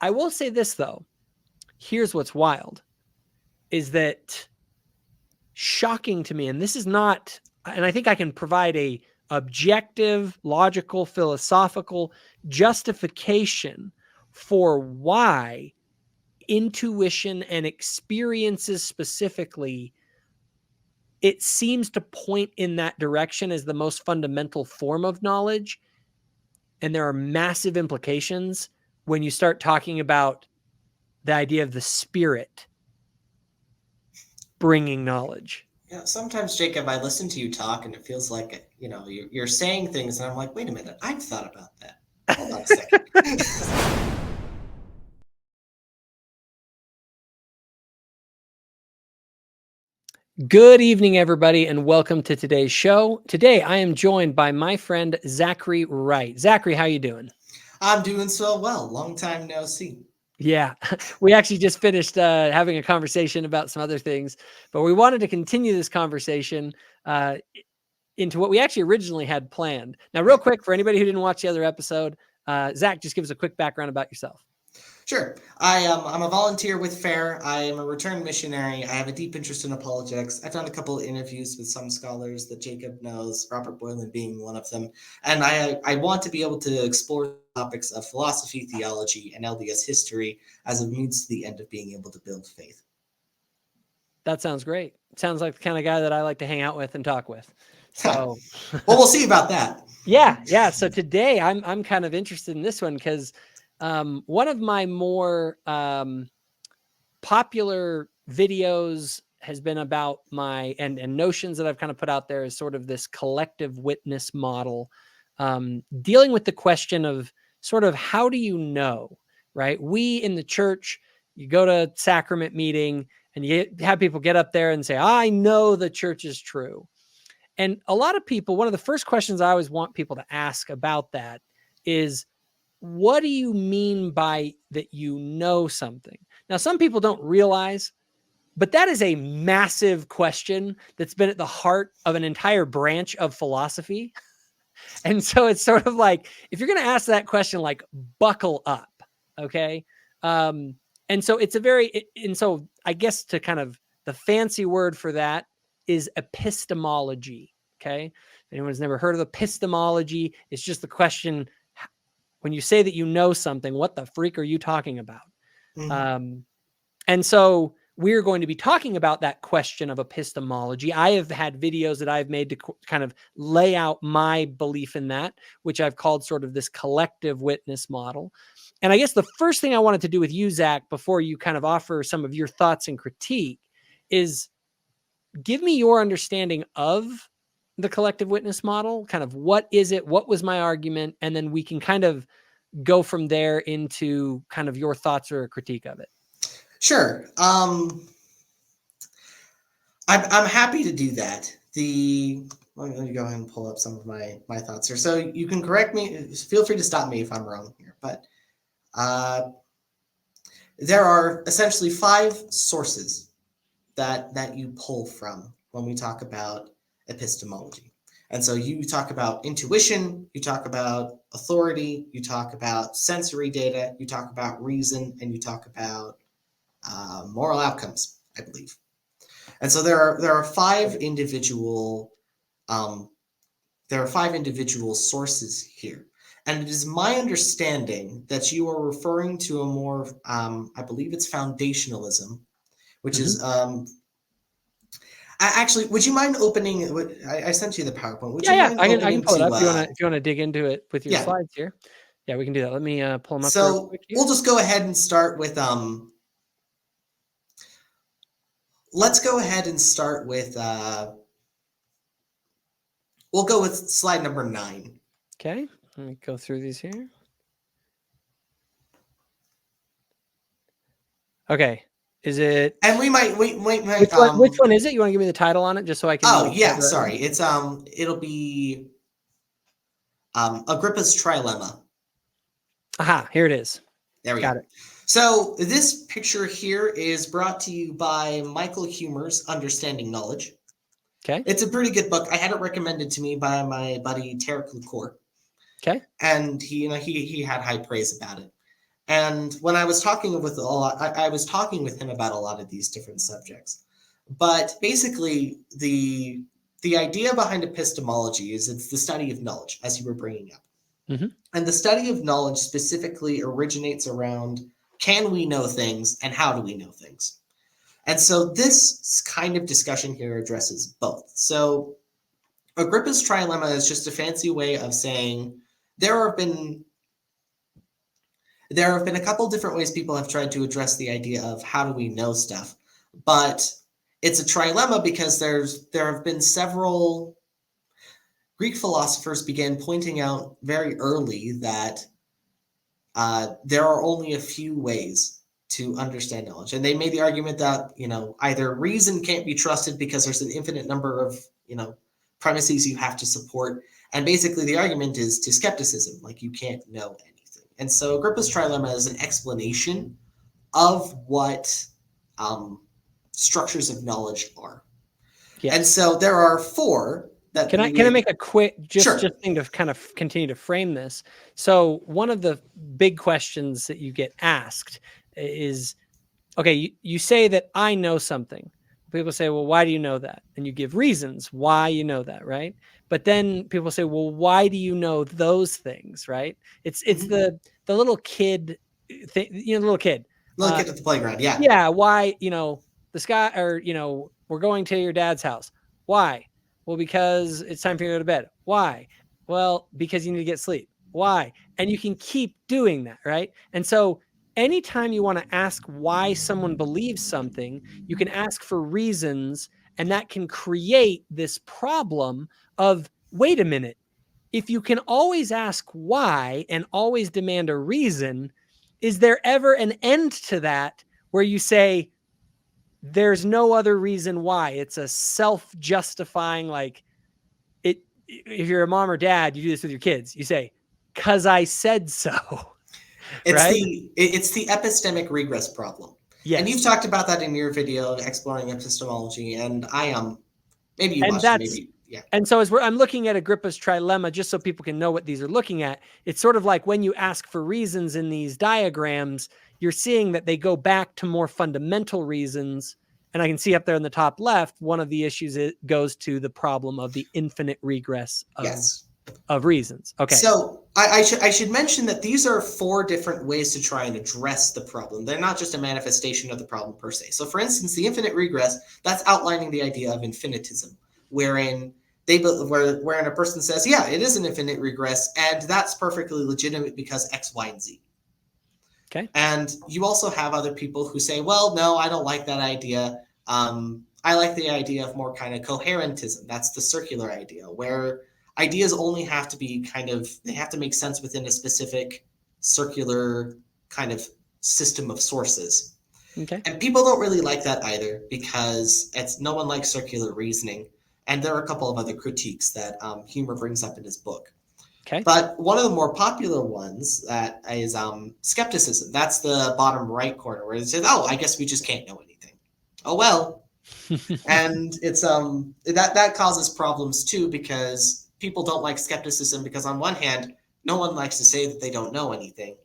I will say this, though. Here's what's wild, is that shocking to me, and this is not, and I think I can provide a objective, logical, philosophical justification for why intuition and experiences specifically, it seems to point in that direction as the most fundamental form of knowledge. And there are massive implications when you start talking about the idea of the spirit bringing knowledge. Yeah, sometimes, Jacob, I listen to you talk and it feels like, you're saying things and I'm like, wait a minute, I've thought about that. Hold on a second. Good evening, everybody, and welcome to today's show. Today, I am joined by my friend, Zachary Wright. Zachary, how you doing? I'm doing so well. Long time no see. Yeah, we actually just finished having a conversation about some other things, but we wanted to continue this conversation into what we actually originally had planned. Now, real quick, for anybody who didn't watch the other episode, Zach, just give us a quick background about yourself. Sure. I'm a volunteer with FAIR. I am a returned missionary. I have a deep interest in apologetics. I've done a couple of interviews with some scholars that Jacob knows, Robert Boylan being one of them. And I want to be able to explore topics of philosophy, theology, and LDS history as a means to the end of being able to build faith. That sounds great. Sounds like the kind of guy that I like to hang out with and talk with. So, well, we'll see about that. Yeah. So today I'm kind of interested in this one because one of my more popular videos has been about my and notions that I've kind of put out there is sort of this collective witness model, dealing with the question of sort of how do you know, right? We in the church, you go to sacrament meeting and you have people get up there and say, I know the church is true. And a lot of people, one of the first questions I always want people to ask about that is, what do you mean by that you know something? Now, some people don't realize, but that is a massive question that's been at the heart of an entire branch of philosophy. And so it's sort of like, if you're going to ask that question, like, buckle up, okay? And so it's and so I guess to kind of the fancy word for that is epistemology, okay? If anyone's never heard of epistemology, it's just the question, when you say that you know something, what the freak are you talking about? Mm-hmm. And so we're going to be talking about that question of epistemology. I have had videos that I've made to kind of lay out my belief in that, which I've called sort of this collective witness model. And I guess the first thing I wanted to do with you, Zach, before you kind of offer some of your thoughts and critique, is give me your understanding of the collective witness model. Kind of what is it? What was my argument? And then we can kind of go from there into kind of your thoughts or a critique of it. Sure. I'm happy to do that. Let me go ahead and pull up some of my thoughts here. So you can correct me. Feel free to stop me if I'm wrong here. But there are essentially 5 sources that you pull from when we talk about epistemology. And so you talk about intuition, you talk about authority, you talk about sensory data, you talk about reason, and you talk about moral outcomes, I believe. And so there are 5 individual sources here. And it is my understanding that you are referring to a more, I believe it's foundationalism, which is actually, would you mind opening? I sent you the PowerPoint. Would you mind I can pull it up if you want to dig into it with your slides here. Yeah, we can do that. Let me pull them up. So quick here. We'll just go ahead and start with let's go ahead and start with we'll go with slide number 9. Okay, let me go through these here. Okay. Is it? And we might. Which one is it? You want to give me the title on it, just so I can? Oh yeah, sorry. It's it'll be Agrippa's trilemma. Aha, here it is. There we go. Got it. So this picture here is brought to you by Michael Humer's Understanding Knowledge. Okay. It's a pretty good book. I had it recommended to me by my buddy Tarek Lacour. Okay. And he had high praise about it. And when I was talking with I was talking with him about a lot of these different subjects. But basically, the idea behind epistemology is it's the study of knowledge, as you were bringing up. Mm-hmm. And the study of knowledge specifically originates around, can we know things and how do we know things? And so this kind of discussion here addresses both. So Agrippa's trilemma is just a fancy way of saying there have been a couple different ways people have tried to address the idea of how do we know stuff, but it's a trilemma because there have been several Greek philosophers began pointing out very early that there are only a few ways to understand knowledge. And they made the argument that, either reason can't be trusted because there's an infinite number of, premises you have to support. And basically the argument is to skepticism, like you can't know anything. And so Agrippa's trilemma is an explanation of what structures of knowledge are. Yes. And so there are four that can I make a quick just thing to kind of continue to frame this? So one of the big questions that you get asked is, okay, you say that I know something. People say, well, why do you know that? And you give reasons why you know that, right? But then people say, well, why do you know those things, right? It's the little kid thing, the little kid. Little kid at the playground, yeah. Yeah, why, the sky, or, we're going to your dad's house. Why? Well, because it's time for you to go to bed. Why? Well, because you need to get sleep. Why? And you can keep doing that, right? And so anytime you want to ask why someone believes something, you can ask for reasons, and that can create this problem of, wait a minute, if you can always ask why and always demand a reason, is there ever an end to that where you say, there's no other reason why? It's a self-justifying, like, it. If you're a mom or dad, you do this with your kids. You say, "'Cause I said so." It's the epistemic regress problem. Yes. And you've talked about that in your video, Exploring Epistemology, and maybe you watched it, maybe. Yeah. And so as I'm looking at Agrippa's trilemma, just so people can know what these are looking at, it's sort of like when you ask for reasons in these diagrams, you're seeing that they go back to more fundamental reasons. And I can see up there in the top left, one of the issues goes to the problem of the infinite regress of reasons. Okay. So I should mention that these are four different ways to try and address the problem. They're not just a manifestation of the problem per se. So for instance, the infinite regress, that's outlining the idea of infinitism, wherein a person says, yeah, it is an infinite regress, and that's perfectly legitimate because X, Y, and Z. Okay. And you also have other people who say, well, no, I don't like that idea. I like the idea of more kind of coherentism. That's the circular idea, where ideas only have to be they have to make sense within a specific circular kind of system of sources. Okay. And people don't really like that either because no one likes circular reasoning. And there are a couple of other critiques that Humer brings up in his book. Okay. But one of the more popular ones that is skepticism. That's the bottom right corner where it says, oh, I guess we just can't know anything. Oh, well. And it's that causes problems too, because people don't like skepticism because on one hand, no one likes to say that they don't know anything.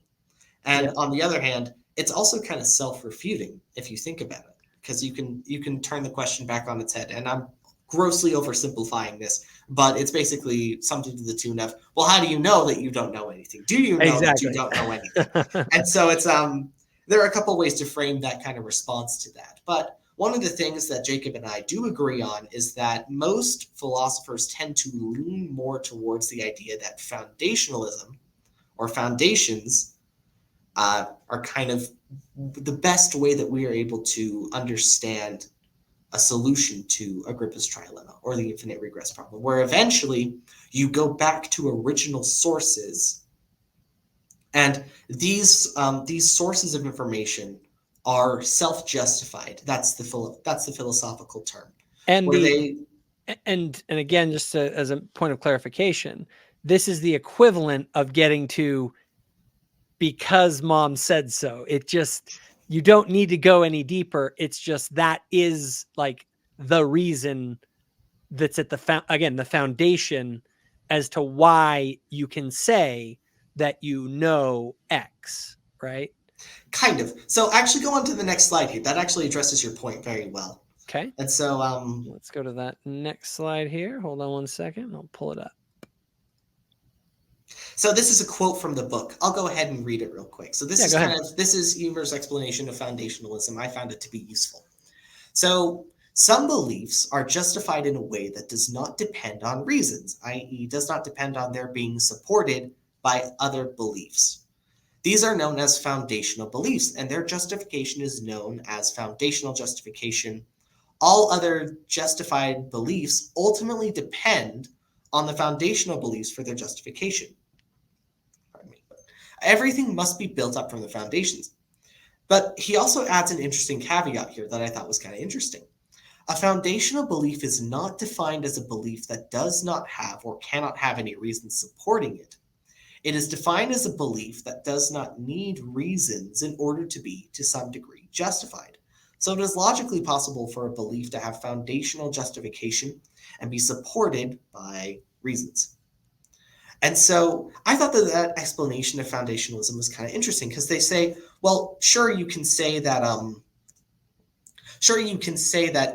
And on the other hand, it's also kind of self-refuting if you think about it, because you can turn the question back on its head. And I'm grossly oversimplifying this, but it's basically something to the tune of, well, how do you know that you don't know anything? Do you know that you don't know anything? And so it's there are a couple ways to frame that kind of response to that. But one of the things that Jacob and I do agree on is that most philosophers tend to lean more towards the idea that foundationalism or foundations are kind of the best way that we are able to understand a solution to Agrippa's trilemma or the infinite regress problem, where eventually you go back to original sources, and these sources of information are self-justified. That's the philosophical term. And and again, just as a point of clarification, this is the equivalent of getting to because mom said so. It just, you don't need to go any deeper. It's just that is like the reason that's at the foundation as to why you can say that you know X, right? Kind of. So actually go on to the next slide here. That actually addresses your point very well. Okay. And so let's go to that next slide here. Hold on one second. I'll pull it up. So this is a quote from the book. I'll go ahead and read it real quick. So this is Emer's explanation of foundationalism. I found it to be useful. So some beliefs are justified in a way that does not depend on reasons, i.e., does not depend on their being supported by other beliefs. These are known as foundational beliefs, and their justification is known as foundational justification. All other justified beliefs ultimately depend on the foundational beliefs for their justification. Everything must be built up from the foundations. But he also adds an interesting caveat here that I thought was kind of interesting. A foundational belief is not defined as a belief that does not have or cannot have any reasons supporting it. It is defined as a belief that does not need reasons in order to be, to some degree, justified. So it is logically possible for a belief to have foundational justification and be supported by reasons. And so I thought that explanation of foundationalism was kind of interesting because they say, well, sure, you can say that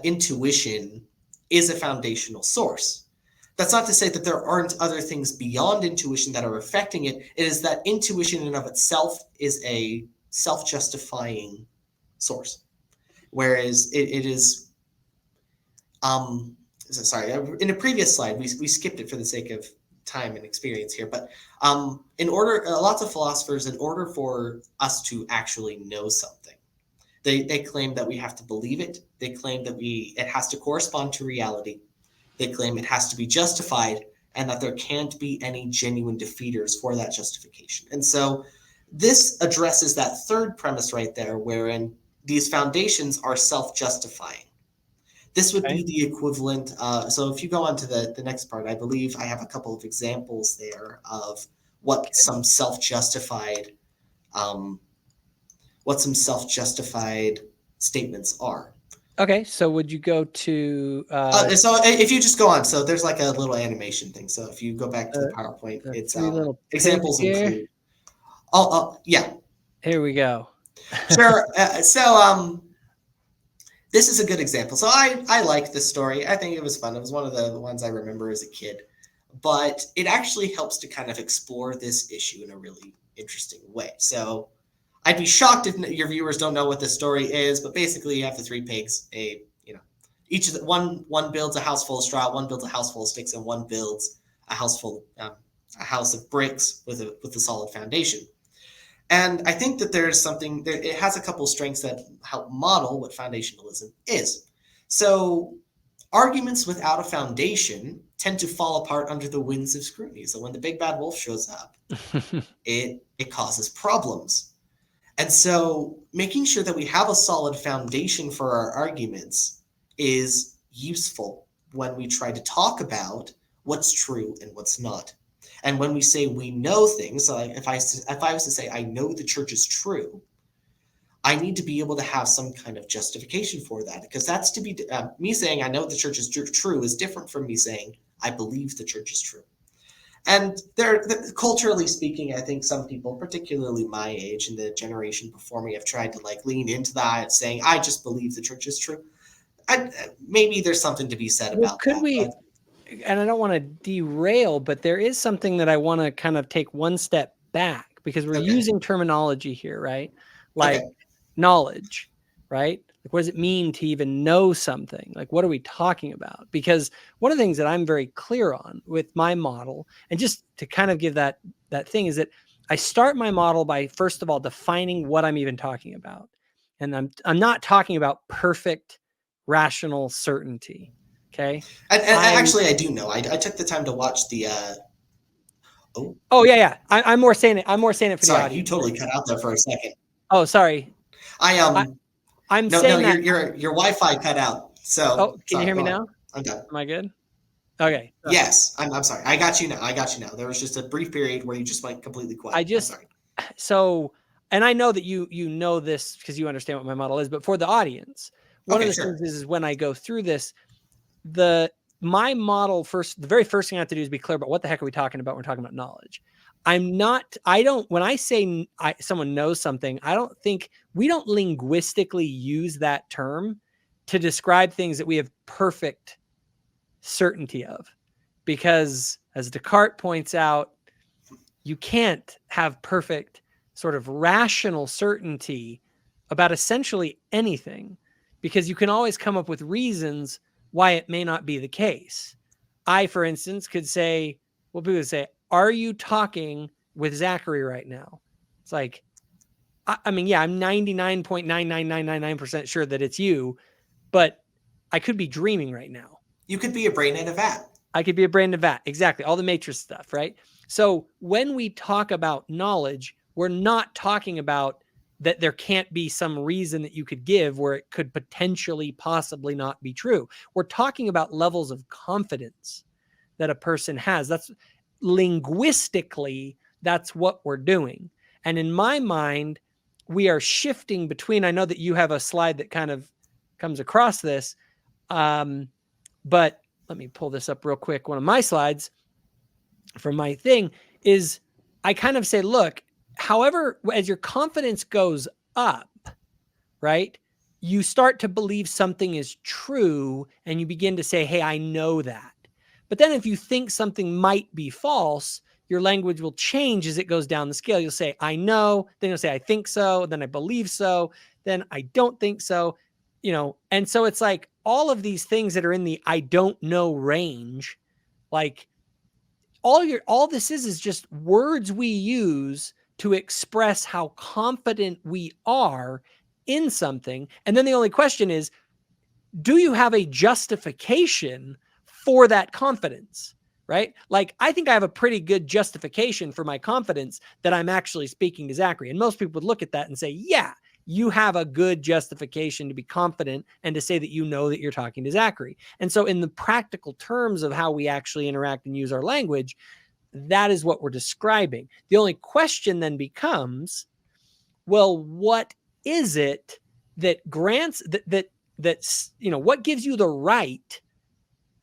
intuition is a foundational source. That's not to say that there aren't other things beyond intuition that are affecting it. It is that intuition in and of itself is a self-justifying source. Whereas it is, sorry, in a previous slide, we skipped it for the sake of time and experience here. But lots of philosophers, in order for us to actually know something, they claim that we have to believe it. They claim that it has to correspond to reality. They claim it has to be justified and that there can't be any genuine defeaters for that justification. And so this addresses that third premise right there, wherein these foundations are self-justifying. This would be the equivalent. So if you go on to the next part, I believe I have a couple of examples there of what some self-justified statements are. Okay, so would you go to... so if you just go on, so there's like a little animation thing. So if you go back to the PowerPoint, it's examples include... yeah. Here we go. Sure. This is a good example. So I like this story. I think it was fun. It was one of the ones I remember as a kid. But it actually helps to kind of explore this issue in a really interesting way. So I'd be shocked if your viewers don't know what this story is, but basically you have the three pigs. Each of one builds a house full of straw, one builds a house full of sticks, and one builds a house of bricks with a solid foundation. And I think that there's something there. It has a couple of strengths that help model what foundationalism is. So arguments without a foundation tend to fall apart under the winds of scrutiny. So when the big bad wolf shows up, it causes problems. And so making sure that we have a solid foundation for our arguments is useful when we try to talk about what's true and what's not. And when we say we know things, so if I was to say I know the church is true, I need to be able to have some kind of justification for that, because that's to be me saying I know the church is true is different from me saying I believe the church is true. And culturally speaking, I think some people, particularly my age and the generation before me, have tried to lean into that, saying I just believe the church is true. Maybe there's something to be said about that. And I don't want to derail, but there is something that I want to kind of take one step back, because we're using terminology here, right? Like knowledge, right? Like, what does it mean to even know something? Like, what are we talking about? Because one of the things that I'm very clear on with my model, and just to kind of give that thing, is that I start my model by, first of all, defining what I'm even talking about. And I'm not talking about perfect rational certainty. Okay. And actually, I do know. I took the time to watch the. Yeah. I'm more saying it. I'm more saying it for the audience. You totally cut out there for a second. Oh, sorry. I'm saying that your Wi-Fi cut out. So can you hear me now? I'm done. Am I good? Okay. Yes, I'm sorry. I got you now. There was just a brief period where you just went completely quiet. I'm sorry. So, and I know that you know this because you understand what my model is, but for the audience, one of the things is when I go through this, my model the very first thing I have to do is be clear about what the heck are we talking about when we're talking about knowledge. when I say someone knows something, we don't linguistically use that term to describe things that we have perfect certainty of. Because as Descartes points out, you can't have perfect sort of rational certainty about essentially anything, because you can always come up with reasons why it may not be the case. I, for instance, could say, well, people would say, are you talking with Zachary right now? It's like, I mean, yeah, I'm 99.99999% sure that it's you, but I could be dreaming right now. You could be a brain in a vat. I could be a brain in a vat. Exactly. All the matrix stuff, right? So when we talk about knowledge, we're not talking about that there can't be some reason that you could give where it could potentially possibly not be true. We're talking about levels of confidence that a person has. That's linguistically, that's what we're doing. And in my mind, we are shifting between, I know that you have a slide that kind of comes across this, but let me pull this up real quick. One of my slides from my thing is I kind of say, look, however, as your confidence goes up, right, you start to believe something is true and you begin to say, hey, I know that. But then if you think something might be false, your language will change as it goes down the scale. You'll say, I know, then you'll say, I think so, then I believe so, then I don't think so, and so it's like all of these things that are in the I don't know range, like all this is just words we use to express how confident we are in something. And then the only question is, do you have a justification for that confidence, right? Like, I think I have a pretty good justification for my confidence that I'm actually speaking to Zachary. And most people would look at that and say, yeah, you have a good justification to be confident and to say that you know that you're talking to Zachary. And so in the practical terms of how we actually interact and use our language, that is what we're describing. The only question then becomes, well, what is it that grants that's, what gives you the right,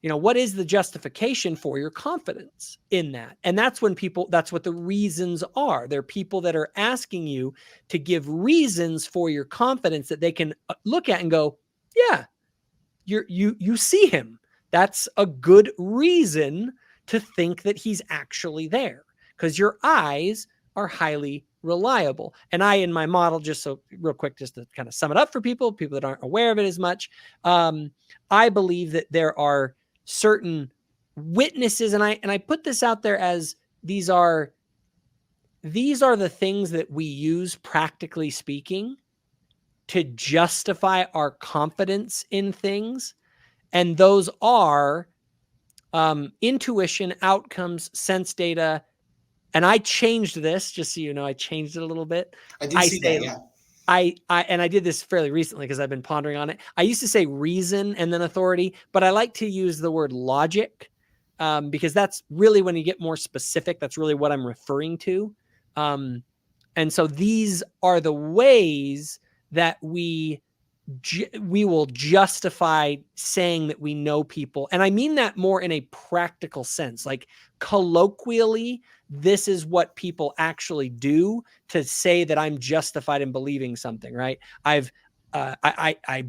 what is the justification for your confidence in that? And that's when that's what the reasons are. They're people that are asking you to give reasons for your confidence that they can look at and go, yeah, you see him. That's a good reason to think that he's actually there, because your eyes are highly reliable. And I, in my model, just so real quick, just to kind of sum it up for people that aren't aware of it as much, I believe that there are certain witnesses, and I put this out there as these are the things that we use, practically speaking, to justify our confidence in things. And those are intuition, outcomes, sense data. And I changed this, just so you know, I changed it a little bit. I do see that, yeah. And I did this fairly recently because I've been pondering on it. I used to say reason and then authority, but I like to use the word logic because that's really, when you get more specific, that's really what I'm referring to. And so these are the ways that we will justify saying that we know people. And I mean that more in a practical sense, like colloquially, this is what people actually do to say that I'm justified in believing something, right? I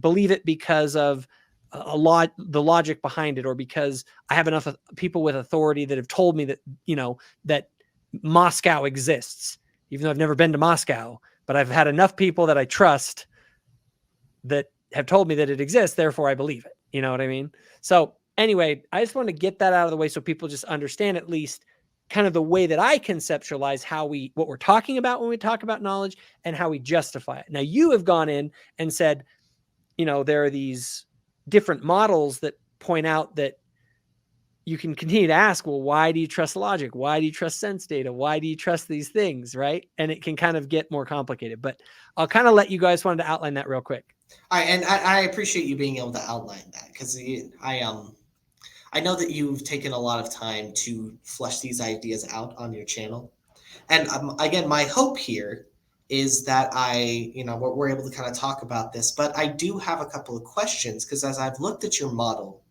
believe it because of the logic behind it, or because I have enough people with authority that have told me that, that Moscow exists, even though I've never been to Moscow, but I've had enough people that I trust that have told me that it exists, therefore I believe it. You know what I mean? So anyway, I just want to get that out of the way so people just understand at least kind of the way that I conceptualize what we're talking about when we talk about knowledge and how we justify it. Now, you have gone in and said, there are these different models that point out that you can continue to ask, well, why do you trust logic? Why do you trust sense data? Why do you trust these things, right? And it can kind of get more complicated, but I'll kind of let you guys wanted to outline that real quick. I appreciate you being able to outline that, because I know that you've taken a lot of time to flesh these ideas out on your channel. And again, my hope here is that we're able to kind of talk about this, but I do have a couple of questions, because as I've looked at your model,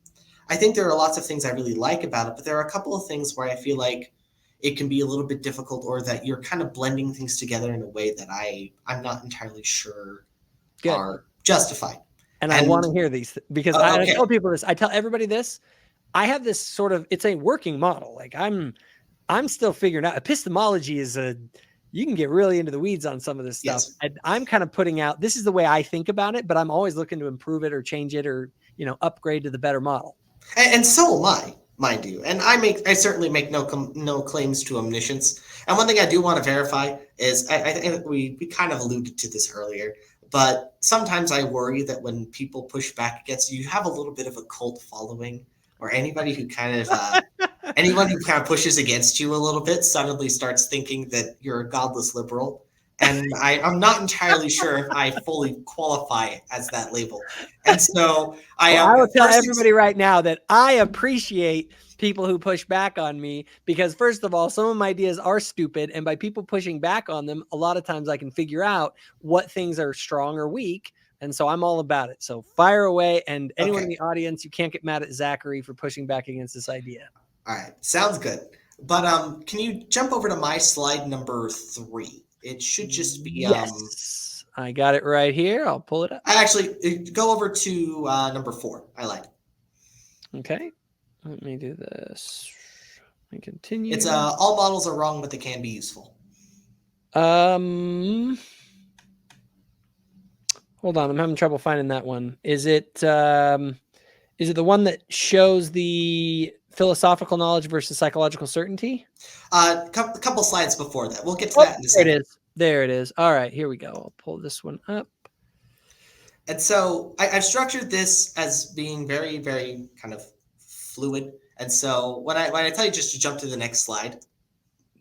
I think there are lots of things I really like about it, but there are a couple of things where I feel like it can be a little bit difficult, or that you're kind of blending things together in a way that I'm not entirely sure are justified. And I want to hear these because I tell people this. I tell everybody this. I have this sort of, it's a working model. Like I'm still figuring out. Epistemology is you can get really into the weeds on some of this stuff. Yes. And I'm kind of putting out, this is the way I think about it, but I'm always looking to improve it or change it or, upgrade to the better model. And so am I, mind you. And I certainly make no claims to omniscience. And one thing I do want to verify is, I think we kind of alluded to this earlier, but sometimes I worry that when people push back against you, you have a little bit of a cult following, or anybody who kind of anyone who kind of pushes against you a little bit suddenly starts thinking that you're a godless liberal. And I'm not entirely sure if I fully qualify as that label. And so I will tell everybody right now that I appreciate people who push back on me, because first of all, some of my ideas are stupid. And by people pushing back on them, a lot of times I can figure out what things are strong or weak. And so I'm all about it. So fire away. And anyone in the audience, you can't get mad at Zachary for pushing back against this idea. All right. Sounds good. But can you jump over to my slide number 3? It should just be... Yes. I got it right here. I'll pull it up. Go over to number 4. I lied. Okay. Let me do this. Let me continue. It's all models are wrong, but they can be useful. Hold on, I'm having trouble finding that one. Is it the one that shows the philosophical knowledge versus psychological certainty? Couple slides before that. We'll get to that in a second. There it is. All right, here we go. I'll pull this one up. And so I've structured this as being very, very kind of fluid. And so when I tell you just to jump to the next slide,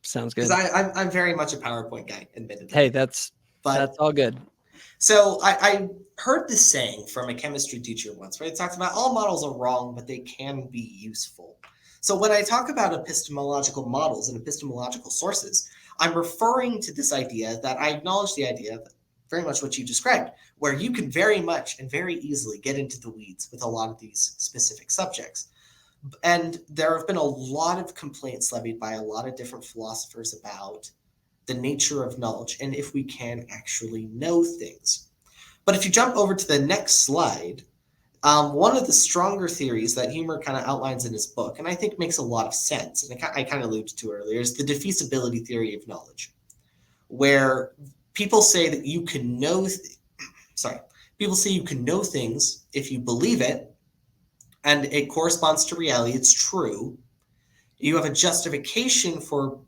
sounds good. Because I'm very much a PowerPoint guy, admittedly. Hey, that's all good. So I heard this saying from a chemistry teacher once, right? It talks about all models are wrong, but they can be useful. So when I talk about epistemological models and epistemological sources, I'm referring to this idea that I acknowledge the idea, very much what you described, where you can very much and very easily get into the weeds with a lot of these specific subjects. And there have been a lot of complaints levied by a lot of different philosophers about the nature of knowledge and if we can actually know things. But if you jump over to the next slide, one of the stronger theories that Humer kind of outlines in his book, and I think makes a lot of sense, and I kind of alluded to earlier, is the defeasibility theory of knowledge, where people say that you can know, people say you can know things if you believe it, and it corresponds to reality, it's true. You have a justification for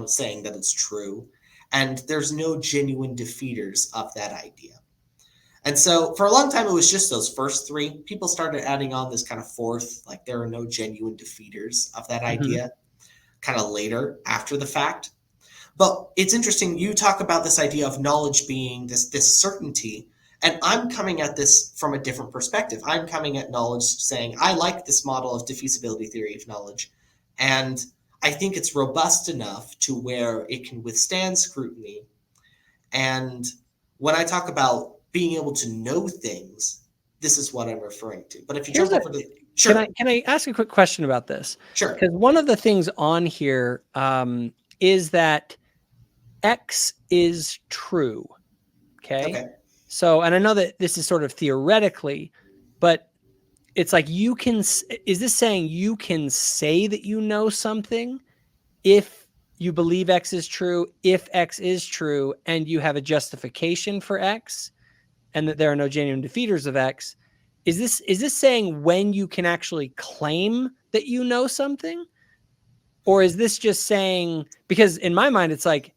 saying that it's true, and there's no genuine defeaters of that idea. And so for a long time, it was just those first 3. People started adding on this kind of fourth, like there are no genuine defeaters of that idea, kind of later after the fact. But it's interesting, you talk about this idea of knowledge being this certainty, and I'm coming at this from a different perspective. I'm coming at knowledge saying, I like this model of defeasibility theory of knowledge, and I think it's robust enough to where it can withstand scrutiny. And when I talk about being able to know things, this is what I'm referring to. But if you jump over to... Sure. Can I ask a quick question about this? Sure. Because one of the things on here is that X is true. Okay. So, and I know that this is sort of theoretically, but it's like is this saying you can say that you know something if you believe X is true, if X is true, and you have a justification for X, and that there are no genuine defeaters of X? Is this saying when you can actually claim that you know something? Or is this just saying, because in my mind, it's like,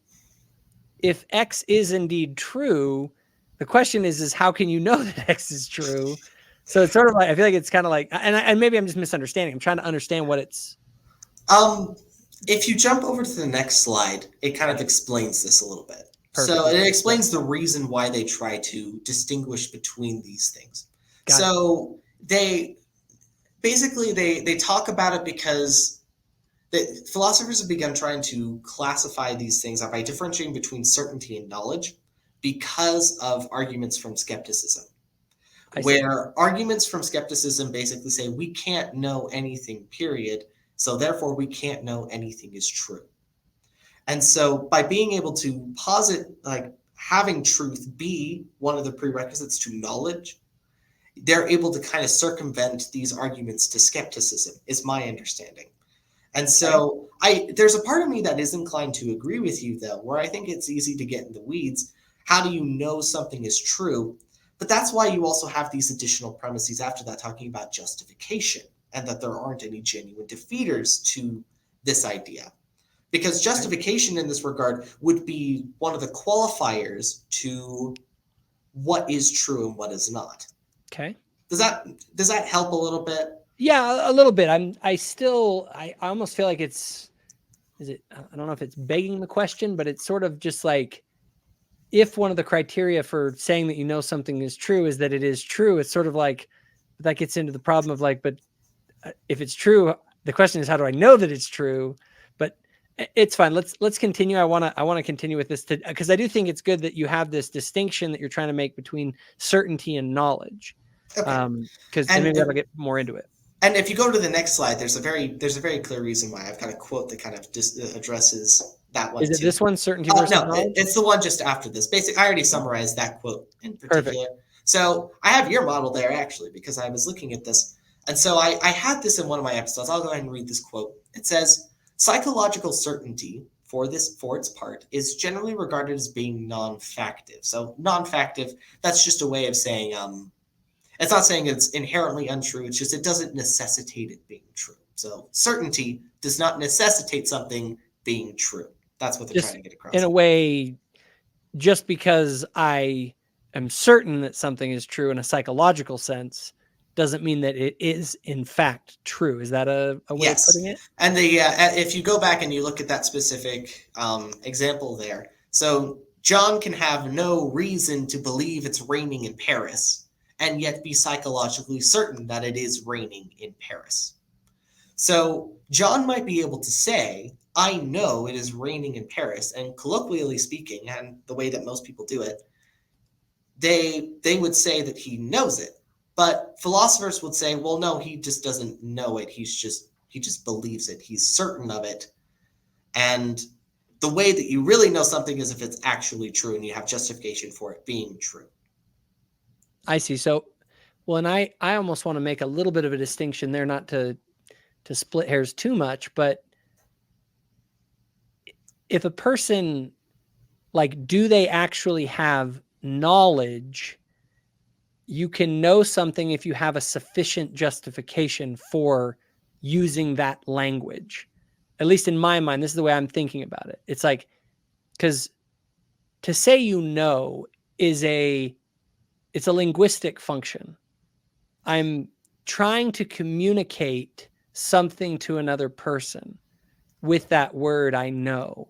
if X is indeed true, the question is how can you know that X is true? So it's sort of like, I feel like it's kind of like, and maybe I'm just misunderstanding. I'm trying to understand what it's. If you jump over to the next slide, it kind of explains this a little bit. Perfect. So it explains the reason why they try to distinguish between these things. So they talk about it because the philosophers have begun trying to classify these things by differentiating between certainty and knowledge because of arguments from skepticism. Where arguments from skepticism basically say we can't know anything, period. So therefore we can't know anything is true. And so by being able to posit, like having truth be one of the prerequisites to knowledge, they're able to kind of circumvent these arguments to skepticism, is my understanding. And so there's a part of me that is inclined to agree with you, though, where I think it's easy to get in the weeds. How do you know something is true? But that's why you also have these additional premises after that, talking about justification and that there aren't any genuine defeaters to this idea. Because justification in this regard would be one of the qualifiers to what is true and what is not. Okay. Does that help a little bit? Yeah, a little bit. I almost feel like I don't know if it's begging the question, but it's sort of just like, if one of the criteria for saying that you know something is true is that it is true, it's sort of like that gets into the problem of like, but if it's true, the question is, how do I know that it's true? But it's fine. Let's continue. I want to continue with this because I do think it's good that you have this distinction that you're trying to make between certainty and knowledge. Okay. Because then maybe I'll get more into it. And if you go to the next slide, there's a very clear reason why I've got a quote that kind of addresses that one. Is it this one, certainty versus knowledge? It's the one just after this. Basically, I already summarized that quote in particular. Perfect. So I have your model there actually, because I was looking at this. And so I had this in one of my episodes. I'll go ahead and read this quote. It says, psychological certainty for its part is generally regarded as being non-factive. So non-factive, that's just a way of saying, it's not saying it's inherently untrue. It's just it doesn't necessitate it being true. So certainty does not necessitate something being true. That's what they're trying to get across. In a way, just because I am certain that something is true in a psychological sense doesn't mean that it is in fact true. Is that a way of putting it? And if you go back and you look at that specific example there, so John can have no reason to believe it's raining in Paris and yet be psychologically certain that it is raining in Paris. So John might be able to say, I know it is raining in Paris, and colloquially speaking, and the way that most people do it, they would say that he knows it. But philosophers would say, well, no, he just doesn't know it. He just believes it. He's certain of it. And the way that you really know something is if it's actually true and you have justification for it being true. I see. So, well, and I almost want to make a little bit of a distinction there, not to split hairs too much, but if a person, like, do they actually have knowledge? You can know something if you have a sufficient justification for using that language. At least in my mind, this is the way I'm thinking about it. It's like, because to say you know it's a linguistic function. I'm trying to communicate something to another person with that word I know.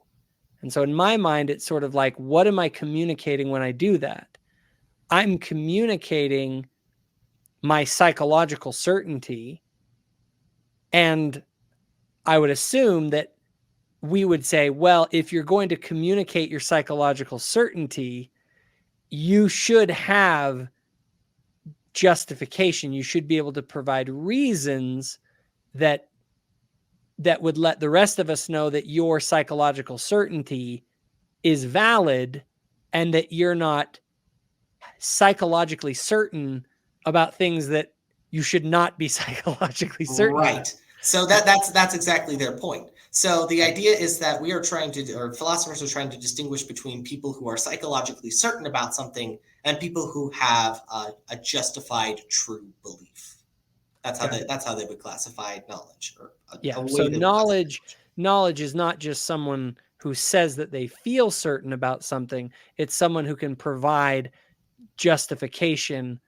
And so in my mind, it's sort of like, what am I communicating when I do that? I'm communicating my psychological certainty, and I would assume that we would say, well, if you're going to communicate your psychological certainty, you should have justification. You should be able to provide reasons that would let the rest of us know that your psychological certainty is valid and that you're not psychologically certain about things that you should not be psychologically certain right about. So that's exactly their point. So the idea is that we are philosophers are trying to distinguish between people who are psychologically certain about something and people who have a justified true belief. That's how they would classify knowledge. So knowledge is not just someone who says that they feel certain about something. It's someone who can provide justification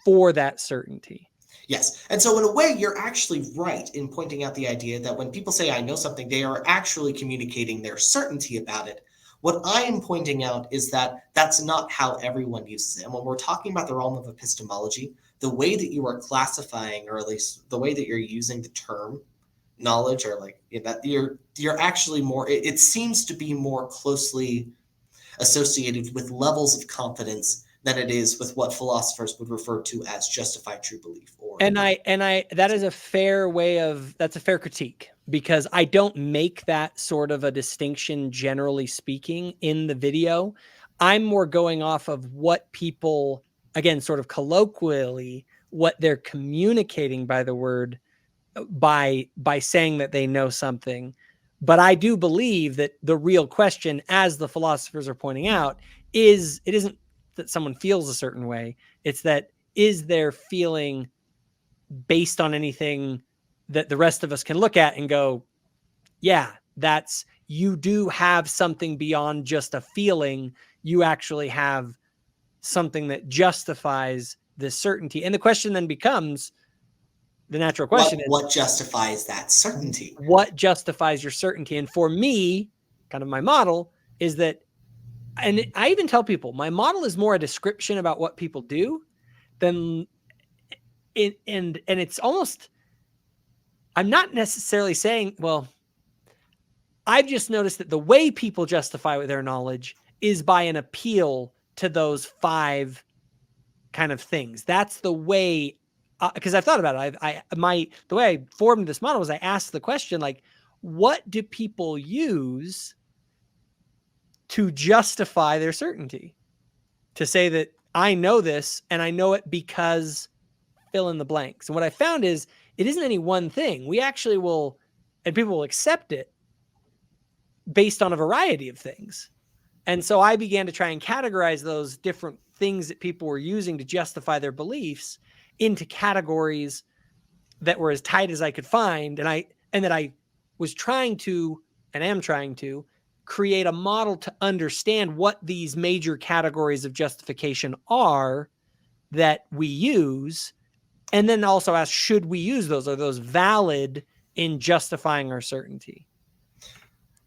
for that certainty. Yes. And so in a way, you're actually right in pointing out the idea that when people say, I know something, they are actually communicating their certainty about it. What I am pointing out is that that's not how everyone uses it. And when we're talking about the realm of epistemology, the way that you are classifying, or at least the way that you're using the term knowledge, or like that you're actually more, it seems to be more closely associated with levels of confidence than it is with what philosophers would refer to as justified true belief. That is a fair way of, that's a fair critique. because I don't make that sort of a distinction, generally speaking, in the video. I'm more going off of what people, again, sort of colloquially, what they're communicating by the word, by saying that they know something. But I do believe that the real question, as the philosophers are pointing out, is it isn't that someone feels a certain way. It's that, is their feeling based on anything that the rest of us can look at and go, yeah, that's, you do have something beyond just a feeling. You actually have something that justifies this certainty. And the question then becomes, the natural question is, what justifies that certainty? What justifies your certainty? And for me, kind of my model is that, and I even tell people, my model is more a description about what people do than it, and it's almost, I'm not necessarily saying, well, I've just noticed that the way people justify their knowledge is by an appeal to those 5 kind of things. That's the way, because I've thought about it. The way I formed this model was I asked the question, like, what do people use to justify their certainty? To say that I know this and I know it because fill in the blanks. And what I found is it isn't any one thing. We actually will, and people will accept it based on a variety of things. And so I began to try and categorize those different things that people were using to justify their beliefs into categories that were as tight as I could find. And that I was trying to, and am trying to, create a model to understand what these major categories of justification are that we use. And then also ask, should we use those? Are those valid in justifying our certainty?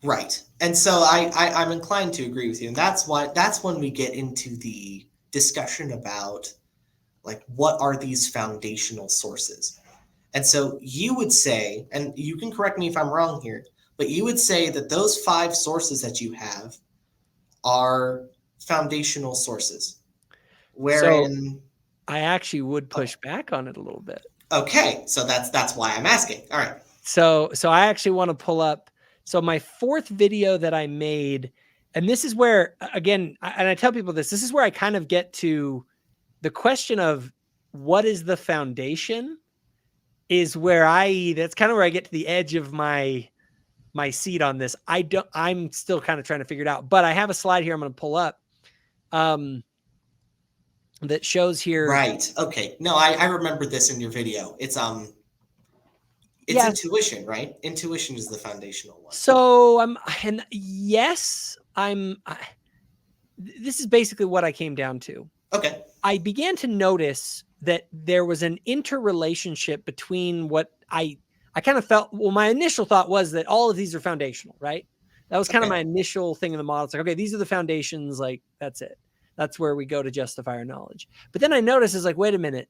Right. And so I'm inclined to agree with you. And that's when we get into the discussion about, like, what are these foundational sources? And so you would say, and you can correct me if I'm wrong here, but you would say that those 5 sources that you have are foundational sources. Wherein, so I actually would push back on it a little bit. Okay. So that's why I'm asking. All right. So I actually want to pull up. So my 4th video that I made, and this is where, again, and I tell people this is where I kind of get to the question of what is the foundation, is where that's kind of where I get to the edge of my seat on this. I'm still kind of trying to figure it out, but I have a slide here I'm going to pull up that shows here. Right. Okay. No, I remember this in your video. It's intuition, right? Intuition is the foundational one. So this is basically what I came down to. Okay. I began to notice that there was an interrelationship between what I kind of felt, well, my initial thought was that all of these are foundational, right? That was kind of my initial thing in the model. It's like, okay, these are the foundations, like, that's it. That's where we go to justify our knowledge. But then I noticed, is like, wait a minute.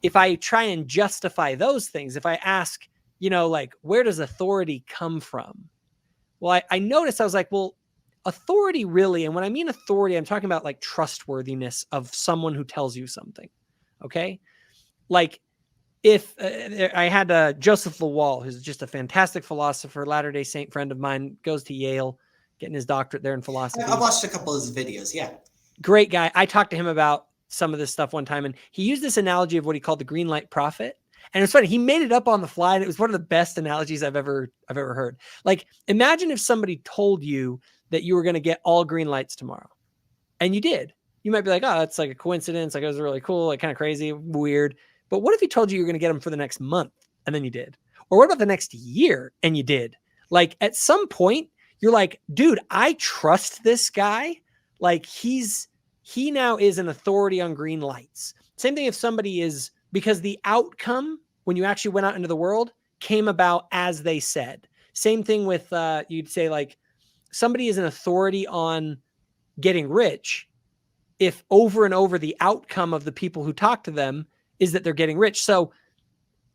If I try and justify those things, if I ask, like, where does authority come from? Well, I noticed, I was like, well, authority really, and when I mean authority, I'm talking about like trustworthiness of someone who tells you something. Okay. Like, if I had Joseph Lawal, who's just a fantastic philosopher, Latter-day Saint friend of mine, goes to Yale, getting his doctorate there in philosophy. I watched a couple of his videos. Yeah. Great guy. I talked to him about some of this stuff one time, and he used this analogy of what he called the green light prophet. And it's funny, he made it up on the fly, and it was one of the best analogies I've ever heard. Like, imagine if somebody told you that you were going to get all green lights tomorrow, and you did. You might be like, oh, that's like a coincidence. Like, it was really cool, like kind of crazy, weird. But what if he told you were going to get them for the next month, and then you did? Or what about the next year, and you did? Like, at some point, you're like, dude, I trust this guy. Like, he now is an authority on green lights. Same thing if somebody is, because the outcome, when you actually went out into the world, came about as they said. Same thing with, you'd say, like, somebody is an authority on getting rich if over and over the outcome of the people who talk to them is that they're getting rich. So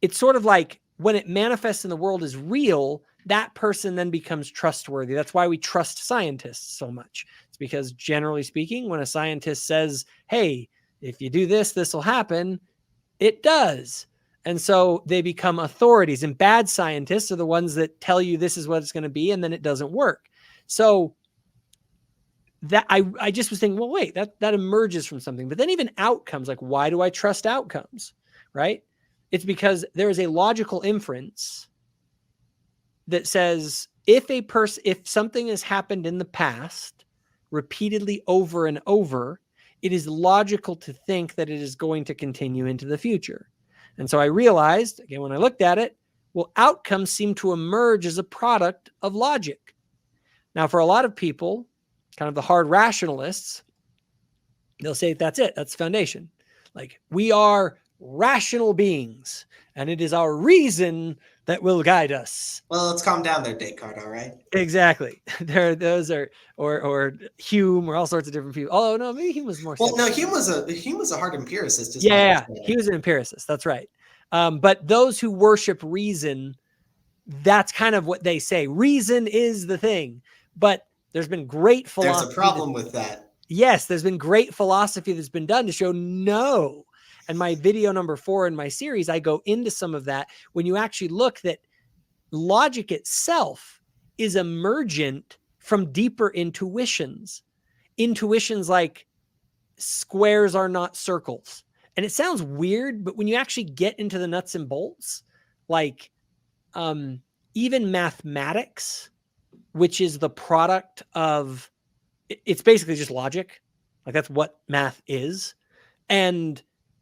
it's sort of like when it manifests in the world as real, that person then becomes trustworthy. That's why we trust scientists so much. It's because, generally speaking, when a scientist says, hey, if you do this, this will happen, it does. And so they become authorities, and bad scientists are the ones that tell you this is what it's going to be, and then it doesn't work. So that I just was thinking, well, wait, that emerges from something. But then even outcomes, like, why do I trust outcomes? Right? It's because there is a logical inference that says if something has happened in the past repeatedly over and over, it is logical to think that it is going to continue into the future. And so I realized, again, when I looked at it, well, outcomes seem to emerge as a product of logic. Now, for a lot of people, kind of the hard rationalists, they'll say that's it. That's the foundation. Like, we are rational beings, and it is our reason that will guide us. Well, let's calm down there, Descartes, all right? Exactly. Those are, or Hume, or all sorts of different people. Oh no, maybe Hume was more. Well, no, Hume was a hard empiricist. Yeah, he was an empiricist. That's right. But those who worship reason, that's kind of what they say. Reason is the thing. But there's been great philosophy. There's a problem with that. Yes, there's been great philosophy that's been done to show no. And my video number 4 in my series, I go into some of that. When you actually look that logic itself is emergent from deeper intuitions. Intuitions like squares are not circles. And it sounds weird, but when you actually get into the nuts and bolts, like even mathematics, which is the product of, it's basically just logic. Like, that's what math is.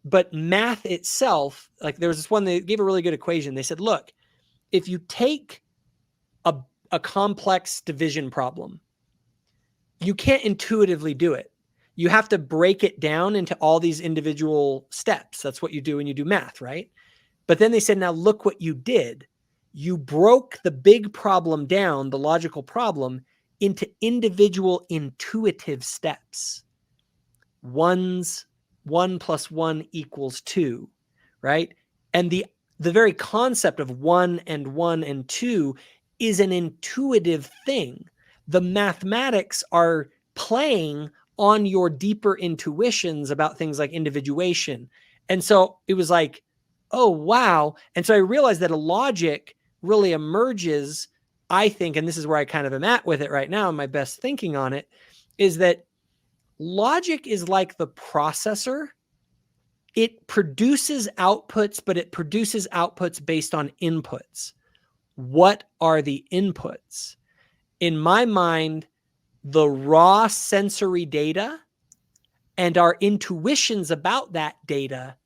But math itself, like, there was this one, they gave a really good equation. They said, look, if you take a complex division problem, you can't intuitively do it. You have to break it down into all these individual steps. That's what you do when you do math, right? But then they said, now look what you did. You broke the big problem down, the logical problem, into individual intuitive steps. 1 + 1 = 2, right? And the very concept of 1 and 1 and 2 is an intuitive thing. The mathematics are playing on your deeper intuitions about things like individuation. And so it was like, oh, wow. And so I realized that a logic really emerges, I think, and this is where I kind of am at with it right now, and my best thinking on it, is that logic is like the processor. It produces outputs, but it produces outputs based on inputs. What are the inputs? In my mind, the raw sensory data and our intuitions about that data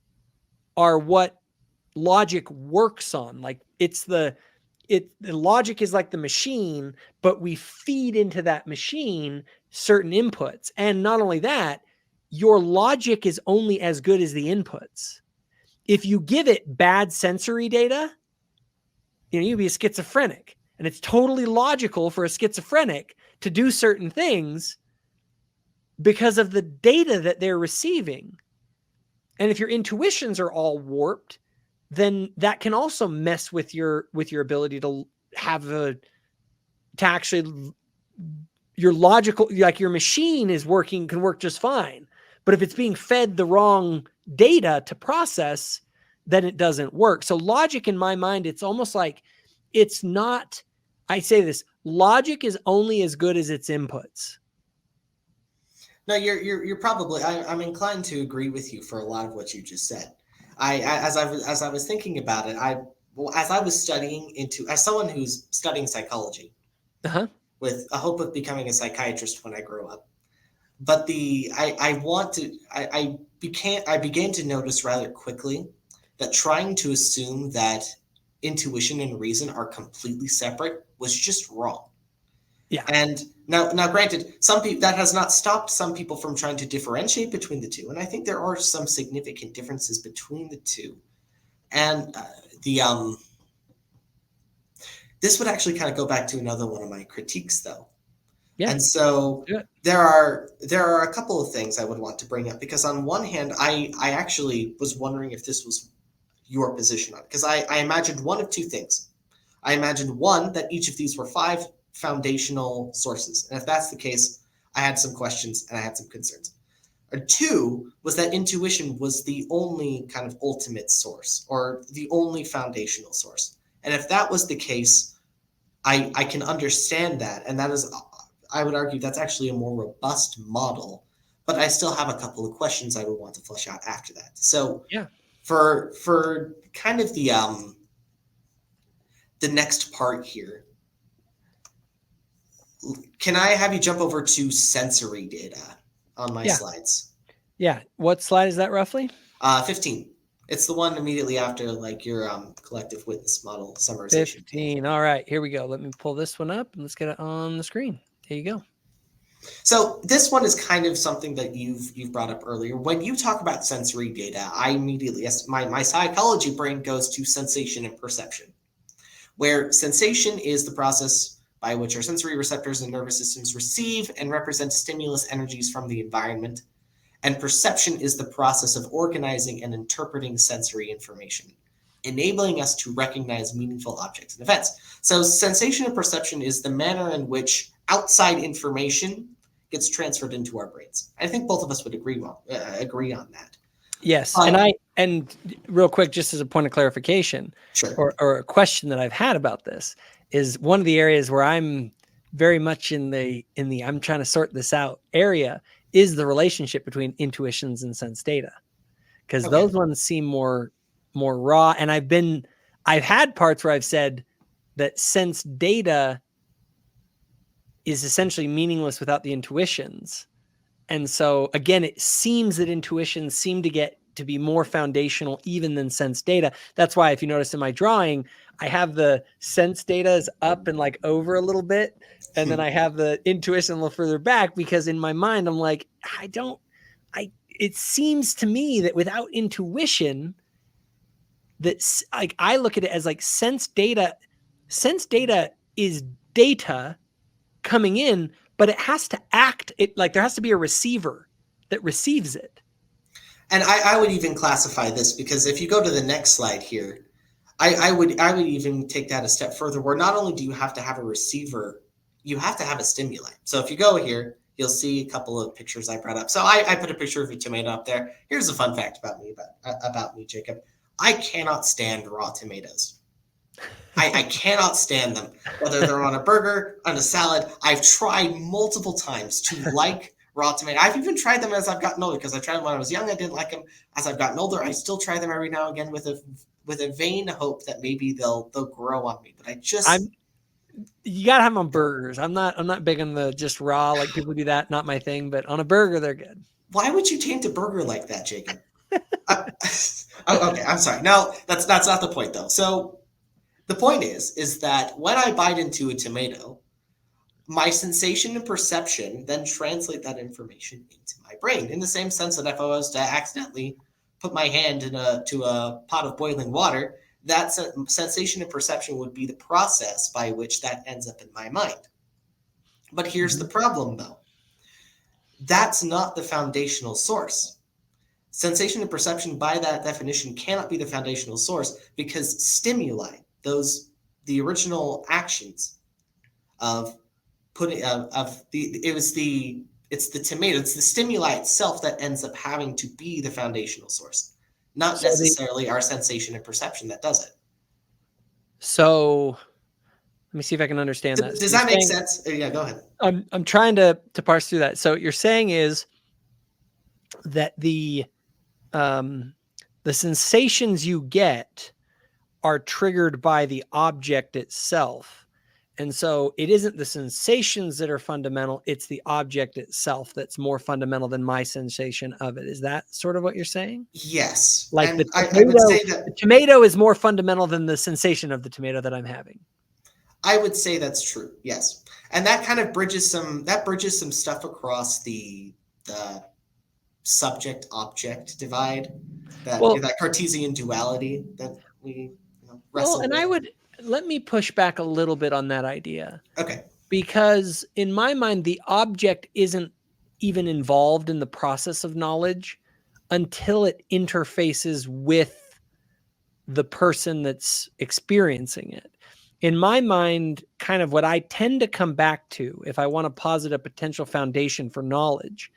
are what logic works on. Like, the logic is like the machine, but we feed into that machine certain inputs. And not only that, your logic is only as good as the inputs. If you give it bad sensory data, you'd be a schizophrenic. And it's totally logical for a schizophrenic to do certain things because of the data that they're receiving. And if your intuitions are all warped, then that can also mess with your ability to actually, your logical, like, your machine can work just fine. But if it's being fed the wrong data to process, then it doesn't work. So logic, in my mind, it's almost like it's not, I say this, logic is only as good as its inputs. No, you're probably, I'm inclined to agree with you for a lot of what you just said. As I was thinking about it, as I was studying as someone who's studying psychology, with a hope of becoming a psychiatrist when I grow up. But I began to notice rather quickly that trying to assume that intuition and reason are completely separate was just wrong. Yeah. And now granted, some people, that has not stopped some people from trying to differentiate between the two, and I think there are some significant differences between the two. And this would actually kind of go back to another one of my critiques, though. Yeah. And so there are a couple of things I would want to bring up, because on one hand, I actually was wondering if this was your position on it, because I imagined one of two things. I imagined, one, that each of these were 5 foundational sources. And if that's the case, I had some questions and I had some concerns. Or two was that intuition was the only kind of ultimate source or the only foundational source. And if that was the case, I can understand that. And that is, I would argue that's actually a more robust model, but I still have a couple of questions I would want to flesh out after that. So Yeah. For kind of the next part here, can I have you jump over to sensory data on my slides? Yeah. What slide is that roughly? 15. It's the one immediately after like your collective witness model summarization. 15. All right, here we go. Let me pull this one up and let's get it on the screen. There you go. So this one is kind of something that you've brought up earlier. When you talk about sensory data, I immediately, my psychology brain goes to sensation and perception, where sensation is the process by which our sensory receptors and nervous systems receive and represent stimulus energies from the environment. And perception is the process of organizing and interpreting sensory information, enabling us to recognize meaningful objects and events. So sensation and perception is the manner in which outside information gets transferred into our brains. I think both of us would agree on that. Yes, and real quick, just as a point of clarification, sure. or a question that I've had about this is one of the areas where I'm very much in the I'm trying to sort this out area is the relationship between intuitions and sense data, because those ones seem more raw. And I've had parts where I've said that sense data is essentially meaningless without the intuitions. And so again, it seems that intuitions seem to get to be more foundational even than sense data. That's why, if you notice in my drawing, I have the sense data is up and like over a little bit. And then I have the intuition a little further back, because in my mind, I'm like, it seems to me that without intuition, that like, I look at it as like sense data is data coming in, but it has to act like there has to be a receiver that receives it. And I would even classify this, because if you go to the next slide here, I would even take that a step further, where not only do you have to have a receiver, you have to have a stimuli. So if you go here, you'll see a couple of pictures I brought up. So I put a picture of a tomato up there. Here's a fun fact about me, Jacob. I cannot stand raw tomatoes. I cannot stand them, whether they're on a burger, on a salad. I've tried multiple times to like raw tomato. I've even tried them as I've gotten older, because I tried them when I was young. I didn't like them. As I've gotten older, I still try them every now and again with a vain hope that maybe they'll grow on me. But you gotta have them on burgers. I'm not big on the just raw, like people do that. Not my thing, but on a burger, they're good. Why would you taint a burger like that, Jacob? Okay, I'm sorry. No, that's not the point though. So the point is that when I bite into a tomato, my sensation and perception then translate that information into my brain, in the same sense that if I was to accidentally put my hand to a pot of boiling water, that sensation and perception would be the process by which that ends up in my mind. But here's the problem, though. That's not the foundational source. Sensation and perception, by that definition, cannot be the foundational source, because stimuli, the original actions of putting it's the tomato, it's the stimuli itself that ends up having to be the foundational source, not necessarily our sensation and perception that does it. So let me see if I can understand that. Does that make sense? Yeah, go ahead. I'm trying to parse through that. So what you're saying is that the sensations you get are triggered by the object itself. And so it isn't the sensations that are fundamental, it's the object itself that's more fundamental than my sensation of it. Is that sort of what you're saying? Yes. Like and I would say that the tomato is more fundamental than the sensation of the tomato that I'm having. I would say that's true. Yes. And that kind of bridges some stuff across the subject object divide, that Cartesian duality that we wrestle with. And let me push back a little bit on that idea. Okay. Because in my mind, the object isn't even involved in the process of knowledge until it interfaces with the person that's experiencing it. In my mind, kind of what I tend to come back to, if I want to posit a potential foundation for knowledge,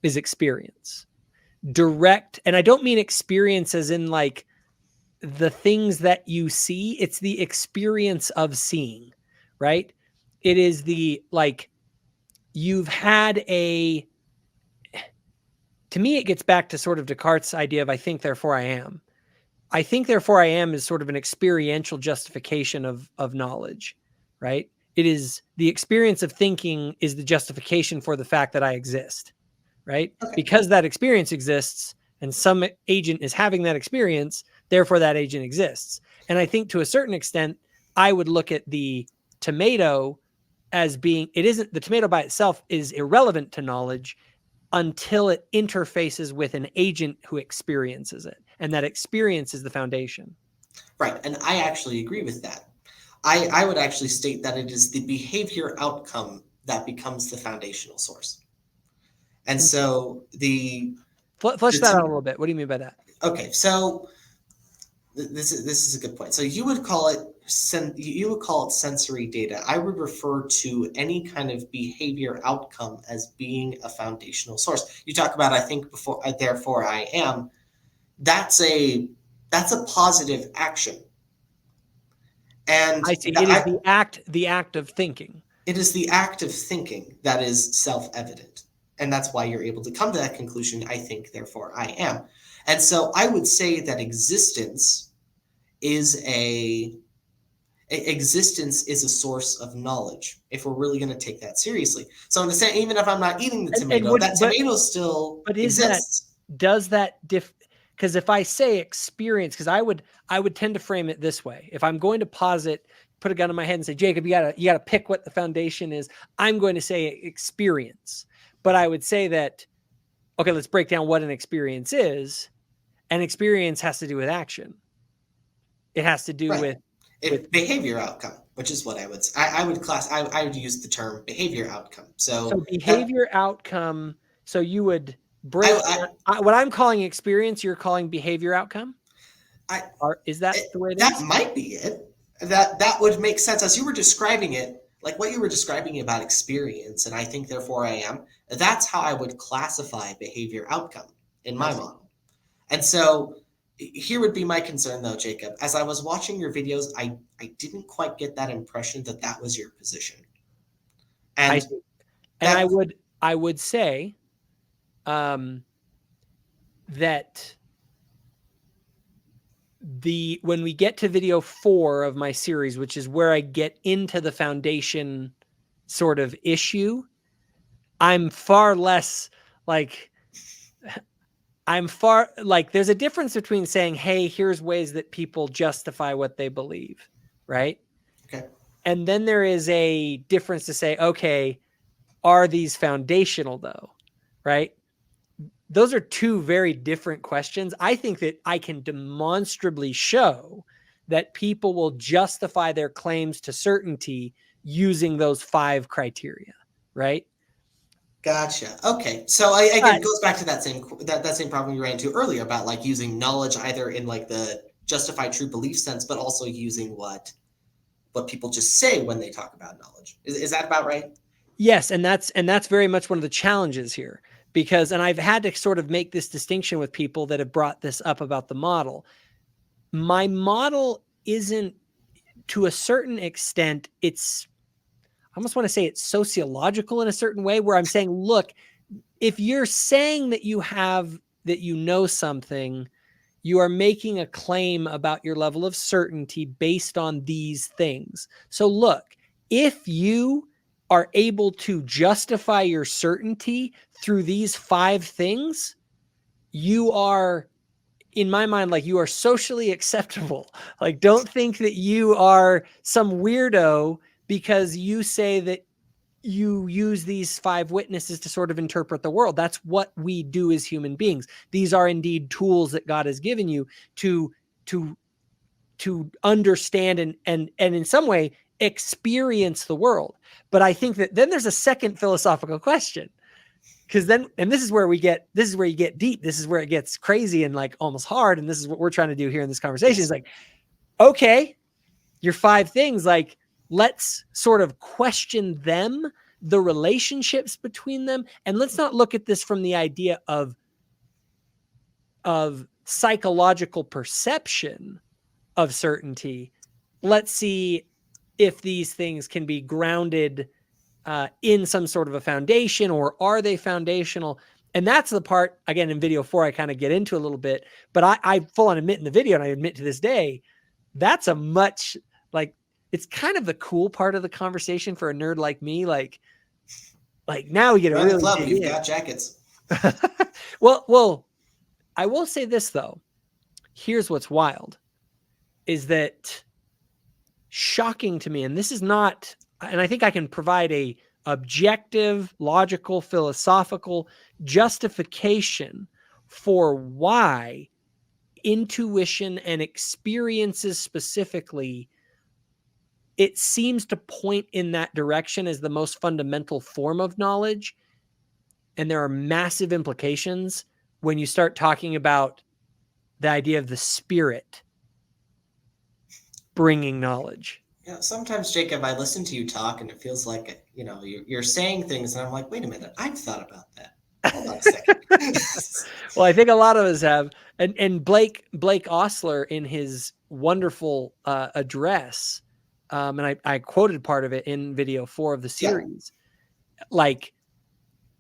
is experience. Direct, and I don't mean experience as in like the things that you see, it's the experience of seeing, right? It is the, like, you've had a, to me, it gets back to sort of Descartes' idea of I think, therefore I am. I think, therefore I am is sort of an experiential justification of knowledge, right? It is the experience of thinking is the justification for the fact that I exist, right? Okay. Because that experience exists and some agent is having that experience, therefore that agent exists. And I think to a certain extent, I would look at the tomato as being, it isn't, the tomato by itself is irrelevant to knowledge until it interfaces with an agent who experiences it. And that experience is the foundation. Right. And I actually agree with that. I would actually state that it is the behavior outcome that becomes the foundational source. And so the flesh that out a little bit. What do you mean by that? Okay, so this is a good point. So you would call it sensory data. I would refer to any kind of behavior outcome as being a foundational source. You talk about I think, before therefore I am. That's a positive action. And I see. It is the act of thinking. It is the act of thinking that is self-evident. And that's why you're able to come to that conclusion, I think, therefore I am. And so I would say that existence is a source of knowledge, if we're really going to take that seriously. So in the sense, even if I'm not eating the tomato, that tomato still exists. Does that because if I say experience, because I would tend to frame it this way. If I'm going to posit, put a gun in my head and say, Jacob, you gotta pick what the foundation is, I'm going to say experience. But I would say that, okay, let's break down what an experience is. An experience has to do with action. It has to do with behavior outcome, which is what I would say. I would use the term behavior outcome. So behavior outcome. So you would break what I'm calling experience, you're calling behavior outcome? Is that the way it is? That might be it. That would make sense as you were describing it, like what you were describing about experience, and I think therefore I am. That's how I would classify behavior outcome in my model. And so here would be my concern, though, Jacob. As I was watching your videos, I didn't quite get that impression that was your position. And I would say that when we get to video 4 of my series, which is where I get into the foundation sort of issue, I'm far less like, there's a difference between saying, hey, here's ways that people justify what they believe, right? Okay. And then there is a difference to say, okay, are these foundational though, right? Those are two very different questions. I think that I can demonstrably show that people will justify their claims to certainty using those 5 criteria, right? Gotcha. Okay. So again, it goes back to that same problem you ran into earlier about like using knowledge either in like the justified true belief sense, but also using what people just say when they talk about knowledge. Is that about right? Yes, and that's very much one of the challenges here, because, and I've had to sort of make this distinction with people that have brought this up about the model. My model isn't, to a certain extent, I almost want to say it's sociological in a certain way, where I'm saying, look, if you're saying that you know something, you are making a claim about your level of certainty based on these things. So look, if you are able to justify your certainty through these 5 things, you are, in my mind, like, you are socially acceptable. Like, don't think that you are some weirdo because you say that you use these 5 witnesses to sort of interpret the world. That's what we do as human beings. These are indeed tools that God has given you to understand and in some way experience the world. But I think that then there's a second philosophical question, because then, and this is where you get deep. This is where it gets crazy and like almost hard. And this is what we're trying to do here in this conversation. Is like, okay, your 5 things, like, let's sort of question them the relationships between them. And let's not look at this from the idea of psychological perception of certainty. Let's see if these things can be grounded in some sort of a foundation, or are they foundational? And that's the part, again, in video 4, I kind of get into a little bit, but I full on admit in the video, and I admit to this day, that's a much, like, it's kind of the cool part of the conversation for a nerd like me. Like now we get a really club, you've got jackets. Well, I will say this though. Here's what's wild, is that shocking to me, and this is not, and I think I can provide a objective, logical, philosophical justification for why intuition and experiences specifically, it seems to point in that direction as the most fundamental form of knowledge. And there are massive implications when you start talking about the idea of the spirit bringing knowledge. Yeah, sometimes, Jacob, I listen to you talk and it feels like, you're saying things and I'm like, wait a minute, I've thought about that. Hold on a second. Well, I think a lot of us have. And Blake Ostler, in his wonderful address, and I quoted part of it in video 4 of the series. Yeah. Like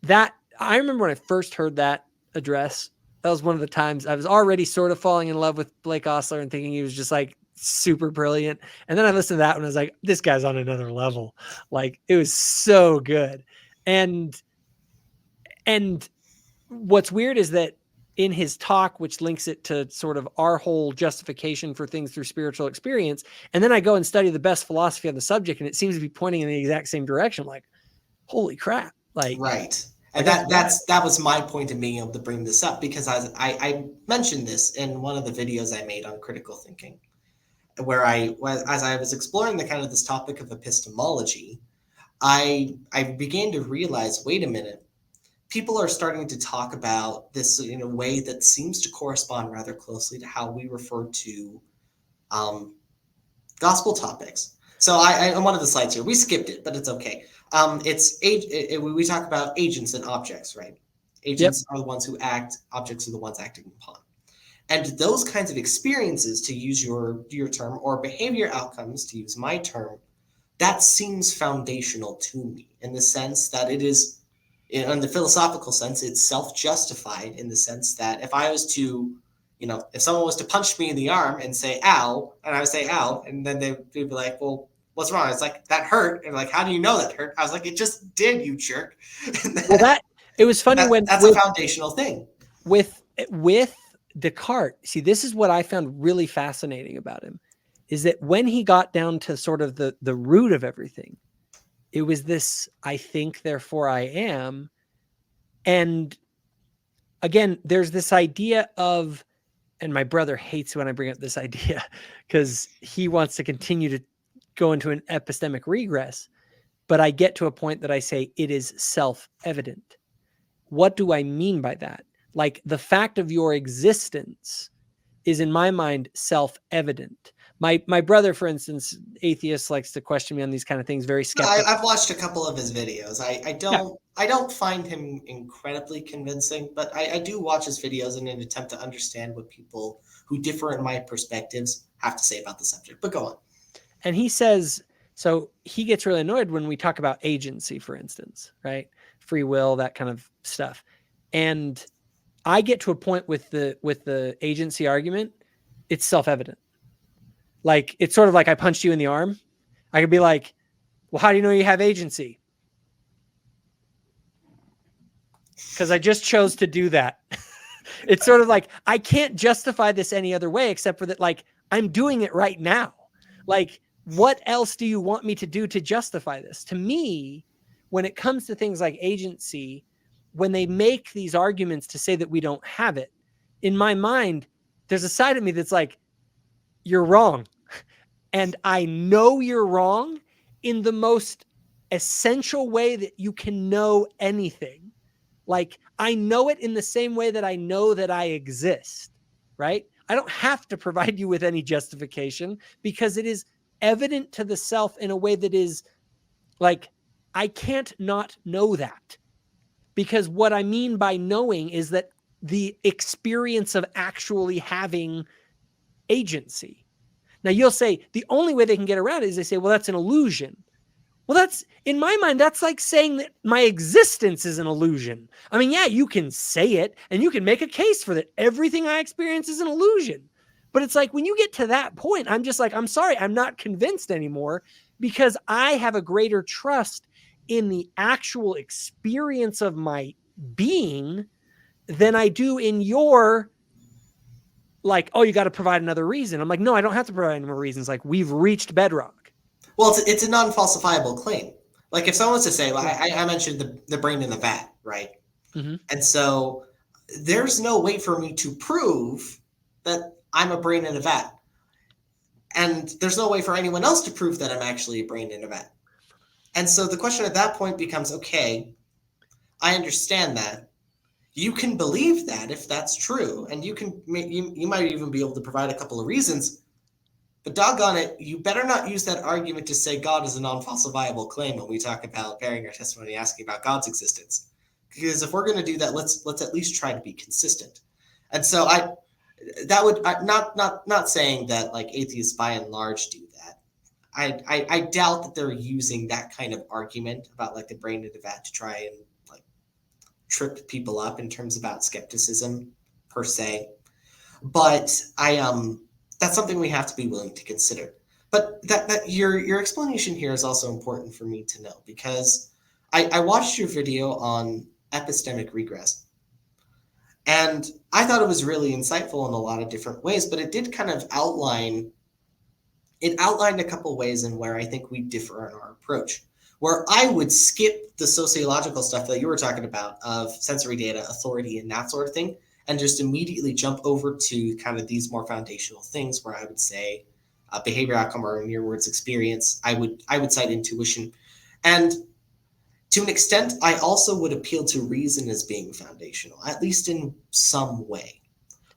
that, I remember when I first heard that address, that was one of the times I was already sort of falling in love with Blake Ostler and thinking he was just like super brilliant. And then I listened to that and I was like, this guy's on another level. Like, it was so good. And what's weird is that in his talk, which links it to sort of our whole justification for things through spiritual experience, and then I go and study the best philosophy on the subject, and it seems to be pointing in the exact same direction. Like, holy crap. Like, right. And that was my point of being able to bring this up, because I mentioned this in one of the videos I made on critical thinking, where as I was exploring the kind of this topic of epistemology, I began to realize, wait a minute, people are starting to talk about this in a way that seems to correspond rather closely to how we refer to gospel topics. So on one of the slides here, we skipped it, but it's okay. We talk about agents and objects, right? Agents are the ones who act, objects are the ones acting upon. And those kinds of experiences, to use your term, or behavior outcomes, to use my term, that seems foundational to me, in the sense that it is, in the philosophical sense, it's self-justified, in the sense that if I was to, if someone was to punch me in the arm and say, ow, and I would say, ow, and then they'd be like, well, what's wrong? It's like, that hurt. And like, how do you know that hurt? I was like, it just did, you jerk. It was funny that's a foundational thing. With Descartes, see, this is what I found really fascinating about him, is that when he got down to sort of the root of everything, it was this, I think, therefore I am. And again, there's this idea of, and my brother hates when I bring up this idea because he wants to continue to go into an epistemic regress. But I get to a point that I say it is self-evident. What do I mean by that? Like, the fact of your existence is, in my mind, self-evident. My brother, for instance, atheist, likes to question me on these kind of things. Very skeptical. I've watched a couple of his videos. I don't find him incredibly convincing, but I do watch his videos in an attempt to understand what people who differ in my perspectives have to say about the subject. But go on. And he says, so he gets really annoyed when we talk about agency, for instance, right? Free will, that kind of stuff. And I get to a point with the agency argument, it's self-evident. Like, it's sort of like I punched you in the arm. I could be like, well, how do you know you have agency? Because I just chose to do that. It's sort of like, I can't justify this any other way except for that, like, I'm doing it right now. Like, what else do you want me to do to justify this? To me, when it comes to things like agency, when they make these arguments to say that we don't have it, in my mind, there's a side of me that's like, you're wrong. And I know you're wrong in the most essential way that you can know anything. Like, I know it in the same way that I know that I exist, right? I don't have to provide you with any justification because it is evident to the self in a way that is like I can't not know that, because what I mean by knowing is that the experience of actually having agency. Now you'll say the only way they can get around it is they say, well, that's an illusion. Well, that's, in my mind, that's like saying that my existence is an illusion. I mean, yeah, you can say it and you can make a case for that. Everything I experience is an illusion. But it's like when you get to that point, I'm just like, I'm sorry, I'm not convinced anymore, because I have a greater trust in the actual experience of my being than I do in your, like, oh, you got to provide another reason. I'm like, no, I don't have to provide any more reasons. Like, we've reached bedrock. Well, it's a non-falsifiable claim. Like if someone was to say, well, I mentioned the brain in the vat, right? Mm-hmm. And so there's no way for me to prove that I'm a brain in a vat. And there's no way for anyone else to prove that I'm actually a brain in a vat. And so the question at that point becomes, okay, I understand that. You can believe that if that's true, and you might even be able to provide a couple of reasons. But doggone it, you better not use that argument to say God is a non-falsifiable claim when we talk about bearing our testimony, asking about God's existence. Because if we're going to do that, let's at least try to be consistent. And so not saying that like atheists by and large do that. I doubt that they're using that kind of argument about like the brain in the vat to try and like trip people up in terms about skepticism per se. But that's something we have to be willing to consider. But that your explanation here is also important for me to know, because I watched your video on epistemic regress, and I thought it was really insightful in a lot of different ways, but it did kind of outlined a couple ways in where I think we differ in our approach, where I would skip the sociological stuff that you were talking about of sensory data, authority, and that sort of thing, and just immediately jump over to kind of these more foundational things where I would say behavior outcome, or in your words, experience. I would cite intuition. And to an extent, I also would appeal to reason as being foundational, at least in some way.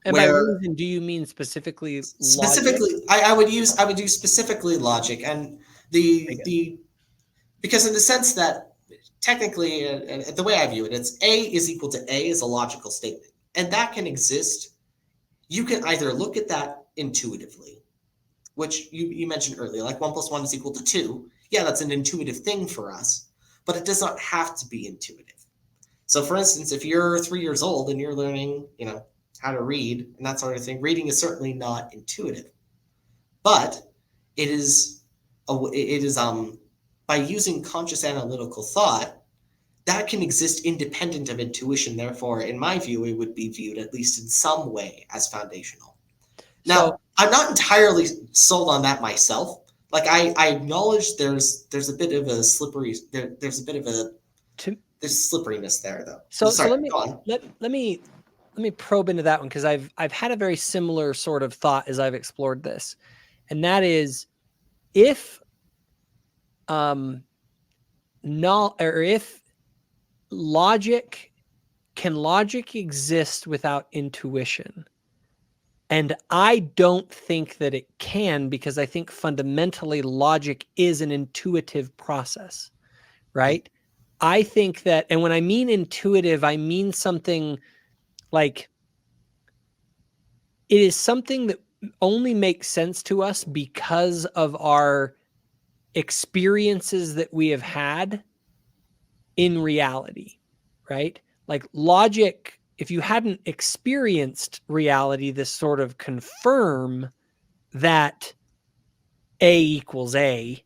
And by reason, do you mean specifically logic? Specifically, I would use specifically logic, and the because in the sense that technically, the way I view it, it's A is equal to A is a logical statement. And that can exist. You can either look at that intuitively, which you mentioned earlier, like 1 + 1 is equal to 2. Yeah, that's an intuitive thing for us, but it does not have to be intuitive. So for instance, if you're 3 years old and you're learning, how to read and that sort of thing, reading is certainly not intuitive. But it is by using conscious analytical thought, that can exist independent of intuition. Therefore, in my view, it would be viewed, at least in some way, as foundational. Now, I'm not entirely sold on that myself. Like, I acknowledge there's a bit of a slippery, there's a bit of a there's slipperiness there, though. So let me probe into that one, because I've had a very similar sort of thought as I've explored this, and that is, if logic exist without intuition? And I don't think that it can, because I think fundamentally logic is an intuitive process, right? I think that, and when I mean intuitive, I mean something like it is something that only makes sense to us because of our experiences that we have had in reality, right? Like logic, if you hadn't experienced reality, this sort of confirm that A equals A,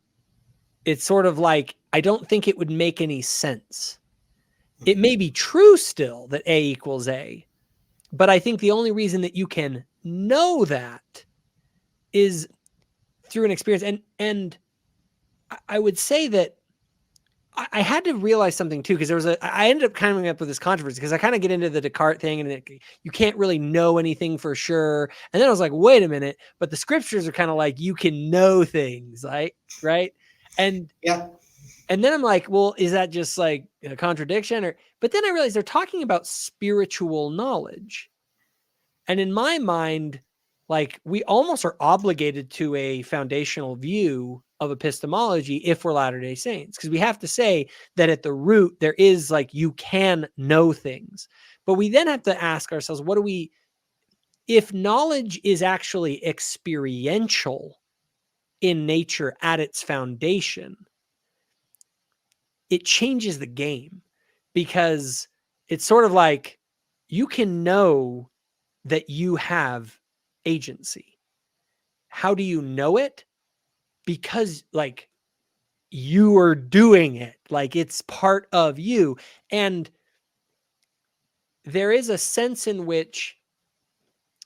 it's sort of like, I don't think it would make any sense. It may be true still that A equals A, but I think the only reason that you can know that is through an experience. And I would say that I had to realize something too, because I ended up coming up with this controversy because I kind of get into the Descartes thing, and you can't really know anything for sure. And then I was like, wait a minute, but the scriptures are kind of like, you can know things, like, right? And yeah. And then I'm like, well, is that just like a contradiction? But then I realized they're talking about spiritual knowledge. And in my mind, like we almost are obligated to a foundational view of epistemology if we're Latter-day Saints, because we have to say that at the root there is like you can know things. But we then have to ask ourselves, if knowledge is actually experiential in nature at its foundation, it changes the game, because it's sort of like you can know that you have agency. How do you know it? Because like you are doing it, like it's part of you. And there is a sense in which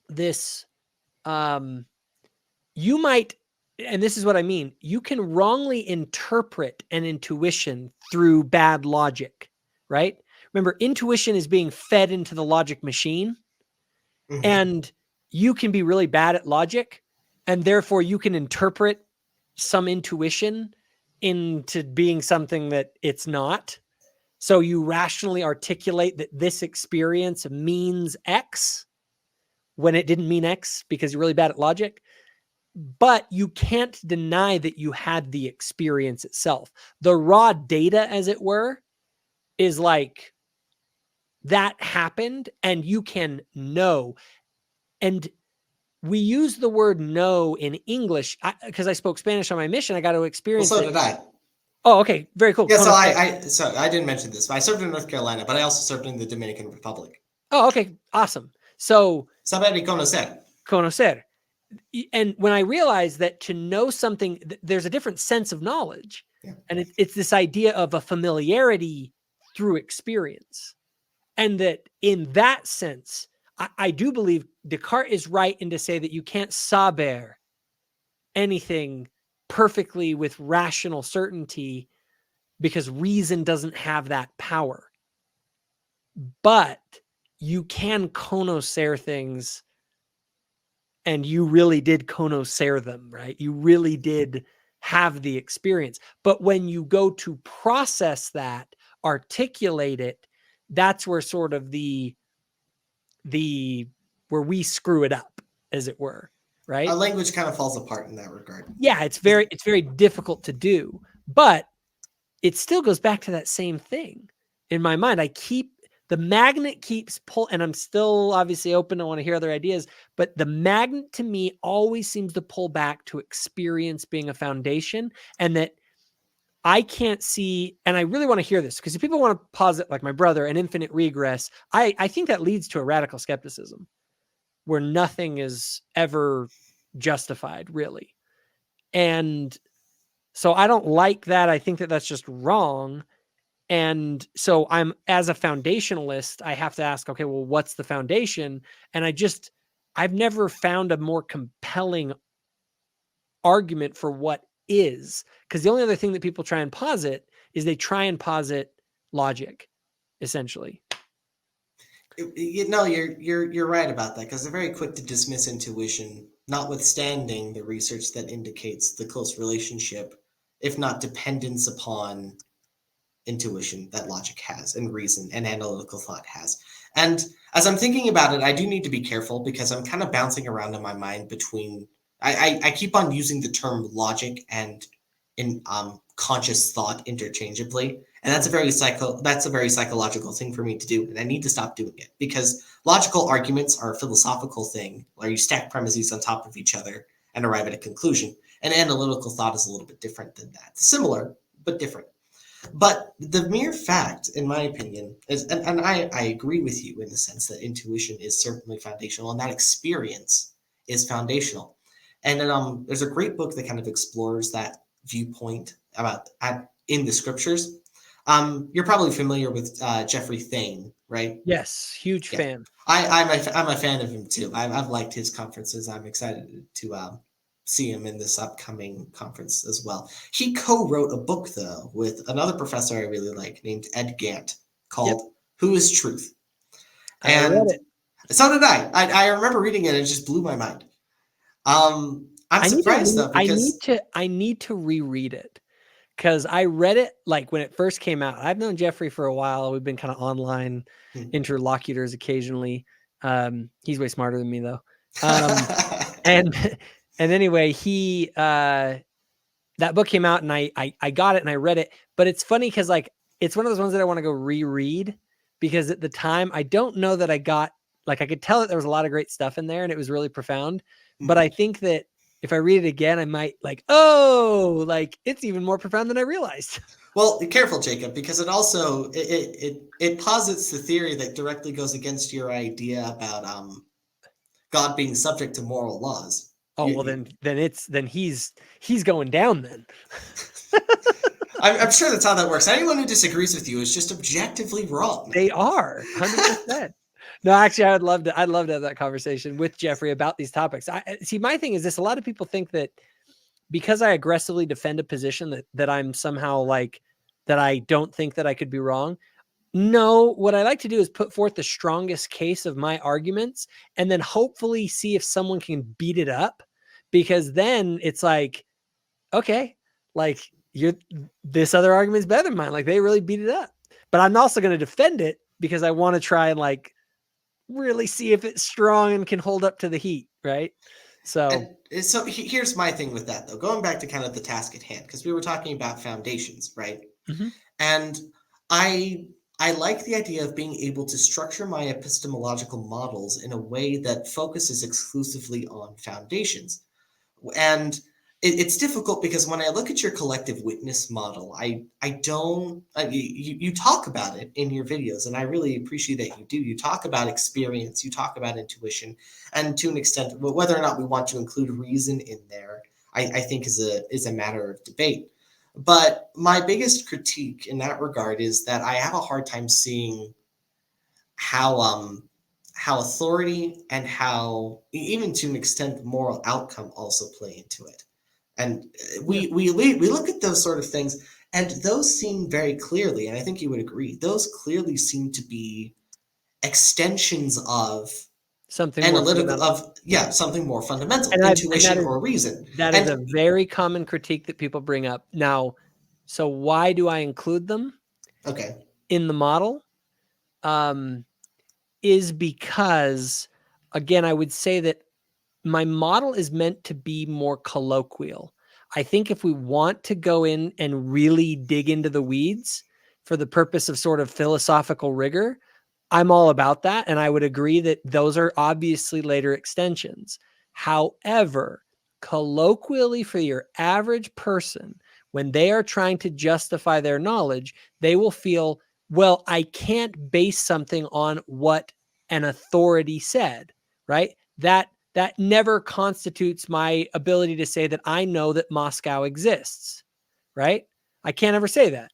this, you might, and this is what I mean, you can wrongly interpret an intuition through bad logic, right? Remember, intuition is being fed into the logic machine, and you can be really bad at logic, and therefore you can interpret some intuition into being something that it's not. So you rationally articulate that this experience means X when it didn't mean X because you're really bad at logic. But you can't deny that you had the experience itself. The raw data, as it were, is like that happened and you can know. And we use the word know in English because I spoke Spanish on my mission. I got to experience Well, so it. did I. Oh, okay. Very cool. Yeah, so I didn't mention this, but I served in North Carolina, but I also served in the Dominican Republic. Oh, okay. Awesome. So, Saber y conocer. Conocer. And when I realized that to know something, there's a different sense of knowledge. Yeah. And it's this idea of a familiarity through experience. And that in that sense, I do believe Descartes is right in to say that you can't saber anything perfectly with rational certainty because reason doesn't have that power. But you can conocer things, and you really did conocer them, right? You really did have the experience. But when you go to process that, articulate it, that's where sort of where we screw it up, as it were, right? Our language kind of falls apart in that regard. Yeah, it's very difficult to do, but it still goes back to that same thing. In my mind, the magnet keeps pulling, and I'm still obviously open. I want to hear other ideas, but the magnet to me always seems to pull back to experience being a foundation, and that I can't see, and I really want to hear this, because if people want to posit, like my brother, an infinite regress, I think that leads to a radical skepticism where nothing is ever justified, really. And so I don't like that. I think that that's just wrong. And so as a foundationalist, I have to ask, okay, well, what's the foundation? And I've never found a more compelling argument for what is, because the only other thing that people try and posit is they try and posit logic, essentially. You're right about that, because they're very quick to dismiss intuition, notwithstanding the research that indicates the close relationship, if not dependence upon intuition, that logic has, and reason and analytical thought has. And as I'm thinking about it, I do need to be careful, because I'm kind of bouncing around in my mind between I keep on using the term logic and conscious thought interchangeably, and that's a very psychological thing for me to do, and I need to stop doing it, because logical arguments are a philosophical thing where you stack premises on top of each other and arrive at a conclusion. And analytical thought is a little bit different than that. Similar, but different. But the mere fact, in my opinion, is, and I agree with you in the sense that intuition is certainly foundational, and that experience is foundational. And then there's a great book that kind of explores that viewpoint in the scriptures. You're probably familiar with Jeffrey Thane, right? Yes, huge fan. I'm a fan of him too. I've liked his conferences. I'm excited to see him in this upcoming conference as well. He co-wrote a book, though, with another professor I really like named Ed Gant, called Who is Truth? I read it. So did I. I remember reading it, and it just blew my mind. I'm surprised, though, because I need to reread it, because I read it like when it first came out. I've known Jeffrey for a while. We've been kind of online interlocutors occasionally. He's way smarter than me, though. and anyway, he that book came out and I got it and I read it, but it's funny because like it's one of those ones that I want to go reread because at the time I don't know that I got like I could tell that there was a lot of great stuff in there and it was really profound, but I think that if I read it again, I might like, oh, like it's even more profound than I realized. Well, be careful, Jacob, because it also it posits the theory that directly goes against your idea about God being subject to moral laws. Oh, well, then he's going down then. I'm sure that's how that works. Anyone who disagrees with you is just objectively wrong. They are 100%. No, actually, I'd love to have that conversation with Jeffrey about these topics. See, my thing is this: a lot of people think that because I aggressively defend a position that I'm somehow like that I don't think that I could be wrong. No, what I like to do is put forth the strongest case of my arguments and then hopefully see if someone can beat it up, because then it's like, okay, like this other argument is better than mine. Like they really beat it up, but I'm also going to defend it because I want to try and like really see if it's strong and can hold up to the heat. Right. So here's my thing with that though, going back to kind of the task at hand, because we were talking about foundations, right? Mm-hmm. And I like the idea of being able to structure my epistemological models in a way that focuses exclusively on foundations. And it's difficult because when I look at your collective witness model, you talk about it in your videos, and I really appreciate that you do. You talk about experience, you talk about intuition, and to an extent, whether or not we want to include reason in there, I think is a matter of debate. But my biggest critique in that regard is that I have a hard time seeing how authority and how, even to an extent, moral outcome also play into it. And we look at those sort of things, and those seem very clearly, and I think you would agree, those clearly seem to be extensions of something analytical something more fundamental, intuition or reason. That is a very common critique that people bring up. Now, so why do I include them? Okay. In the model, is because, again, I would say that my model is meant to be more colloquial. I think if we want to go in and really dig into the weeds for the purpose of sort of philosophical rigor, I'm all about that. And I would agree that those are obviously later extensions. However, colloquially, for your average person, when they are trying to justify their knowledge, they will feel, well, I can't base something on what an authority said, right? That never constitutes my ability to say that I know that Moscow exists, right? I can't ever say that.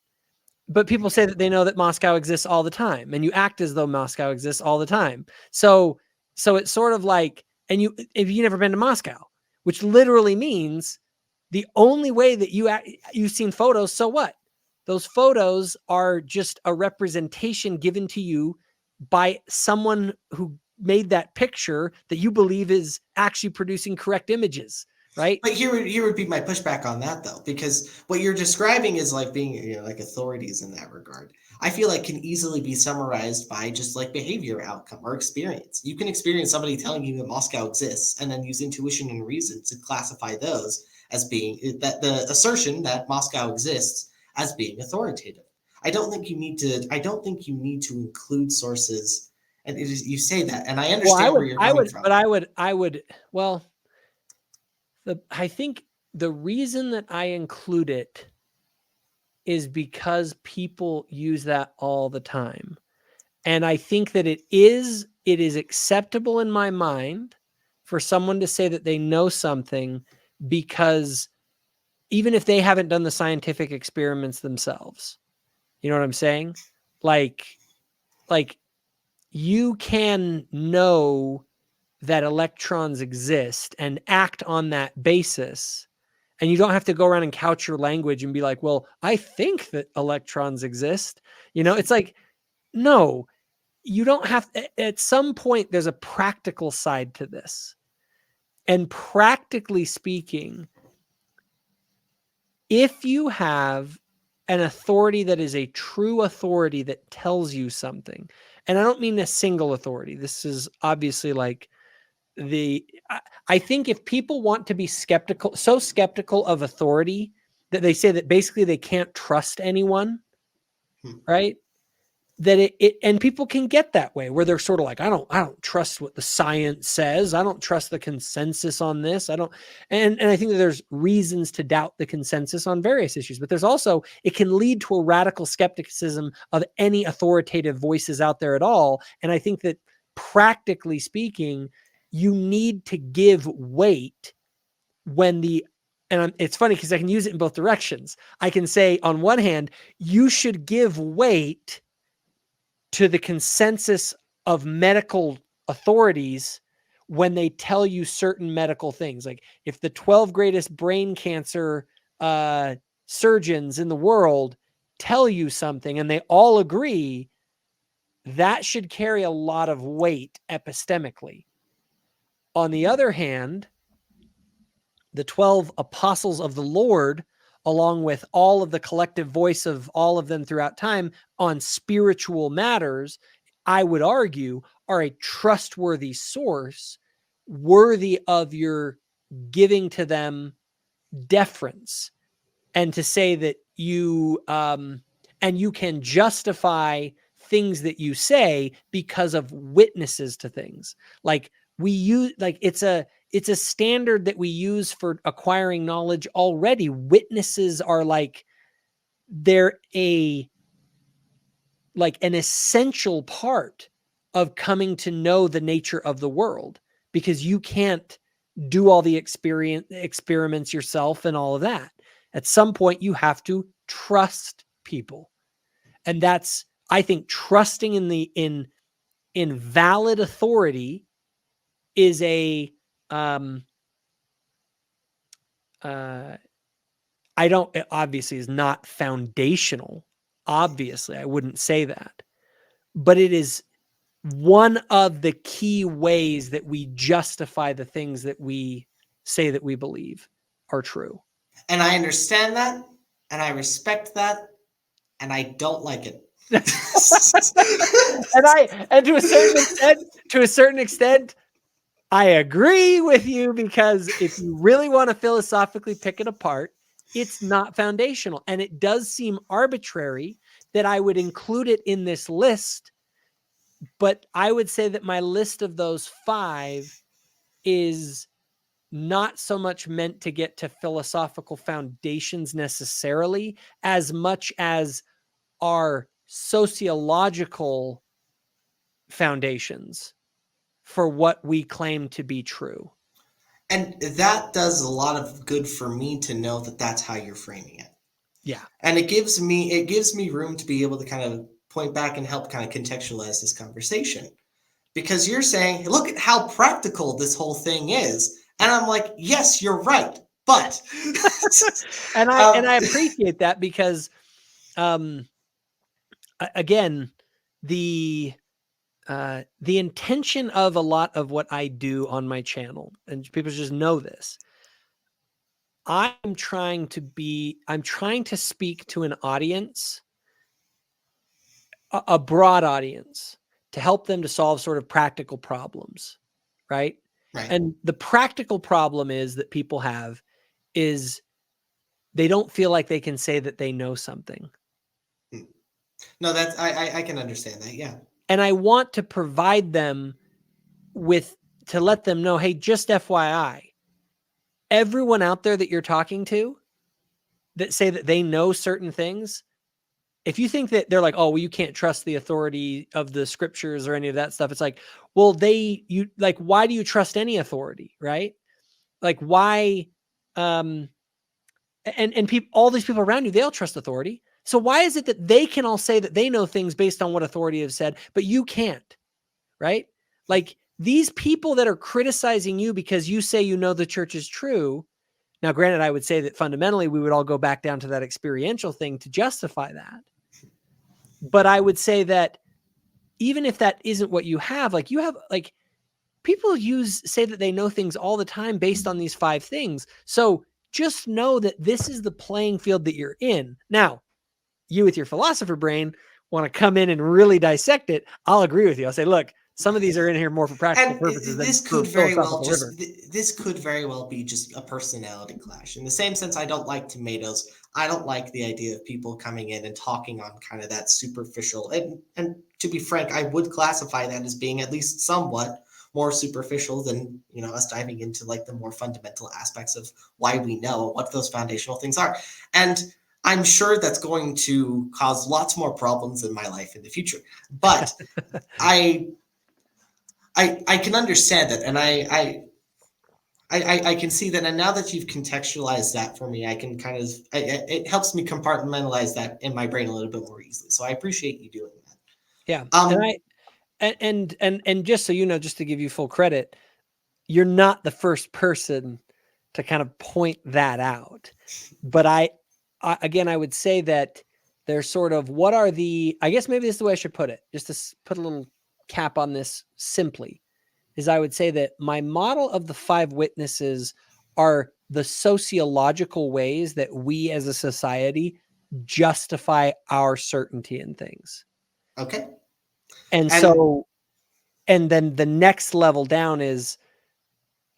But people say that they know that Moscow exists all the time, and you act as though Moscow exists all the time. So it's sort of like, and if you've never been to Moscow, which literally means the only way that you've seen photos, so what? Those photos are just a representation given to you by someone who made that picture that you believe is actually producing correct images, right? But here would be my pushback on that, though, because what you're describing is like being, like authorities in that regard. I feel like can easily be summarized by just like behavior outcome or experience. You can experience somebody telling you that Moscow exists and then use intuition and reason to classify those as being that the assertion that Moscow exists as being authoritative. I don't think you need to include sources. And you say that, and I understand where you're coming from. But I would. Well, I think the reason that I include it is because people use that all the time, and I think that it is acceptable in my mind for someone to say that they know something, because even if they haven't done the scientific experiments themselves, you know what I'm saying? Like you can know that electrons exist and act on that basis. And you don't have to go around and couch your language and be like, well, I think that electrons exist. It's like, no, you don't have to. At some point, there's a practical side to this. And practically speaking, if you have an authority that is a true authority that tells you something, and I don't mean a single authority. This is obviously like I think if people want to be so skeptical of authority that they say that basically they can't trust anyone, right? That and people can get that way where they're sort of like, I don't trust what the science says. I don't trust the consensus on this. And I think that there's reasons to doubt the consensus on various issues, but there's also, it can lead to a radical skepticism of any authoritative voices out there at all. And I think that practically speaking, you need to give weight when it's funny because I can use it in both directions. I can say on one hand, you should give weight to the consensus of medical authorities when they tell you certain medical things. Like if the 12 greatest brain cancer surgeons in the world tell you something and they all agree, that should carry a lot of weight epistemically. On the other hand, the 12 apostles of the Lord, along with all of the collective voice of all of them throughout time on spiritual matters, I would argue are a trustworthy source, worthy of your giving to them deference. And to say that you can justify things that you say because of witnesses to things. Like it's a standard that we use for acquiring knowledge already. Witnesses are they're an essential part of coming to know the nature of the world, because you can't do all the experiments yourself and all of that. At some point you have to trust people. And that's, I think, trusting in valid authority is obviously is not foundational. Obviously, I wouldn't say that, but it is one of the key ways that we justify the things that we say that we believe are true. And I understand that, and I respect that, and I don't like it. and to a certain extent, I agree with you, because if you really want to philosophically pick it apart, it's not foundational. And it does seem arbitrary that I would include it in this list. But I would say that my list of those 5 is not so much meant to get to philosophical foundations necessarily, as much as our sociological foundations for what we claim to be true. And that does a lot of good for me to know that that's how you're framing it. Yeah. And it gives me room to be able to kind of point back and help kind of contextualize this conversation. Because you're saying, hey, look at how practical this whole thing is. And I'm like, yes, you're right. But and I appreciate that, because again, the intention of a lot of what I do on my channel, and people just know this, I'm trying to speak to an audience, a broad audience, to help them to solve sort of practical problems, right? Right. And the practical problem that people have is they don't feel like they can say that they know something. No, that's I can understand that, yeah. And I want to provide them to let them know, hey, just FYI, everyone out there that you're talking to that say that they know certain things, if you think that they're like, oh, well, you can't trust the authority of the scriptures or any of that stuff, it's like, well, why do you trust any authority, right? Like, why? And people, all these people around you, they all trust authority. So why is it that they can all say that they know things based on what authority has said, but you can't, right? Like, these people that are criticizing you because you say you know the church is true. Now, granted, I would say that fundamentally we would all go back down to that experiential thing to justify that. But I would say that even if that isn't what you have, people say that they know things all the time based on these 5 things. So just know that this is the playing field that you're in. Now, you with your philosopher brain want to come in and really dissect it. I'll agree with you. I'll say, look, Some of these are in here more for practical And purposes than this for could very well philosophical just rigor. this could very well be just a personality clash. In the same sense, I don't like tomatoes. I don't like the idea of people coming in and talking on kind of that superficial. And to be frank, I would classify that as being at least somewhat more superficial than us diving into like the more fundamental aspects of why we know what those foundational things are. And I'm sure that's going to cause lots more problems in my life in the future. But I can understand it, and I can see that, and now that you've contextualized that for me, I can kind of it helps me compartmentalize that in my brain a little bit more easily. So I appreciate you doing that. Yeah, and just so you know, just to give you full credit, you're not the first person to kind of point that out. But I again, I would say that there's sort of what are the, I guess maybe this is the way I should put it, just to put a little cap on this simply, is I would say that my model of the 5 witnesses are the sociological ways that we as a society justify our certainty in things. Okay. And so, and then the next level down is,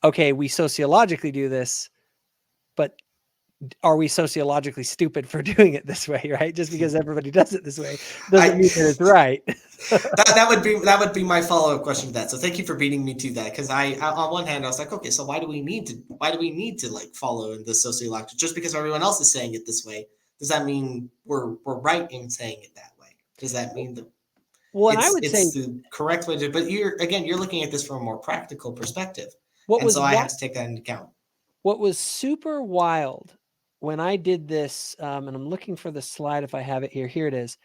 okay, we sociologically do this, but are we sociologically stupid for doing it this way, right? Just because everybody does it this way doesn't mean that it's right. that would be my follow-up question to that. So thank you for beating me to that, because I on one hand I was like, okay, so why do we need to like follow in the sociological? Just because everyone else is saying it this way, does that mean we're right in saying it that way? Does that mean that it's the correct way to? But you're looking at this from a more practical perspective, so I have to take that into account. What was super wild when I did this, and I'm looking for the slide if I have it here. Here it is.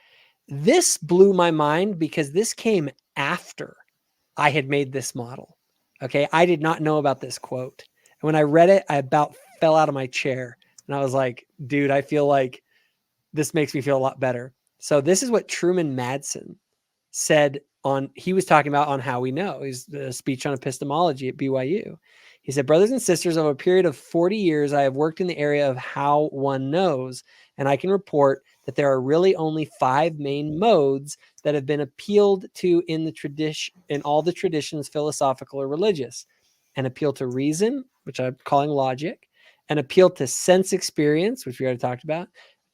This blew my mind because this came after I had made this model. Okay. I did not know about this quote. And when I read it, I about fell out of my chair. And I was like, dude, I feel like this makes me feel a lot better. So this is what Truman Madsen said he was talking about on How We Know. He's the speech on epistemology at BYU. He said, brothers and sisters, over a period of 40 years, I have worked in the area of how one knows, and I can report that there are really only 5 main modes that have been appealed to in all the traditions, philosophical or religious. An appeal to reason, which I'm calling logic, an appeal to sense experience, which we already talked about,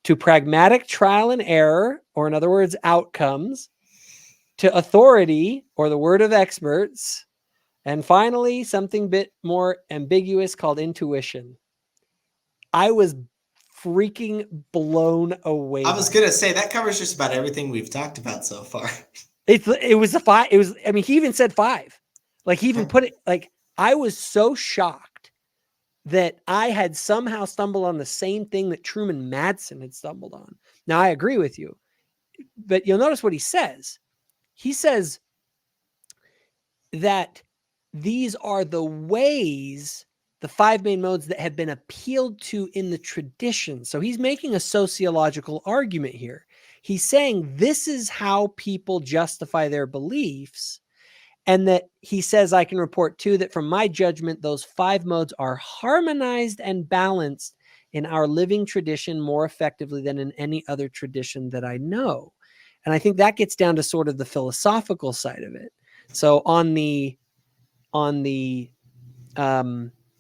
to pragmatic trial and error, or in other words, outcomes, to authority, or the word of experts, and finally, something a bit more ambiguous called intuition. I was freaking blown away. I was going to say that covers just about everything we've talked about so far. It was a 5. It was, I mean, he even said 5. Like he even put it, like, I was so shocked that I had somehow stumbled on the same thing that Truman Madsen had stumbled on. Now, I agree with you, but you'll notice what he says. He says that these are the ways, the 5 main modes that have been appealed to in the tradition. So he's making a sociological argument here. He's saying this is how people justify their beliefs. And that he says, I can report too, that from my judgment, those 5 modes are harmonized and balanced in our living tradition more effectively than in any other tradition that I know. And I think that gets down to sort of the philosophical side of it. So on the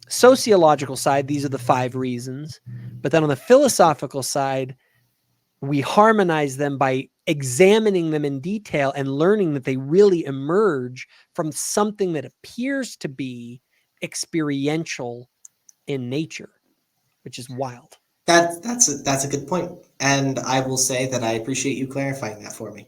sociological side, these are the 5 reasons. But then on the philosophical side, we harmonize them by examining them in detail and learning that they really emerge from something that appears to be experiential in nature, which is wild. That's a good point. And I will say that I appreciate you clarifying that for me.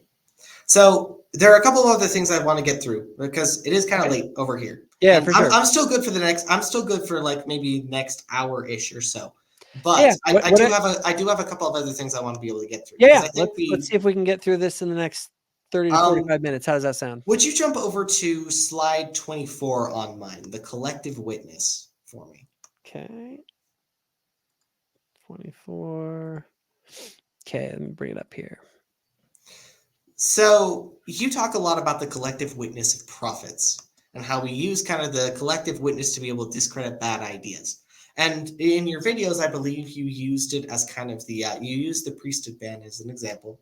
So there are a couple of other things I want to get through because it is kind of late over here. Yeah, and for sure. I'm still good for I'm still good for like maybe next hour-ish or so. But yeah, I do have a couple of other things I want to be able to get through. Yeah, let's see if we can get through this in the next 30 to 45 minutes. How does that sound? Would you jump over to slide 24 on mine, the collective witness, for me? Okay. 24. Okay, let me bring it up here. So you talk a lot about the collective witness of prophets and how we use kind of the collective witness to be able to discredit bad ideas. And in your videos, I believe you used it as kind of you used the priesthood ban as an example,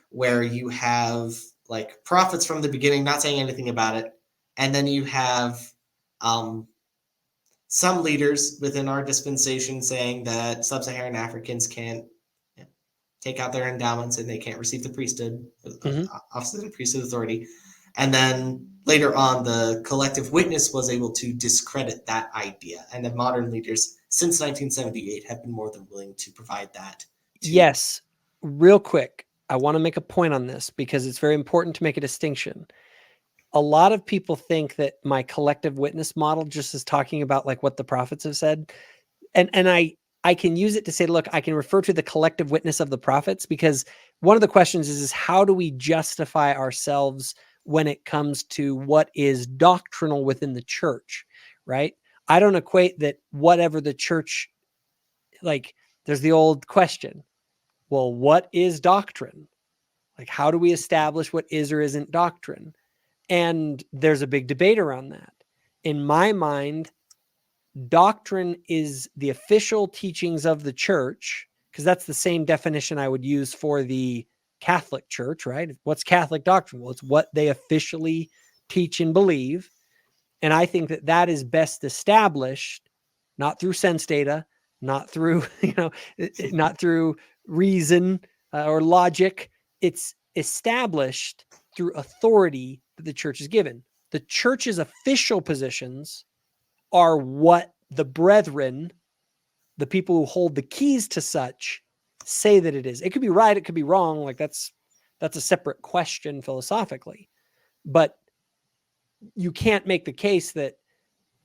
where you have like prophets from the beginning not saying anything about it, and then you have some leaders within our dispensation saying that sub-Saharan Africans can't take out their endowments and they can't receive the priesthood, offices and priesthood authority. And then later on, the collective witness was able to discredit that idea. And the modern leaders, since 1978, have been more than willing to provide that. Yes. Real quick, I want to make a point on this because it's very important to make a distinction. A lot of people think that my collective witness model just is talking about like what the prophets have said. And I can use it to say, look, I can refer to the collective witness of the prophets, because one of the questions is how do we justify ourselves when it comes to what is doctrinal within the church, right? I don't equate that whatever the church, like there's the old question, well, what is doctrine? Like, how do we establish what is or isn't doctrine? And there's a big debate around that. In my mind, doctrine is the official teachings of the church, because that's the same definition I would use for the Catholic Church, right? What's Catholic doctrine? Well, it's what they officially teach and believe. And I think that that is best established, not through sense data, not through, not through reason or logic. It's established through authority that the church is given. The church's official positions are what the brethren, the people who hold the keys to such, say that it is. It could be right, it could be wrong. Like that's a separate question philosophically. But you can't make the case that,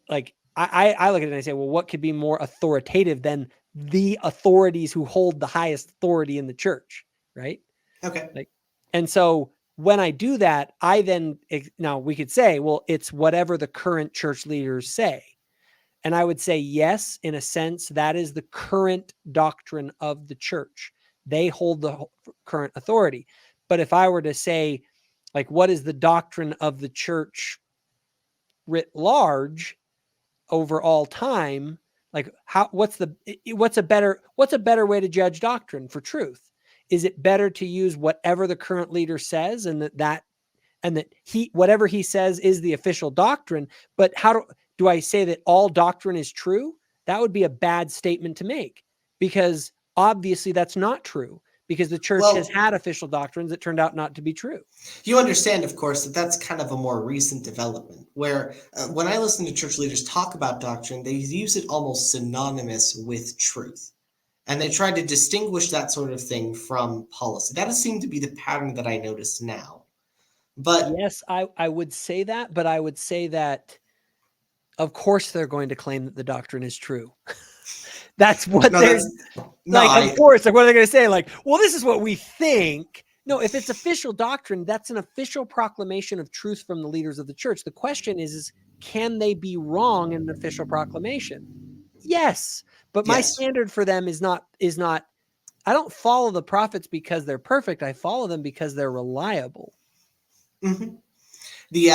like, I look at it and I say, well, what could be more authoritative than the authorities who hold the highest authority in the church, right? Okay. Like, and so when I do that, now we could say, well, it's whatever the current church leaders say. And I would say, yes, in a sense, that is the current doctrine of the church. They hold the current authority. But if I were to say, like, what is the doctrine of the church writ large over all time? Like, what's a better way to judge doctrine for truth? Is it better to use whatever the current leader says and that whatever he says is the official doctrine? But how do I say that all doctrine is true? That would be a bad statement to make, because obviously that's not true, because the church has had official doctrines that turned out not to be true. You understand, of course, that that's kind of a more recent development where when I listen to church leaders talk about doctrine, they use it almost synonymous with truth. And they try to distinguish that sort of thing from policy. That has seemed to be the pattern that I notice now. But yes, I would say that, but I would say that, of course, they're going to claim that the doctrine is true. That's what of course, like, what are they going to say? Like, well, this is what we think. No, if it's official doctrine, that's an official proclamation of truth from the leaders of the church. The question is can they be wrong in an official proclamation? Yes. But my standard for them is not, I don't follow the prophets because they're perfect. I follow them because they're reliable. Mm-hmm. The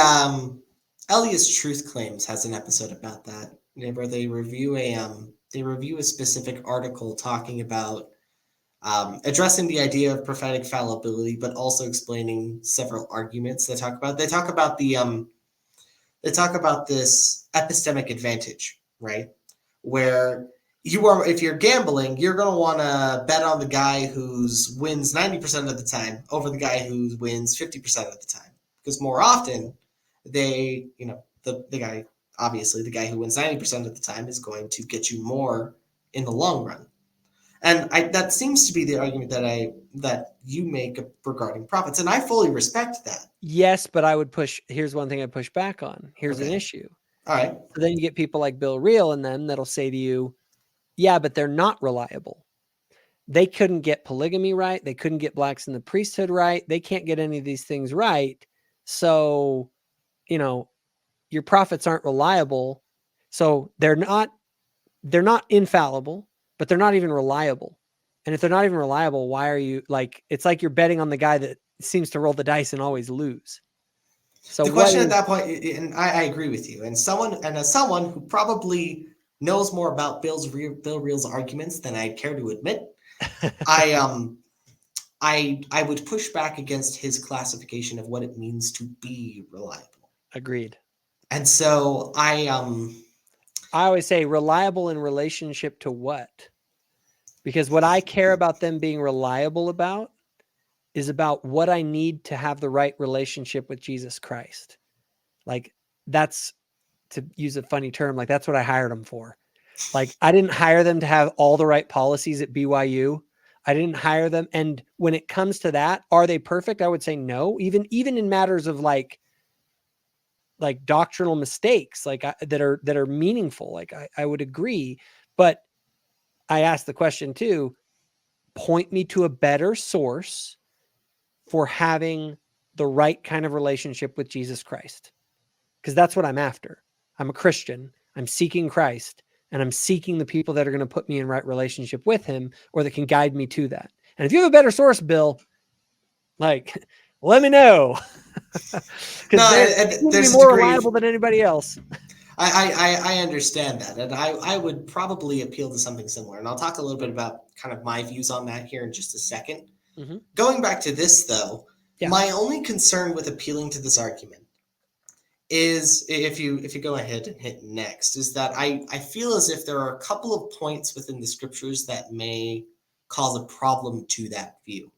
LDS Truth Claims has an episode about that, where they review a specific article talking about addressing the idea of prophetic fallibility, but also explaining several arguments they talk about. They talk about this epistemic advantage, right? Where if you're gambling, you're going to want to bet on the guy who wins 90% of the time over the guy who wins 50% of the time. Because more often, the guy, obviously, the guy who wins 90% of the time is going to get you more in the long run. And that seems to be the argument that you make regarding prophets. And I fully respect that. Yes, but here's one thing I push back on. Here's an issue. All right. So then you get people like Bill Reel and them that'll say to you, yeah, but they're not reliable. They couldn't get polygamy right. They couldn't get blacks in the priesthood right. They can't get any of these things right. So, your prophets aren't reliable. So they're not infallible, but they're not even reliable. And if they're not even reliable, why are you it's like you're betting on the guy that seems to roll the dice and always lose. So the question at that point, and I agree with you, as someone who probably knows more about Bill Reel's arguments than I care to admit, I would push back against his classification of what it means to be reliable. Agreed. And so I always say reliable in relationship to what? Because what I care about them being reliable about is about what I need to have the right relationship with Jesus Christ. Like, that's, to use a funny term, like that's what I hired them for. Like, I didn't hire them to have all the right policies at BYU. I didn't hire them. And when it comes to that, are they perfect? I would say no. Even in matters of like doctrinal mistakes, like that are meaningful. Like I would agree, but I asked the question too, point me to a better source for having the right kind of relationship with Jesus Christ. Because that's what I'm after. I'm a Christian. I'm seeking Christ, and I'm seeking the people that are going to put me in right relationship with him, or that can guide me to that. And if you have a better source, Bill, like, let me know. Because they're going to be more reliable than anybody else. I understand that, and I would probably appeal to something similar, and I'll talk a little bit about kind of my views on that here in just a second. Mm-hmm. Going back to this, though, my only concern with appealing to this argument is, if you go ahead and hit next, is that I feel as if there are a couple of points within the scriptures that may cause a problem to that view.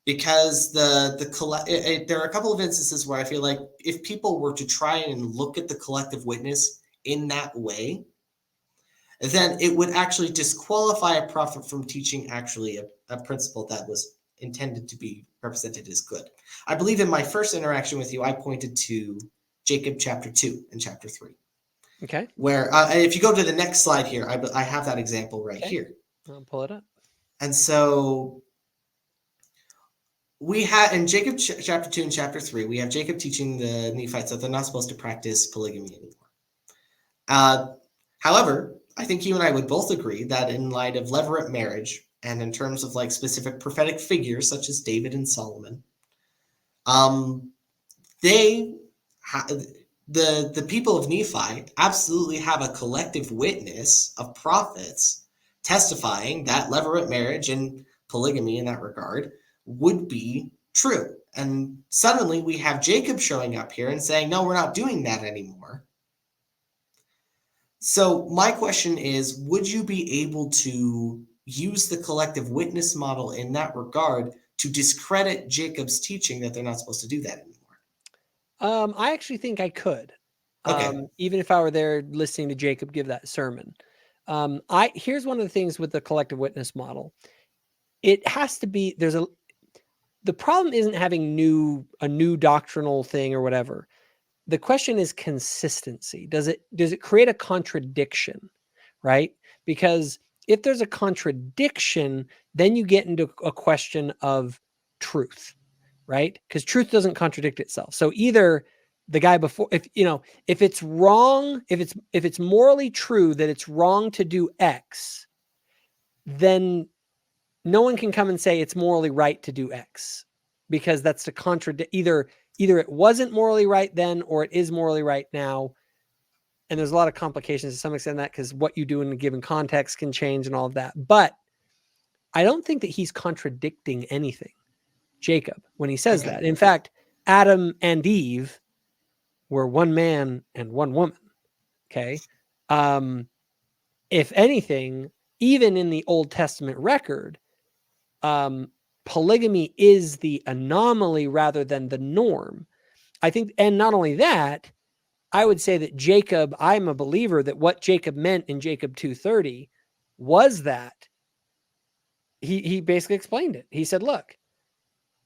Because there are a couple of instances where I feel like if people were to try and look at the collective witness in that way, then it would actually disqualify a prophet from teaching actually a principle that was intended to be represented as good. I believe in my first interaction with you, I pointed to Jacob chapter 2 and chapter 3. Okay. Where, if you go to the next slide here, I have that example right here. I'll pull it up. And so we have in Jacob chapter 2 and chapter 3, we have Jacob teaching the Nephites that they're not supposed to practice polygamy anymore. However, I think you and I would both agree that in light of levirate marriage, and in terms of like specific prophetic figures such as David and Solomon, the people of Nephi absolutely have a collective witness of prophets testifying that levirate marriage and polygamy in that regard would be true. And suddenly we have Jacob showing up here and saying, no, we're not doing that anymore. So my question is, would you be able to use the collective witness model in that regard to discredit Jacob's teaching that they're not supposed to do that anymore? I actually think I could. Okay. Even if I were there listening to Jacob give that sermon. Here's one of the things with the collective witness model. It has to be, the problem isn't having a new doctrinal thing or whatever. The question is consistency. Does it create a contradiction, right? Because if there's a contradiction, then you get into a question of truth, right? Because truth doesn't contradict itself. So either the guy before, if it's wrong, if it's morally true that it's wrong to do X, then no one can come and say it's morally right to do X, because that's to contradict either it wasn't morally right then, or it is morally right now. And there's a lot of complications to some extent in that, because what you do in a given context can change and all of that. But I don't think that he's contradicting anything, Jacob, when he says that. In fact, Adam and Eve were one man and one woman. Okay. If anything, even in the Old Testament record, polygamy is the anomaly rather than the norm. I think, and not only that, I would say that Jacob, I'm a believer that what Jacob meant in Jacob 2:30 was that he basically explained it. He said, look,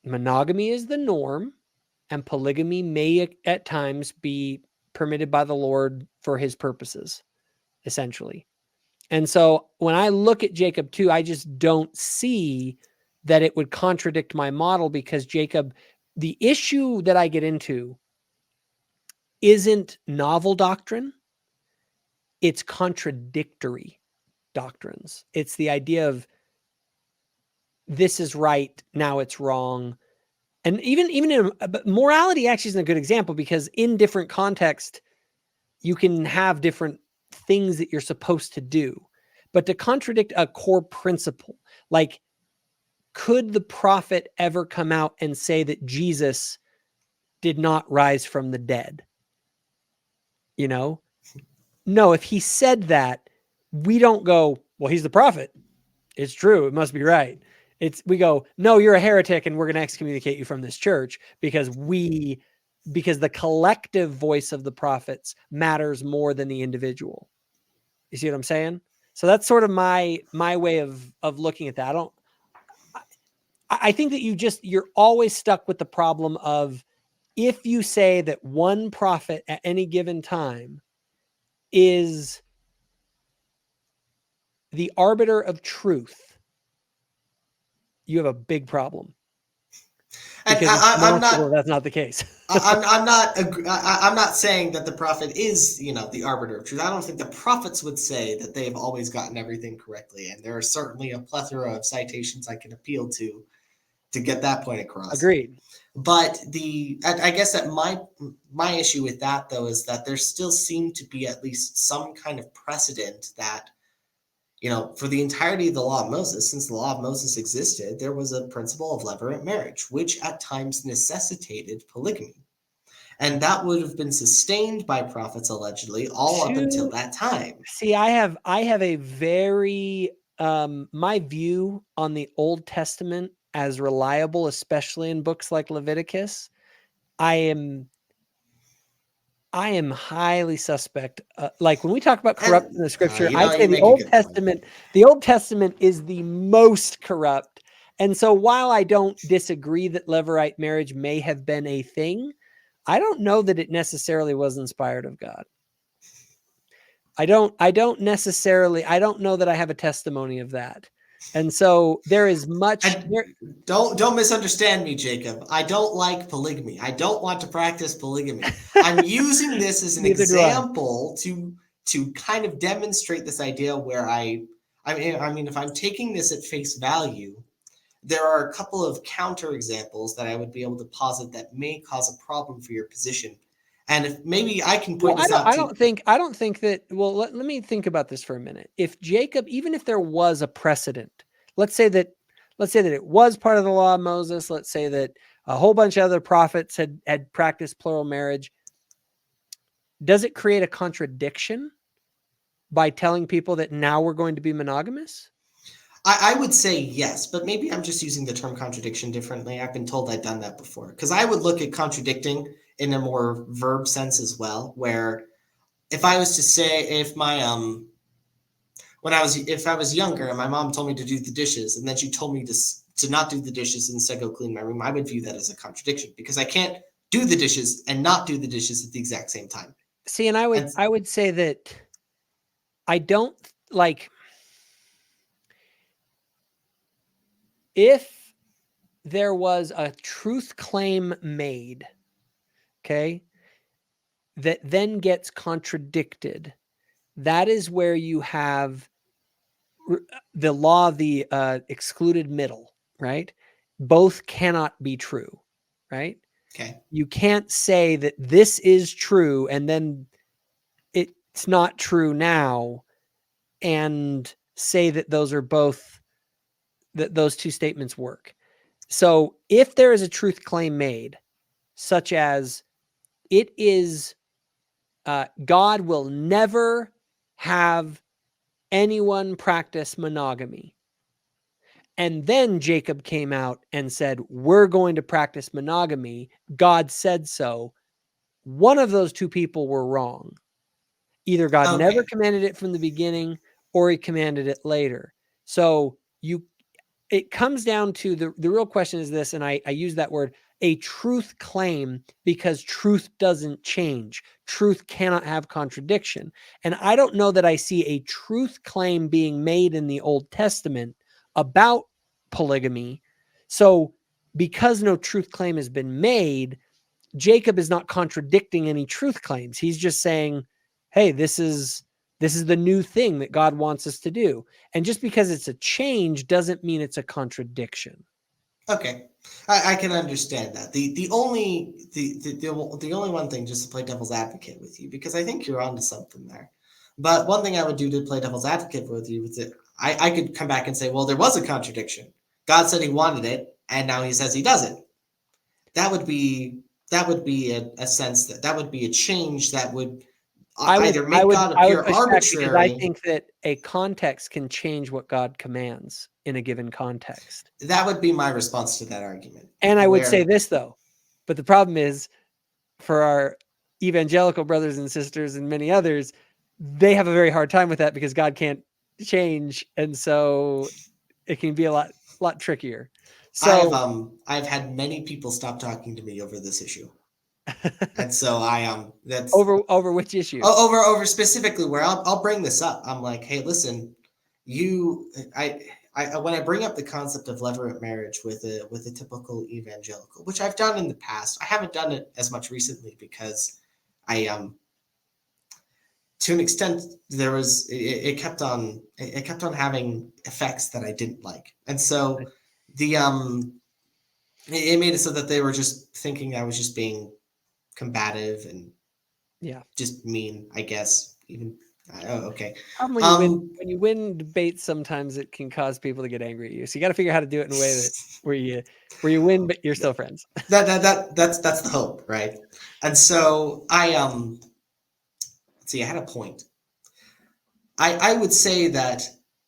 monogamy is the norm, and polygamy may at times be permitted by the Lord for his purposes, essentially. And so when I look at Jacob 2, I just don't see that it would contradict my model, because Jacob, the issue that I get into isn't novel doctrine. It's contradictory doctrines. It's the idea of this is right, now it's wrong. And even in morality actually isn't a good example, because in different contexts, you can have different things that you're supposed to do. But to contradict a core principle, like could the prophet ever come out and say that Jesus did not rise from the dead? You know, no, if he said that, we don't go, well, he's the prophet. It's true. It must be right. We go, no, you're a heretic and we're going to excommunicate you from this church because the collective voice of the prophets matters more than the individual. You see what I'm saying? So that's sort of my way of looking at that. I think that you're always stuck with the problem of, if you say that one prophet at any given time is the arbiter of truth, you have a big problem. And Because I'm not. That's not the case. I'm not saying that the prophet is, the arbiter of truth. I don't think the prophets would say that they've always gotten everything correctly, and there are certainly a plethora of citations I can appeal to get that point across. Agreed. But I guess that my issue with that, though, is that there still seemed to be at least some kind of precedent that, for the entirety of the law of Moses, since the law of Moses existed, there was a principle of levirate marriage, which at times necessitated polygamy. And that would have been sustained by prophets, allegedly, all up until that time. See, I have a very, my view on the Old Testament as reliable, especially in books like Leviticus, I am highly suspect. Like when we talk about corrupt in the scripture, I'd say the Old Testament is the most corrupt. And so while I don't disagree that levirate marriage may have been a thing, I don't know that it necessarily was inspired of God. I don't know that I have a testimony of that. And so there is much. Don't misunderstand me, Jacob. I don't like polygamy. I don't want to practice polygamy. I'm using this as an example to kind of demonstrate this idea where I mean, if I'm taking this at face value, there are a couple of counter examples that I would be able to posit that may cause a problem for your position. And if maybe I can point this out. I don't think that. Well, let me think about this for a minute. If Jacob, even if there was a precedent, let's say that it was part of the law of Moses. Let's say that a whole bunch of other prophets had practiced plural marriage. Does it create a contradiction by telling people that now we're going to be monogamous? I would say yes, but maybe I'm just using the term contradiction differently. I've been told I've done that before, because I would look at contradicting in a more verb sense as well, where if I was to say, if I was younger and my mom told me to do the dishes and then she told me to not do the dishes and instead go clean my room, I would view that as a contradiction, because I can't do the dishes and not do the dishes at the exact same time. See, and I would say that I don't like, if there was a truth claim made, okay, that then gets contradicted, that is where you have the law of the excluded middle, right? Both cannot be true, right? Okay. You can't say that this is true and then it's not true now and say that those are both, that those two statements work. So if there is a truth claim made, such as it is, God will never have anyone practice monogamy, and then Jacob came out and said, we're going to practice monogamy, God said so, one of those two people were wrong. Either God never commanded it from the beginning or he commanded it later. So it comes down to the real question is this, and I use that word, a truth claim, because truth doesn't change. Truth cannot have contradiction. And I don't know that I see a truth claim being made in the Old Testament about polygamy. So because no truth claim has been made, Jacob is not contradicting any truth claims. He's just saying, hey, this is the new thing that God wants us to do. And just because it's a change doesn't mean it's a contradiction. Okay, I can understand that. The only one thing, just to play devil's advocate with you, because I think you're onto something there. But one thing I would do to play devil's advocate with you is that I could come back and say, well, there was a contradiction. God said he wanted it, and now he says he doesn't. That would be a sense that would be a change that would either make God I would appear push back because I arbitrary. think that a context can change what God commands in a given context. That would be my response to that argument. And I would say this though, but the problem is for our evangelical brothers and sisters and many others, they have a very hard time with that because God can't change, and so it can be a lot trickier. So I've had many people stop talking to me over this issue. And so that's over which issue? Over specifically where I'll bring this up. I'm like, hey, listen, when I bring up the concept of levirate marriage with a typical evangelical, which I've done in the past, I haven't done it as much recently because to an extent it kept on having effects that I didn't like, and so it made it so that they were just thinking I was just being combative and just mean, I guess. Even okay. When you win debates, sometimes it can cause people to get angry at you. So you got to figure out how to do it in a way that where you win, but you're still friends. That's the hope, right? And so let's see. I had a point. I would say that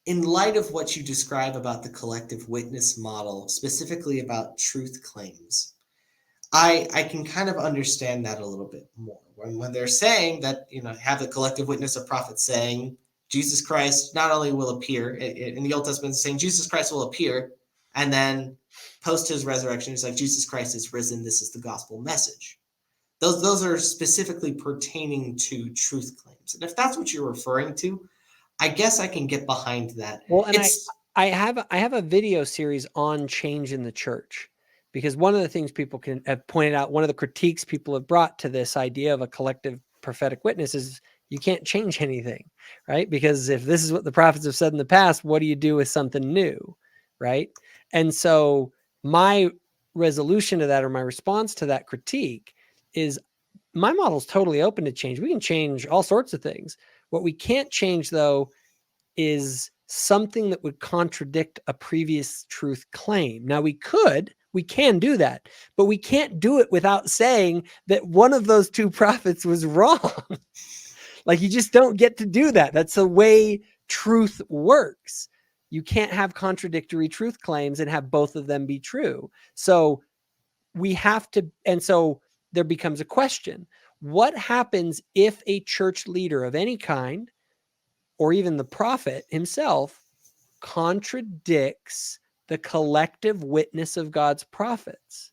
in light of what you describe about the collective witness model, specifically about truth claims, I can kind of understand that a little bit more. When they're saying that, have the collective witness of prophets saying Jesus Christ not only will appear in the Old Testament, saying Jesus Christ will appear, and then post his resurrection, it's like Jesus Christ is risen. This is the gospel message. Those are specifically pertaining to truth claims, and if that's what you're referring to, I guess I can get behind that. Well, and I have a video series on change in the church, because one of the things people have pointed out, one of the critiques people have brought to this idea of a collective prophetic witness is you can't change anything, right? Because if this is what the prophets have said in the past, what do you do with something new, right? And so my resolution to that, or my response to that critique, is my model is totally open to change. We can change all sorts of things. What we can't change, though, is something that would contradict a previous truth claim. Now, we can do that, but we can't do it without saying that one of those two prophets was wrong. Like, you just don't get to do that. That's the way truth works. You can't have contradictory truth claims and have both of them be true. So we have to, and so there becomes a question. What happens if a church leader of any kind, or even the prophet himself, contradicts the collective witness of God's prophets,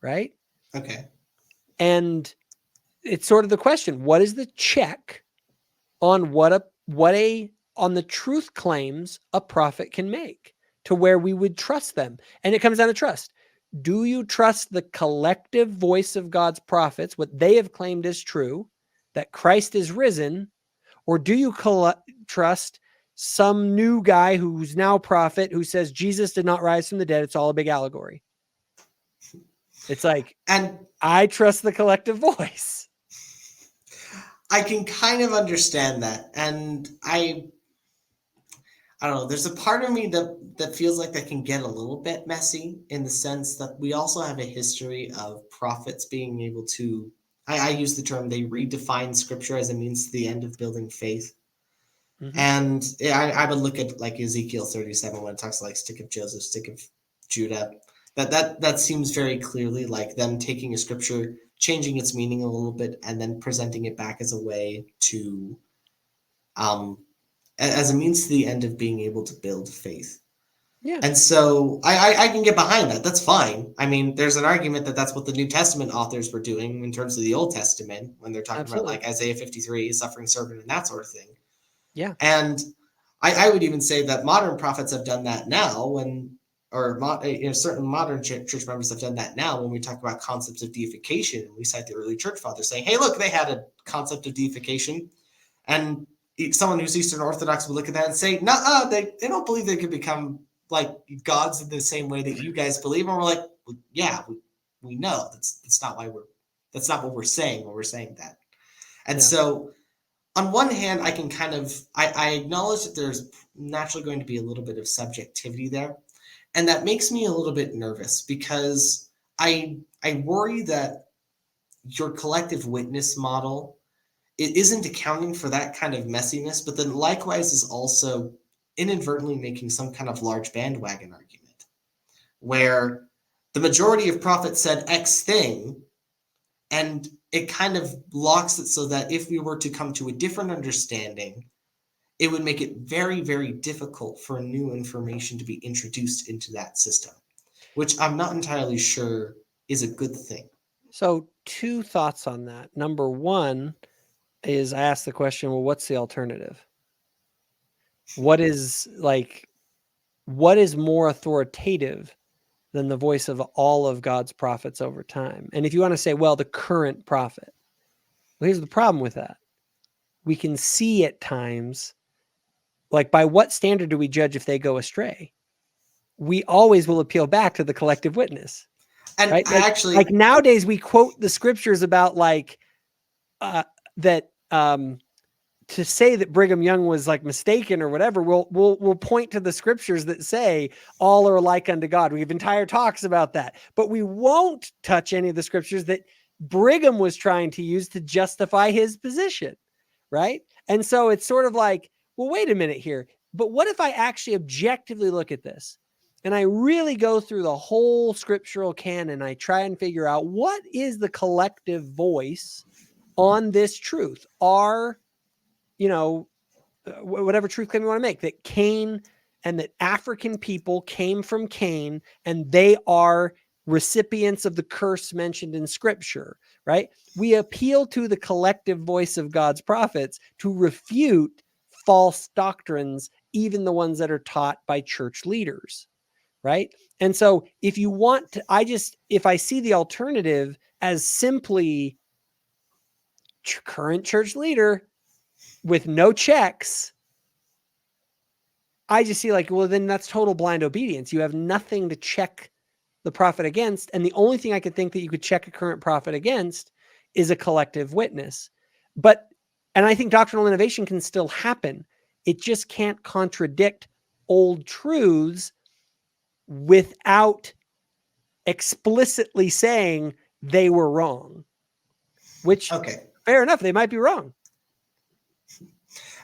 right? Okay. And it's sort of the question, what is the check on on the truth claims a prophet can make to where we would trust them? And it comes down to trust. Do you trust the collective voice of God's prophets, what they have claimed is true, that Christ is risen, or do you trust some new guy who's now prophet who says Jesus did not rise from the dead? It's all a big allegory. It's like, and I trust the collective voice. I can kind of understand that. And I don't know, there's a part of me that feels like that can get a little bit messy, in the sense that we also have a history of prophets being able to, I use the term, they redefine scripture as a means to the end of building faith. Mm-hmm. And I would look at like Ezekiel 37 when it talks like stick of Joseph, stick of Judah. That seems very clearly like them taking a scripture, changing its meaning a little bit, and then presenting it back as a way to as a means to the end of being able to build faith. Yeah. And so I can get behind that. That's fine. I mean, there's an argument that that's what the New Testament authors were doing in terms of the Old Testament when they're talking about like Isaiah 53, suffering servant, and that sort of thing. Yeah. And I would even say that modern prophets have done that now, certain modern church members have done that now when we talk about concepts of deification. We cite the early church fathers saying, hey, look, they had a concept of deification. And someone who's Eastern Orthodox would look at that and say, no, they don't believe they could become like gods in the same way that you guys believe. And we're like, well, yeah, we know that's not what we're saying when we're saying that. And so on one hand, I can kind of, I acknowledge that there's naturally going to be a little bit of subjectivity there. And that makes me a little bit nervous because I worry that your collective witness model, it isn't accounting for that kind of messiness, but then likewise is also inadvertently making some kind of large bandwagon argument where the majority of prophets said X thing, and it kind of locks it so that if we were to come to a different understanding, it would make it very, very difficult for new information to be introduced into that system, which I'm not entirely sure is a good thing. So 2 thoughts on that. Number 1 is I asked the question, well, what's the alternative? What is more authoritative than the voice of all of God's prophets over time? And if you want to say, well, the current prophet, well, here's the problem with that. We can see at times, like, by what standard do we judge if they go astray? We always will appeal back to the collective witness. And right? actually, nowadays we quote the scriptures about that to say that Brigham Young was like mistaken or whatever, we'll point to the scriptures that say all are alike unto God. We have entire talks about that, but we won't touch any of the scriptures that Brigham was trying to use to justify his position, right? And so it's sort of like, well, wait a minute here, but what if I actually objectively look at this and I really go through the whole scriptural canon? I try and figure out what is the collective voice on this truth. Whatever truth claim you want to make, that Cain and that African people came from Cain and they are recipients of the curse mentioned in scripture, right? We appeal to the collective voice of God's prophets to refute false doctrines, even the ones that are taught by church leaders, right? And so if you want to, if I see the alternative as simply current church leader with no checks, I just see like, well, then that's total blind obedience. You have nothing to check the prophet against. And the only thing I could think that you could check a current prophet against is a collective witness. And I think doctrinal innovation can still happen. It just can't contradict old truths without explicitly saying they were wrong, which, okay. Fair enough, they might be wrong.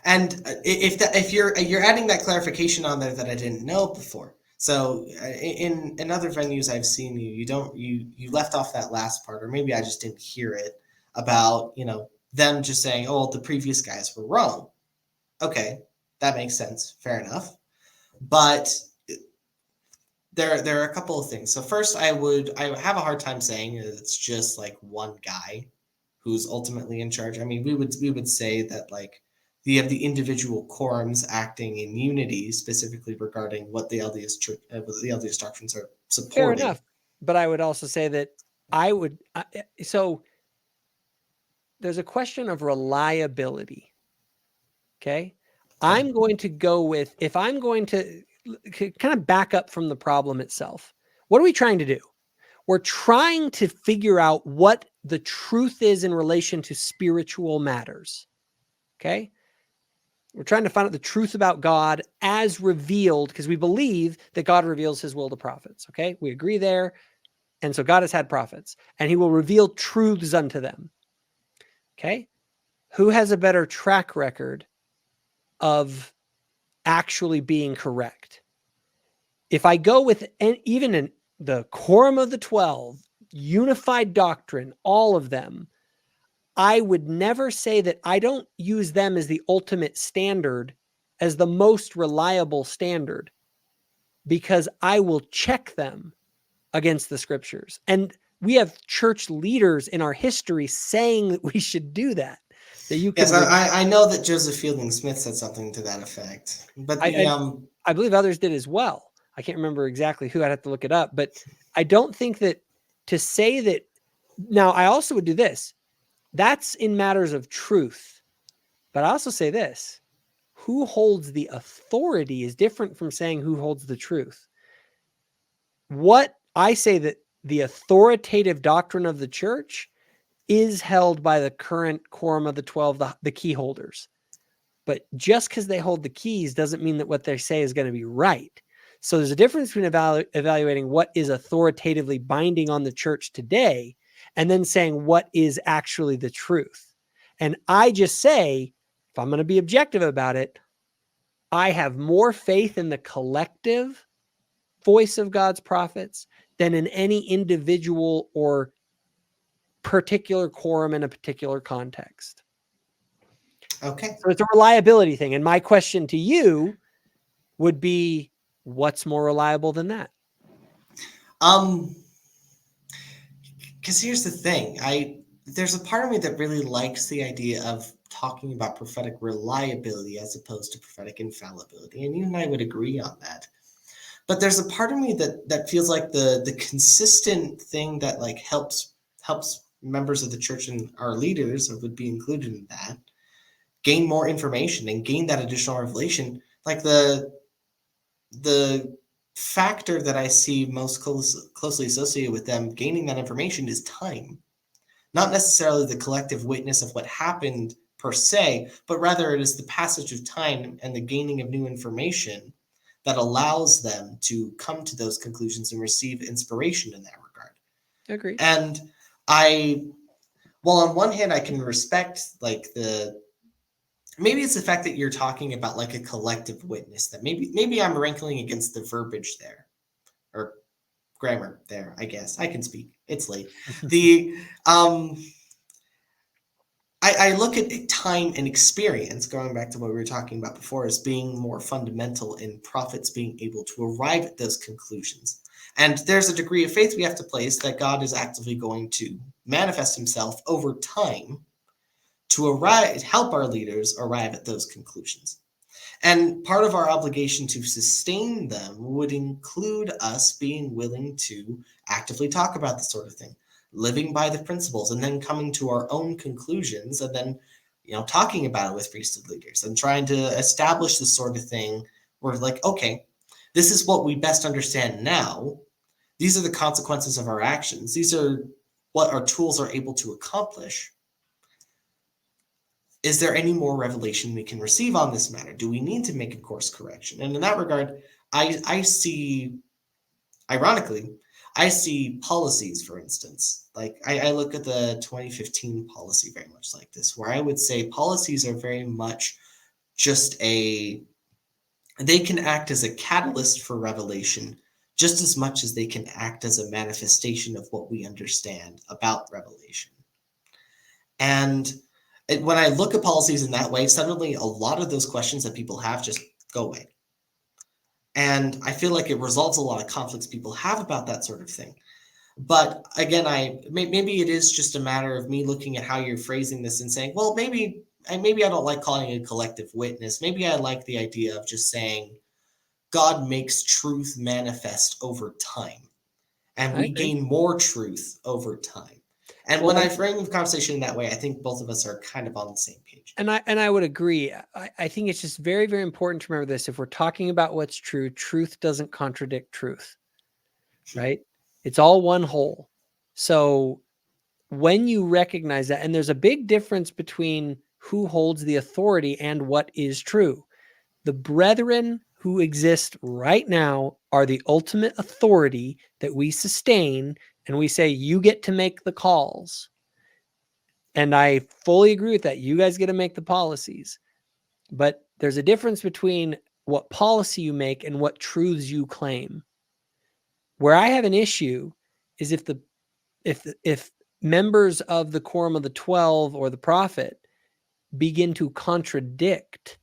And if you're adding that clarification on there that I didn't know before. So in other venues I've seen you left off that last part, or maybe I just didn't hear it, about them just saying, oh, the previous guys were wrong. Okay, that makes sense. Fair enough. But there are a couple of things. So first, I have a hard time saying it's just like one guy who's ultimately in charge. I mean, we would say that like you have the individual quorums acting in unity, specifically regarding what the LDS church, what the LDS doctrines are supporting. Fair enough, but I would also say that so there's a question of reliability. Okay, I'm going to go with, if I'm going to kind of back up from the problem itself, what are we trying to do? We're trying to figure out what the truth is in relation to spiritual matters. Okay. We're trying to find out the truth about God as revealed, because we believe that God reveals his will to prophets. Okay. We agree there. And so God has had prophets and he will reveal truths unto them. Okay. Who has a better track record of actually being correct? If I go with even in the Quorum of the 12, unified doctrine, all of them, I would never say that I don't use them as the ultimate standard, as the most reliable standard, because I will check them against the scriptures. And we have church leaders in our history saying that we should do that. That you can. Yes, I know that Joseph Fielding Smith said something to that effect, but I believe others did as well. I can't remember exactly who. I'd have to look it up, but I don't think that to say that. Now, I also would do this. That's in matters of truth. But I also say this: who holds the authority is different from saying who holds the truth. What I say that the authoritative doctrine of the church is held by the current Quorum of the 12, the key holders. But just because they hold the keys doesn't mean that what they say is going to be right. So there's a difference between evaluating what is authoritatively binding on the church today and then saying what is actually the truth. And I just say, if I'm going to be objective about it, I have more faith in the collective voice of God's prophets than in any individual or particular quorum in a particular context. Okay. So it's a reliability thing. And my question to you would be, what's more reliable than that? Because here's the thing, there's a part of me that really likes the idea of talking about prophetic reliability as opposed to prophetic infallibility, and you and I would agree on that. But there's a part of me that feels like the consistent thing that like helps members of the church and our leaders would be included in that gain more information and gain that additional revelation. Like the factor that I see most closely associated with them gaining that information is time. Not necessarily the collective witness of what happened per se, but rather it is the passage of time and the gaining of new information that allows them to come to those conclusions and receive inspiration in that regard. Agreed. And well, on one hand, I can respect like maybe it's the fact that you're talking about like a collective witness, that maybe I'm rankling against the verbiage there, or grammar there. I guess I can speak. It's late. I look at time and experience, going back to what we were talking about before, as being more fundamental in prophets being able to arrive at those conclusions. And there's a degree of faith we have to place that God is actively going to manifest himself over time to help our leaders arrive at those conclusions. And part of our obligation to sustain them would include us being willing to actively talk about this sort of thing, living by the principles, and then coming to our own conclusions, and then talking about it with priesthood leaders and trying to establish this sort of thing where like, okay, this is what we best understand now. These are the consequences of our actions. These are what our tools are able to accomplish. Is there any more revelation we can receive on this matter? Do we need to make a course correction? And in that regard, I see, ironically, I see policies, for instance. Like I look at the 2015 policy very much like this, where I would say policies are very much just they can act as a catalyst for revelation just as much as they can act as a manifestation of what we understand about revelation. And when I look at policies in that way, suddenly a lot of those questions that people have just go away. And I feel like it resolves a lot of conflicts people have about that sort of thing. But again, maybe it is just a matter of me looking at how you're phrasing this and saying, well, maybe I don't like calling it a collective witness. Maybe I like the idea of just saying God makes truth manifest over time, and we gain more truth over time. And when I frame the conversation in that way, I think both of us are kind of on the same page. And I would agree. I think it's just very, very important to remember this. If we're talking about what's true, truth doesn't contradict truth, right? It's all one whole. So when you recognize that, and there's a big difference between who holds the authority and what is true. The brethren who exist right now are the ultimate authority that we sustain, and we say, you get to make the calls. And I fully agree with that. You guys get to make the policies. But there's a difference between what policy you make and what truths you claim. Where I have an issue is if members of the Quorum of the 12 or the prophet begin to contradict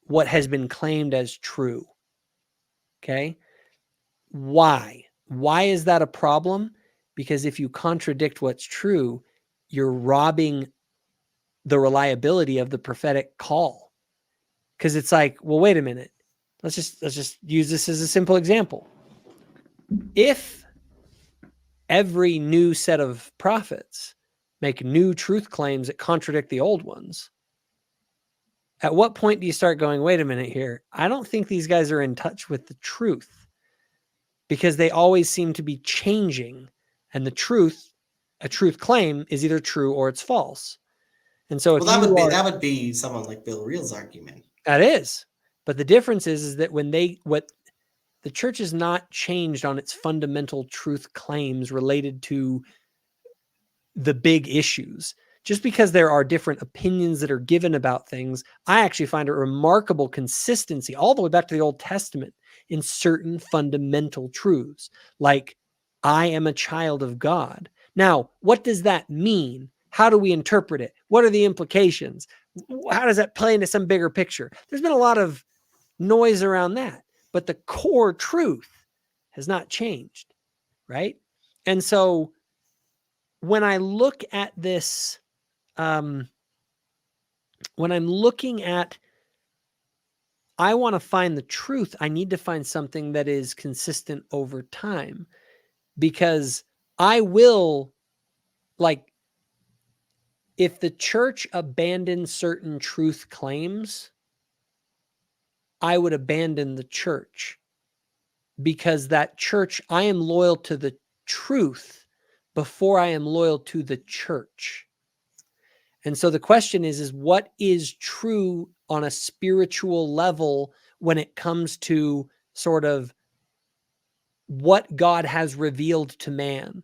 what has been claimed as true. Okay? Why? Why is that a problem? Because if you contradict what's true, you're robbing the reliability of the prophetic call. Because it's like, well, wait a minute. Let's just use this as a simple example. If every new set of prophets make new truth claims that contradict the old ones, at what point do you start going, wait a minute here? I don't think these guys are in touch with the truth, because they always seem to be changing, and a truth claim is either true or it's false. And so that would be someone like Bill Reel's argument. That is. But the difference is that when the church is not changed on its fundamental truth claims related to the big issues. Just because there are different opinions that are given about things, I actually find a remarkable consistency all the way back to the Old Testament in certain fundamental truths, like I am a child of God. Now, what does that mean? How do we interpret it? What are the implications? How does that play into some bigger picture? There's been a lot of noise around that, but the core truth has not changed, right? And so when I look at this, when I'm looking at, I want to find the truth, I need to find something that is consistent over time, because I will, like, if the church abandons certain truth claims, I would abandon the church, because that church, I am loyal to the truth before I am loyal to the church. And so the question is what is true on a spiritual level when it comes to sort of what God has revealed to man?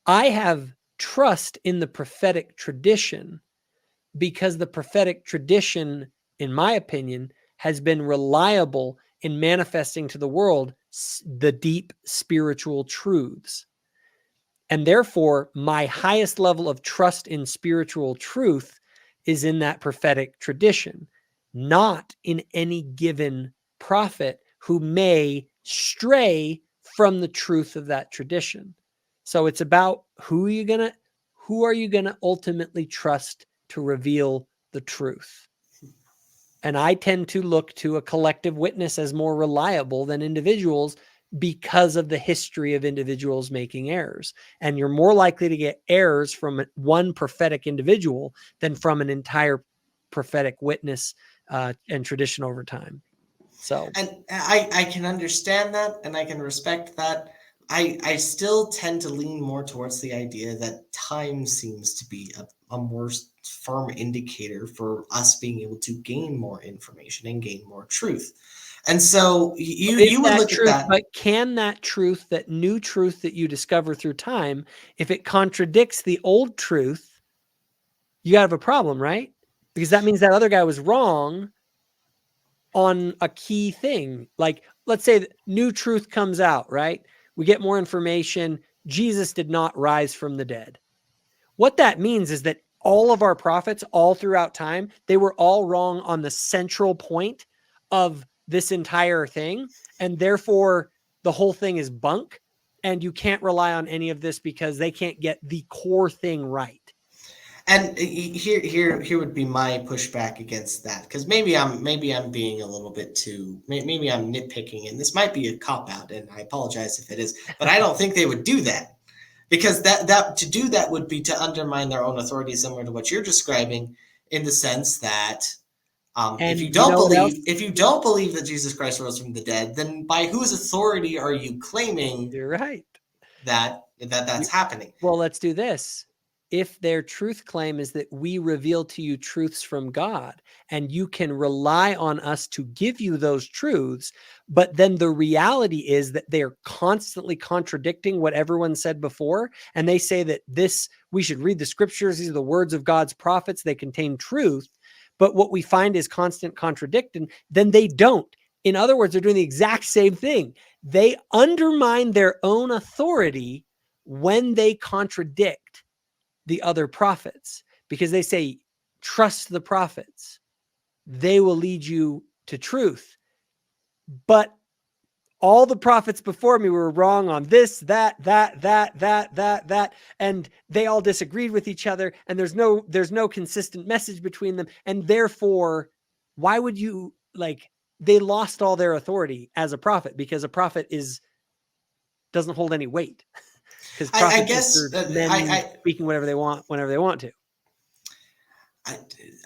I have trust in the prophetic tradition, because the prophetic tradition, in my opinion, has been reliable in manifesting to the world the deep spiritual truths. And therefore, my highest level of trust in spiritual truth is in that prophetic tradition, not in any given prophet who may stray from the truth of that tradition. So it's about who are you gonna ultimately trust to reveal the truth? And I tend to look to a collective witness as more reliable than individuals, because of the history of individuals making errors. And you're more likely to get errors from one prophetic individual than from an entire prophetic witness and tradition over time. So, and I can understand that, and I can respect that. I still tend to lean more towards the idea that time seems to be a more firm indicator for us being able to gain more information and gain more truth. And so you would look at that. But can that truth, that new truth that you discover through time, if it contradicts the old truth, you have a problem, right? Because that means that other guy was wrong on a key thing. Like, let's say that new truth comes out, right? We get more information. Jesus did not rise from the dead. What that means is that all of our prophets, all throughout time, they were all wrong on the central point of this entire thing. And therefore, the whole thing is bunk. And you can't rely on any of this because they can't get the core thing right. And here would be my pushback against that, because maybe I'm being a little bit too, maybe I'm nitpicking, and this might be a cop out, and I apologize if it is, but I don't think they would do that, because that to do that would be to undermine their own authority, similar to what you're describing, in the sense that if you don't believe that Jesus Christ rose from the dead, then by whose authority are you claiming? You're right. That's happening? Well, let's do this. If their truth claim is that we reveal to you truths from God and you can rely on us to give you those truths, but then the reality is that they're constantly contradicting what everyone said before, and they say that we should read the scriptures, these are the words of God's prophets, they contain truth, but what we find is constant contradiction, then they don't. In other words, they're doing the exact same thing. They undermine their own authority when they contradict the other prophets, because they say, trust the prophets. They will lead you to truth. But all the prophets before me were wrong on this, that, and they all disagreed with each other, and there's no consistent message between them. And therefore, why would you, they lost all their authority as a prophet, because a prophet doesn't hold any weight. Because I guess speaking whatever they want, whenever they want to.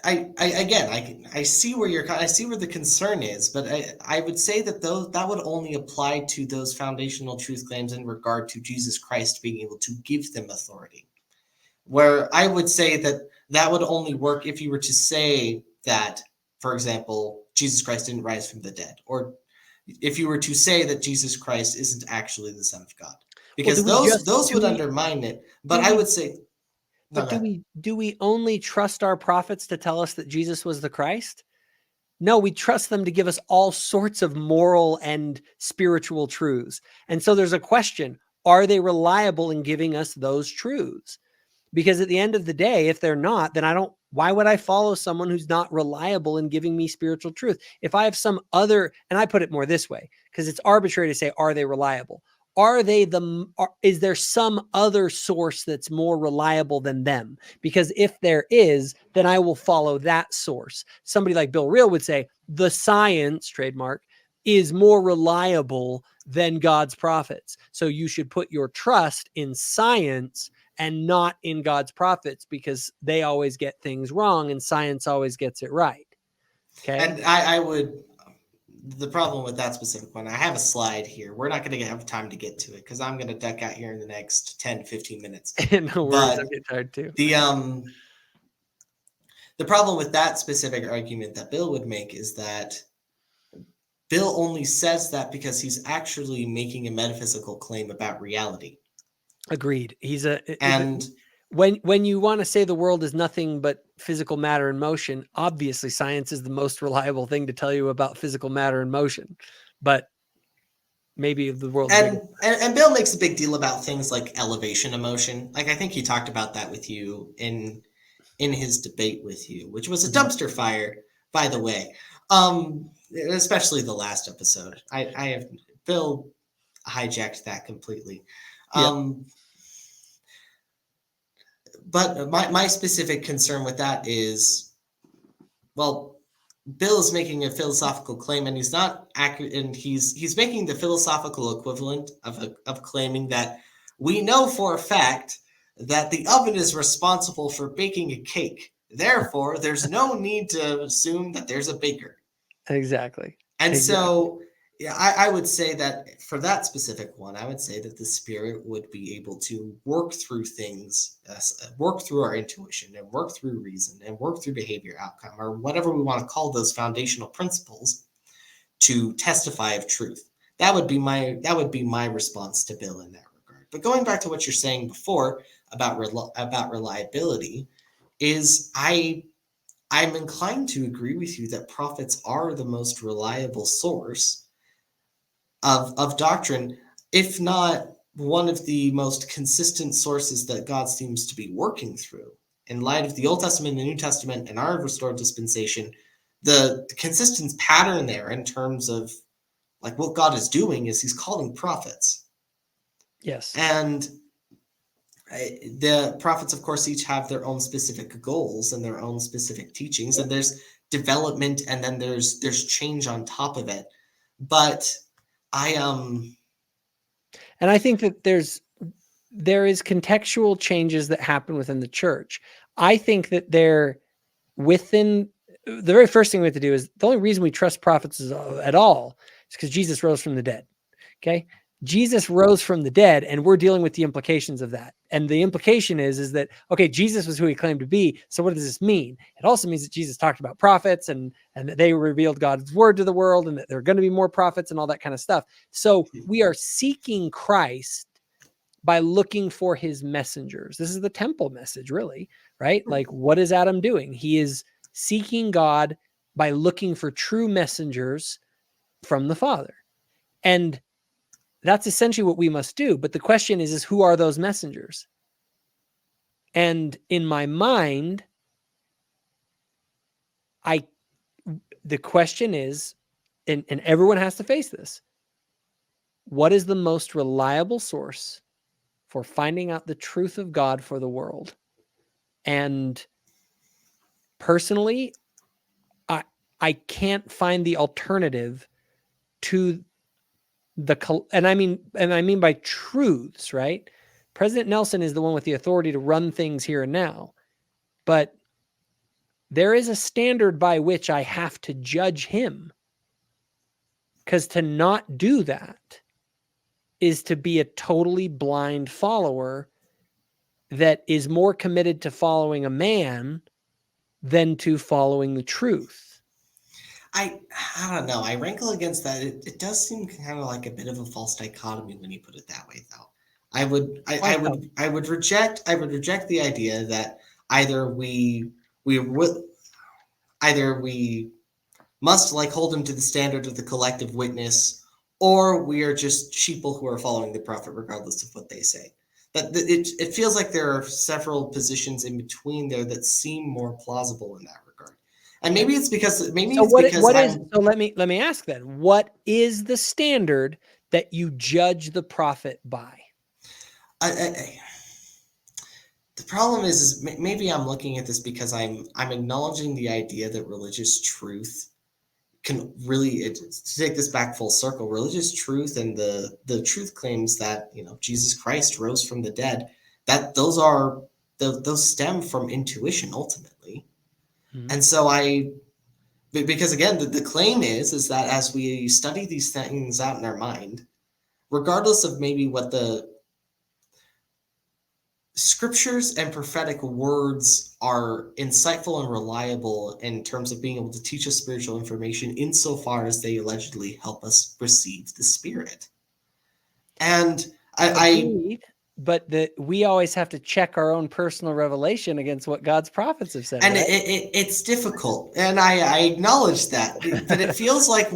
I see where the concern is, but I would say that that would only apply to those foundational truth claims in regard to Jesus Christ being able to give them authority. Where I would say that would only work if you were to say that, for example, Jesus Christ didn't rise from the dead, or if you were to say that Jesus Christ isn't actually the Son of God, because Well, those would undermine it. But I would say, but do we only trust our prophets to tell us that Jesus was the Christ? No, we trust them to give us all sorts of moral and spiritual truths. And so there's a question, are they reliable in giving us those truths? Because at the end of the day, if they're not, then why would I follow someone who's not reliable in giving me spiritual truth? If I have some other, and I put it more this way, because it's arbitrary to say, are they reliable? Is there some other source that's more reliable than them? Because if there is, then I will follow that source. Somebody like Bill Reel would say, the science, trademark, is more reliable than God's prophets. So you should put your trust in science and not in God's prophets, because they always get things wrong and science always gets it right. Okay. And the problem with that specific one, I have a slide here. We're not going to have time to get to it because I'm going to duck out here in the next 10, 15 minutes. No worries, I get tired too. The problem with that specific argument that Bill would make is that Bill only says that because he's actually making a metaphysical claim about reality. Agreed. When you want to say the world is nothing but physical matter in motion, obviously science is the most reliable thing to tell you about physical matter in motion. But maybe the world. And Bill makes a big deal about things like elevation of motion. Like I think he talked about that with you in his debate with you, which was a dumpster fire, by the way. Especially the last episode. Bill hijacked that completely. But my specific concern with that is, well, Bill is making a philosophical claim, and he's not accurate, and he's making the philosophical equivalent of claiming that we know for a fact that the oven is responsible for baking a cake. Therefore, there's no need to assume that there's a baker. Exactly. And so, yeah, I would say that for that specific one, I would say that the Spirit would be able to work through things, work through our intuition, and work through reason, and work through behavior outcome, or whatever we want to call those foundational principles, to testify of truth. That would be my response to Bill in that regard. But going back to what you're saying before about reliability, is I'm inclined to agree with you that prophets are the most reliable source of doctrine, if not one of the most consistent sources that God seems to be working through. In light of the Old Testament and the New Testament and our restored dispensation, the consistent pattern there in terms of like what God is doing is he's calling prophets. Yes. And the prophets, of course, each have their own specific goals and their own specific teachings, and there's development, and then there's change on top of it. But and I think that there is contextual changes that happen within the church. I think that the very first thing we have to do is, the only reason we trust prophets at all is because Jesus rose from the dead. Okay. Jesus rose from the dead, and we're dealing with the implications of that. And the implication is that, okay, Jesus was who he claimed to be. So what does this mean? It also means that Jesus talked about prophets and that they revealed God's word to the world, and that there are going to be more prophets and all that kind of stuff. So we are seeking Christ by looking for his messengers. This is the temple message, really, right? Like, what is Adam doing? He is seeking God by looking for true messengers from the Father. And that's essentially what we must do. But the question is who are those messengers? And in my mind, the question is, and everyone has to face this, what is the most reliable source for finding out the truth of God for the world? And personally, I can't find the alternative to and I mean by truths, right? President Nelson is the one with the authority to run things here and now, but there is a standard by which I have to judge him, because to not do that is to be a totally blind follower that is more committed to following a man than to following the truth. I don't know. I rankle against that. It does seem kind of like a bit of a false dichotomy when you put it that way, though. Why so? I would reject the idea that either we would either we must like hold him to the standard of the collective witness, or we are just sheeple who are following the prophet regardless of what they say. It feels like there are several positions in between there that seem more plausible in that regard. And maybe it's because so let me ask then, what is the standard that you judge the prophet by? The problem is maybe I'm looking at this because I'm acknowledging the idea that religious truth can really, to take this back full circle, religious truth and the truth claims that, you know, Jesus Christ rose from the dead, that those stem from intuition ultimately. Mm-hmm. And so because again, the claim is that as we study these things out in our mind, regardless of maybe what the scriptures and prophetic words are insightful and reliable in terms of being able to teach us spiritual information insofar as they allegedly help us receive the Spirit. And but we always have to check our own personal revelation against what God's prophets have said. And right? It's difficult, and I acknowledge that, but it feels like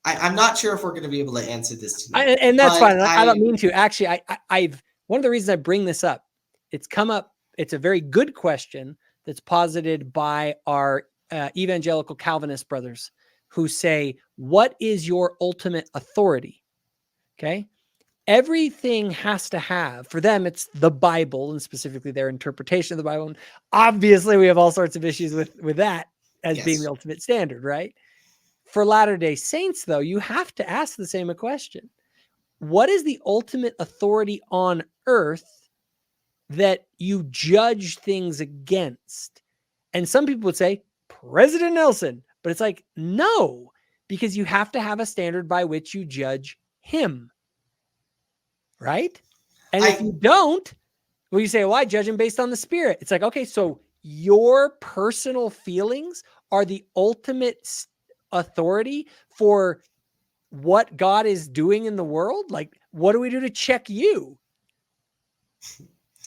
I'm not sure if we're going to be able to answer this tonight. And that's fine. I don't mean to. Actually, I've one of the reasons I bring this up, it's come up. It's a very good question that's posited by our evangelical Calvinist brothers who say, what is your ultimate authority? Okay. Everything has to have, for them, it's the Bible and specifically their interpretation of the Bible. And obviously we have all sorts of issues with that as being the ultimate standard, right? For Latter-day Saints, though, you have to ask the same question. What is the ultimate authority on earth that you judge things against? And some people would say President Nelson, but it's like, no, because you have to have a standard by which you judge him. Right? And if you don't, well, you say, well, I judge him based on the Spirit. It's like, okay, so your personal feelings are the ultimate authority for what God is doing in the world? Like, what do we do to check you?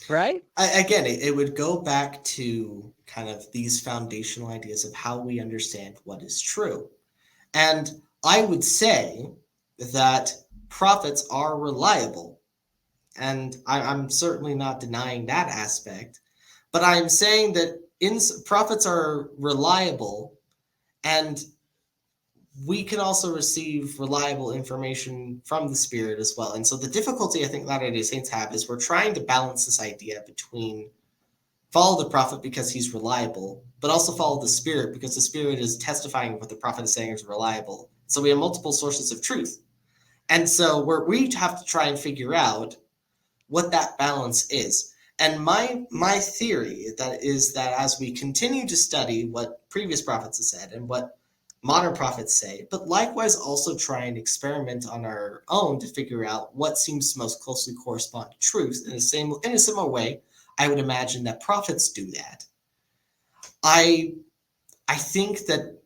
Right? Again, it would go back to kind of these foundational ideas of how we understand what is true. And I would say that prophets are reliable. And I'm certainly not denying that aspect. But I'm saying that prophets are reliable, and we can also receive reliable information from the Spirit as well. And so the difficulty I think Latter-day Saints have is we're trying to balance this idea between follow the prophet because he's reliable, but also follow the Spirit because the Spirit is testifying what the prophet is saying is reliable. So we have multiple sources of truth. And so we have to try and figure out what that balance is. And my theory that is that as we continue to study what previous prophets have said and what modern prophets say, but likewise also try and experiment on our own to figure out what seems to most closely correspond to truth in a similar way, I would imagine that prophets do that. I think that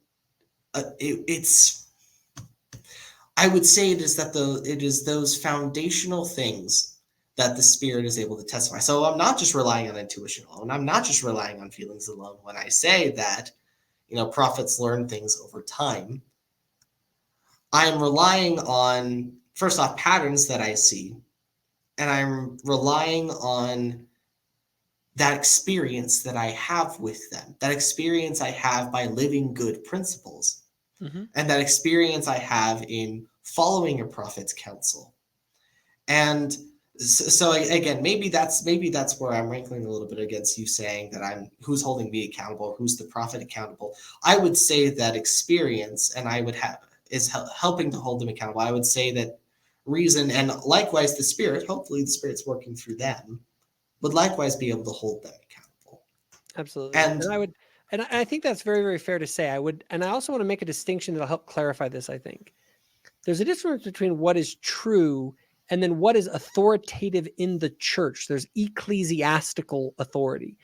I would say it is those foundational things that the Spirit is able to testify. So I'm not just relying on intuition alone. I'm not just relying on feelings alone when I say that, you know, prophets learn things over time. I'm relying on, first off, patterns that I see, and I'm relying on that experience that I have with them, that experience I have by living good principles, and that experience I have in following a prophet's counsel. And so again, maybe that's where I'm rankling a little bit against you saying that who's holding me accountable, who's the prophet accountable. I would say that experience, and I would is helping to hold them accountable. I would say that reason and likewise the Spirit, hopefully the Spirit's working through them, would likewise be able to hold them accountable. Absolutely. And I think that's very, very fair to say. And I also want to make a distinction that'll help clarify this. I think there's a difference between what is true and then what is authoritative in the church. There's ecclesiastical authority.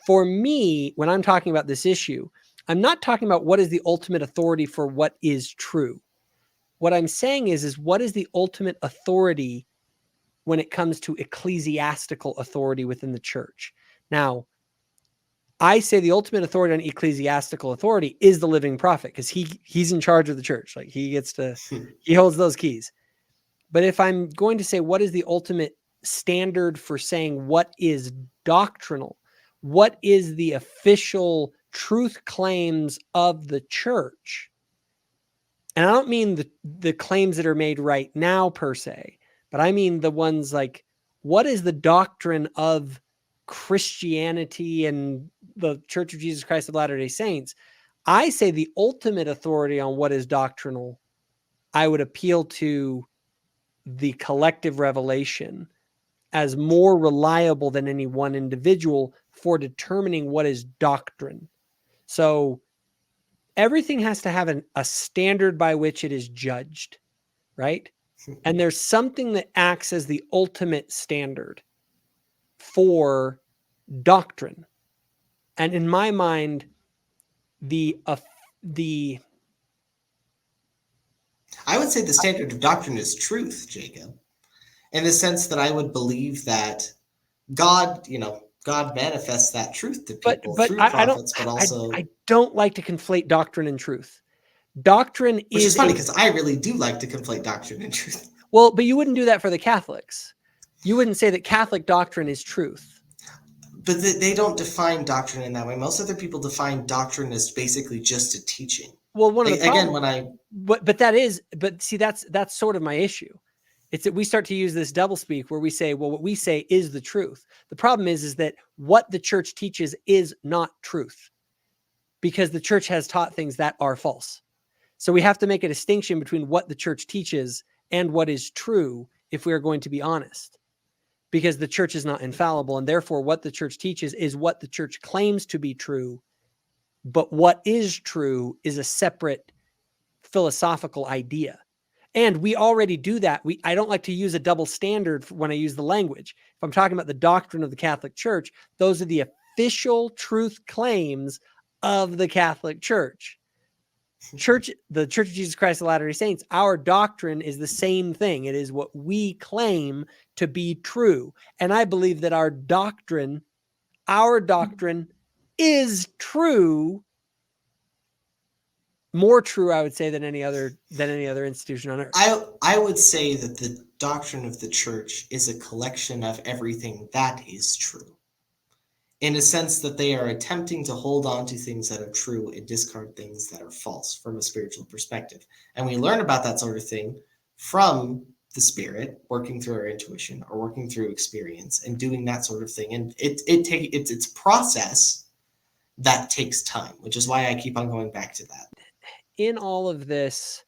For me, when I'm talking about this issue, I'm not talking about what is the ultimate authority for what is true. What I'm saying is what is the ultimate authority when it comes to ecclesiastical authority within the church? Now, I say the ultimate authority on ecclesiastical authority is the living prophet, because he's in charge of the church. Like he holds those keys. But if I'm going to say what is the ultimate standard for saying what is doctrinal, what is the official truth claims of the church, and I don't mean the claims that are made right now per se, but I mean the ones like, what is the doctrine of Christianity and the Church of Jesus Christ of Latter-day Saints? I say the ultimate authority on what is doctrinal, I would appeal to the collective revelation as more reliable than any one individual for determining what is doctrine. So everything has to have a standard by which it is judged, right? And there's something that acts as the ultimate standard for doctrine. And in my mind, I would say the standard of doctrine is truth, Jacob, in the sense that I would believe that God manifests that truth to people through prophets, but also I don't like to conflate doctrine and truth. Doctrine which is funny because I really do like to conflate doctrine and truth. Well, but you wouldn't do that for the Catholics. You wouldn't say that Catholic doctrine is truth. But they don't define doctrine in that way. Most other people define doctrine as basically just a teaching. Well, see, that's sort of my issue. It's that we start to use this doublespeak where we say, well, what we say is the truth. The problem is that what the church teaches is not truth, because the church has taught things that are false. So we have to make a distinction between what the church teaches and what is true if we are going to be honest, because the church is not infallible, and therefore what the church teaches is what the church claims to be true, but what is true is a separate philosophical idea. And we already do that. I don't like to use a double standard when I use the language. If I'm talking about the doctrine of the Catholic Church, those are the official truth claims of the Catholic Church. The Church of Jesus Christ of Latter-day Saints, our doctrine is the same thing. It is what we claim to be true. And I believe that our doctrine is true, more true, I would say, than any other institution on earth. I would say that the doctrine of the church is a collection of everything that is true, in a sense that they are attempting to hold on to things that are true and discard things that are false from a spiritual perspective. And we learn about that sort of thing from the Spirit, working through our intuition or working through experience and doing that sort of thing. And it's a process that takes time, which is why I keep on going back to that. In all of this,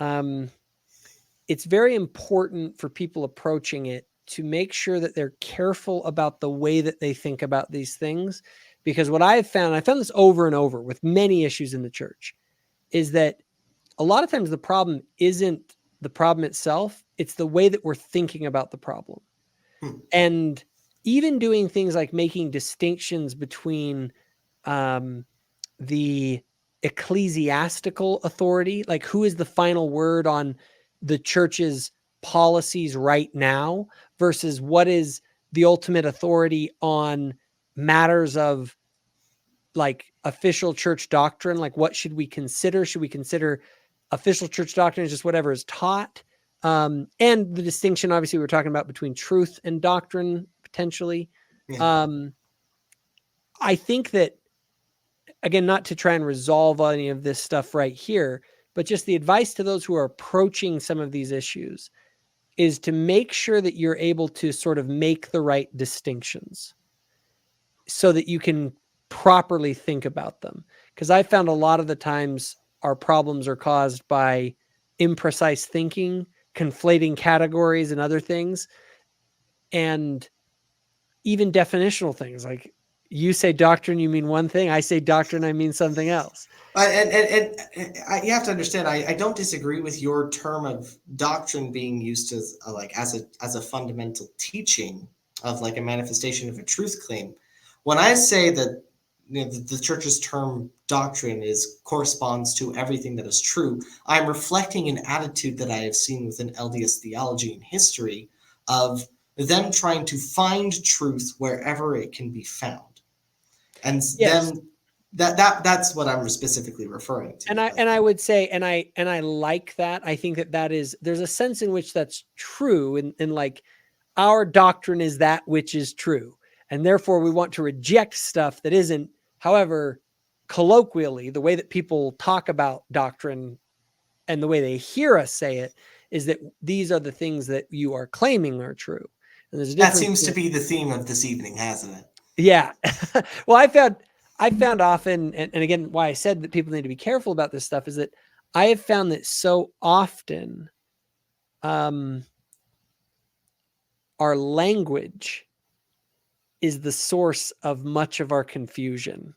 it's very important for people approaching it to make sure that they're careful about the way that they think about these things. Because what I found this over and over with many issues in the church, is that a lot of times the problem isn't the problem itself, it's the way that we're thinking about the problem. And even doing things like making distinctions between the ecclesiastical authority, like who is the final word on the church's policies right now, versus what is the ultimate authority on matters of like official church doctrine. Like what should we consider? Should we consider official church doctrine as just whatever is taught? And the distinction, obviously, we're talking about between truth and doctrine, potentially. Yeah. I think that, again, not to try and resolve any of this stuff right here, but just the advice to those who are approaching some of these issues is to make sure that you're able to sort of make the right distinctions so that you can properly think about them. Because I found a lot of the times our problems are caused by imprecise thinking, conflating categories and other things, and even definitional things. Like you say doctrine, you mean one thing. I say doctrine, I mean something else. And you have to understand, I don't disagree with your term of doctrine being used as a fundamental teaching of like a manifestation of a truth claim. When I say that the church's term doctrine corresponds to everything that is true. I'm reflecting an attitude that I have seen within LDS theology and history of them trying to find truth wherever it can be found. And Yes. then that's what I'm specifically referring to. And I would say, and I like that. I think there's a sense in which that's true, in like our doctrine is that which is true, and therefore we want to reject stuff that isn't. However, colloquially, the way that people talk about doctrine and the way they hear us say it is that these are the things that you are claiming are true. And there's a difference. That seems to be the theme of this evening, hasn't it? Yeah. Well, I found often, and again, why I said that people need to be careful about this stuff is that I have found that so often our language is the source of much of our confusion.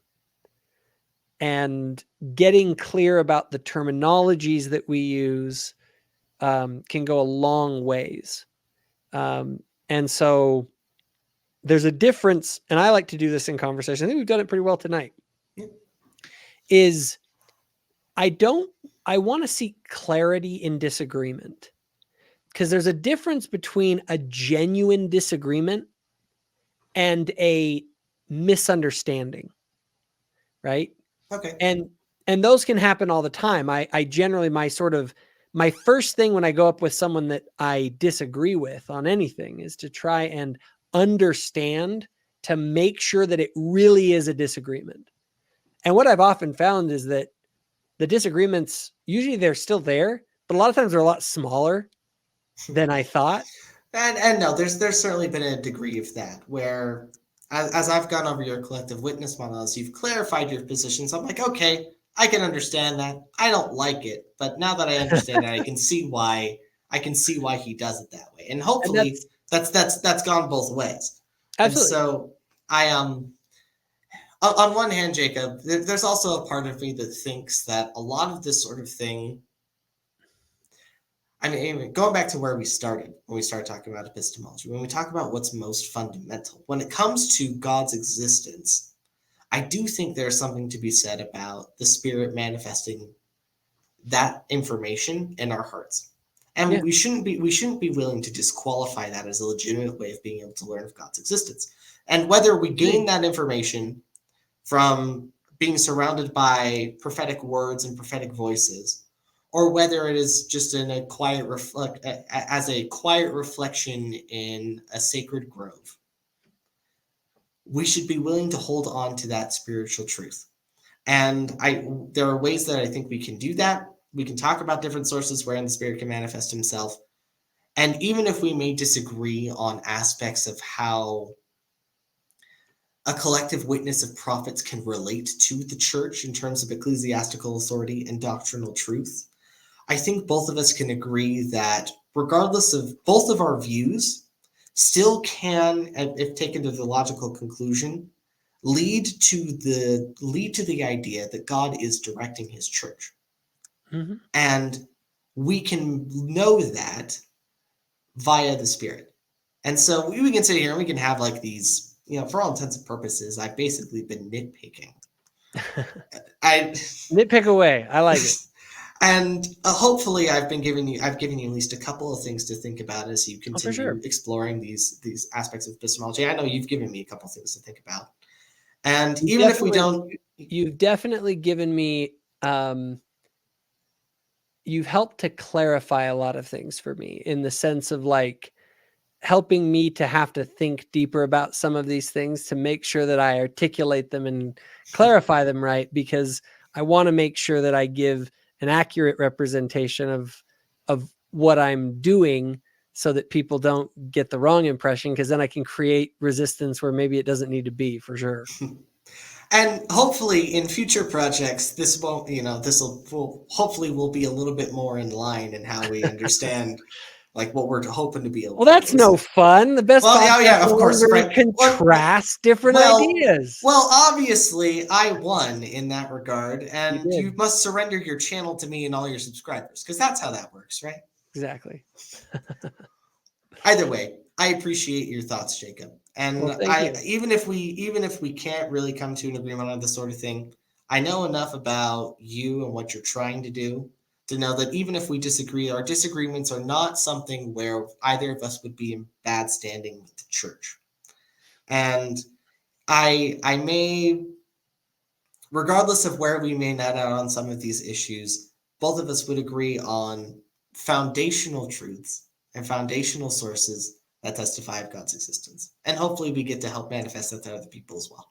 And getting clear about the terminologies that we use can go a long ways. And so there's a difference, and I like to do this in conversation. I think we've done it pretty well tonight. Is I want to seek clarity in disagreement, because there's a difference between a genuine disagreement and a misunderstanding, right? Okay. And those can happen all the time. I generally, my first thing when I go up with someone that I disagree with on anything is to try and understand, to make sure that it really is a disagreement. And what I've often found is that the disagreements, usually they're still there, but a lot of times they're a lot smaller than I thought. And no, there's certainly been a degree of that where, as I've gone over your collective witness model, as you've clarified your positions, I'm like, okay, I can understand that. I don't like it, but now that I understand it, I can see why he does it that way. And hopefully that's gone both ways. Absolutely. And so I on one hand, Jacob, there's also a part of me that thinks that a lot of this sort of thing, I mean, going back to where we started, when we started talking about epistemology, when we talk about what's most fundamental, when it comes to God's existence, I do think there's something to be said about the Spirit manifesting that information in our hearts. And we shouldn't be willing to disqualify that as a legitimate way of being able to learn of God's existence. And whether we gain that information from being surrounded by prophetic words and prophetic voices, or whether it is just in a quiet reflection in a sacred grove, we should be willing to hold on to that spiritual truth. And there are ways that I think we can do that. We can talk about different sources wherein the Spirit can manifest himself. And even if we may disagree on aspects of how a collective witness of prophets can relate to the church in terms of ecclesiastical authority and doctrinal truth, I think both of us can agree that regardless of both of our views, still can, if taken to the logical conclusion, lead to the idea that God is directing his church. Mm-hmm. And we can know that via the Spirit. And so we can sit here and we can have like these, for all intents and purposes, I've basically been nitpicking. Nitpick away. I like it. And hopefully I've given you at least a couple of things to think about as you continue exploring these aspects of epistemology. I know you've given me a couple of things to think about. And even if we don't... You've definitely given me... you've helped to clarify a lot of things for me, in the sense of like helping me to have to think deeper about some of these things to make sure that I articulate them and clarify them right, because I want to make sure that I give an accurate representation of what I'm doing, so that people don't get the wrong impression, because then I can create resistance where maybe it doesn't need to be, for sure. And hopefully in future projects, this won't, hopefully will be a little bit more in line in how we understand like what we're hoping to be able to do. Well, that's no fun. The best of course, right? Contrast different ideas. Well, obviously I won in that regard, and you must surrender your channel to me and all your subscribers, because that's how that works, right? Exactly. Either way, I appreciate your thoughts, Jacob. And Well, thank you. even if we can't really come to an agreement on this sort of thing, I know enough about you and what you're trying to do to know that even if we disagree, our disagreements are not something where either of us would be in bad standing with the church. And I may, regardless of where we may net out on some of these issues, both of us would agree on foundational truths and foundational sources that testify of God's existence. And hopefully we get to help manifest that to other people as well.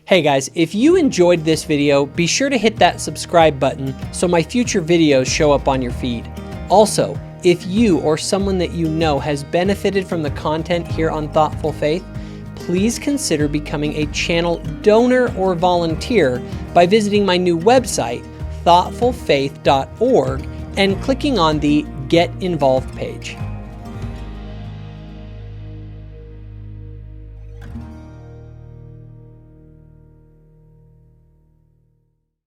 Hey guys, if you enjoyed this video, be sure to hit that subscribe button so my future videos show up on your feed. Also, if you or someone that you know has benefited from the content here on Thoughtful Faith, please consider becoming a channel donor or volunteer by visiting my new website, thoughtfulfaith.org, and clicking on the Get Involved page.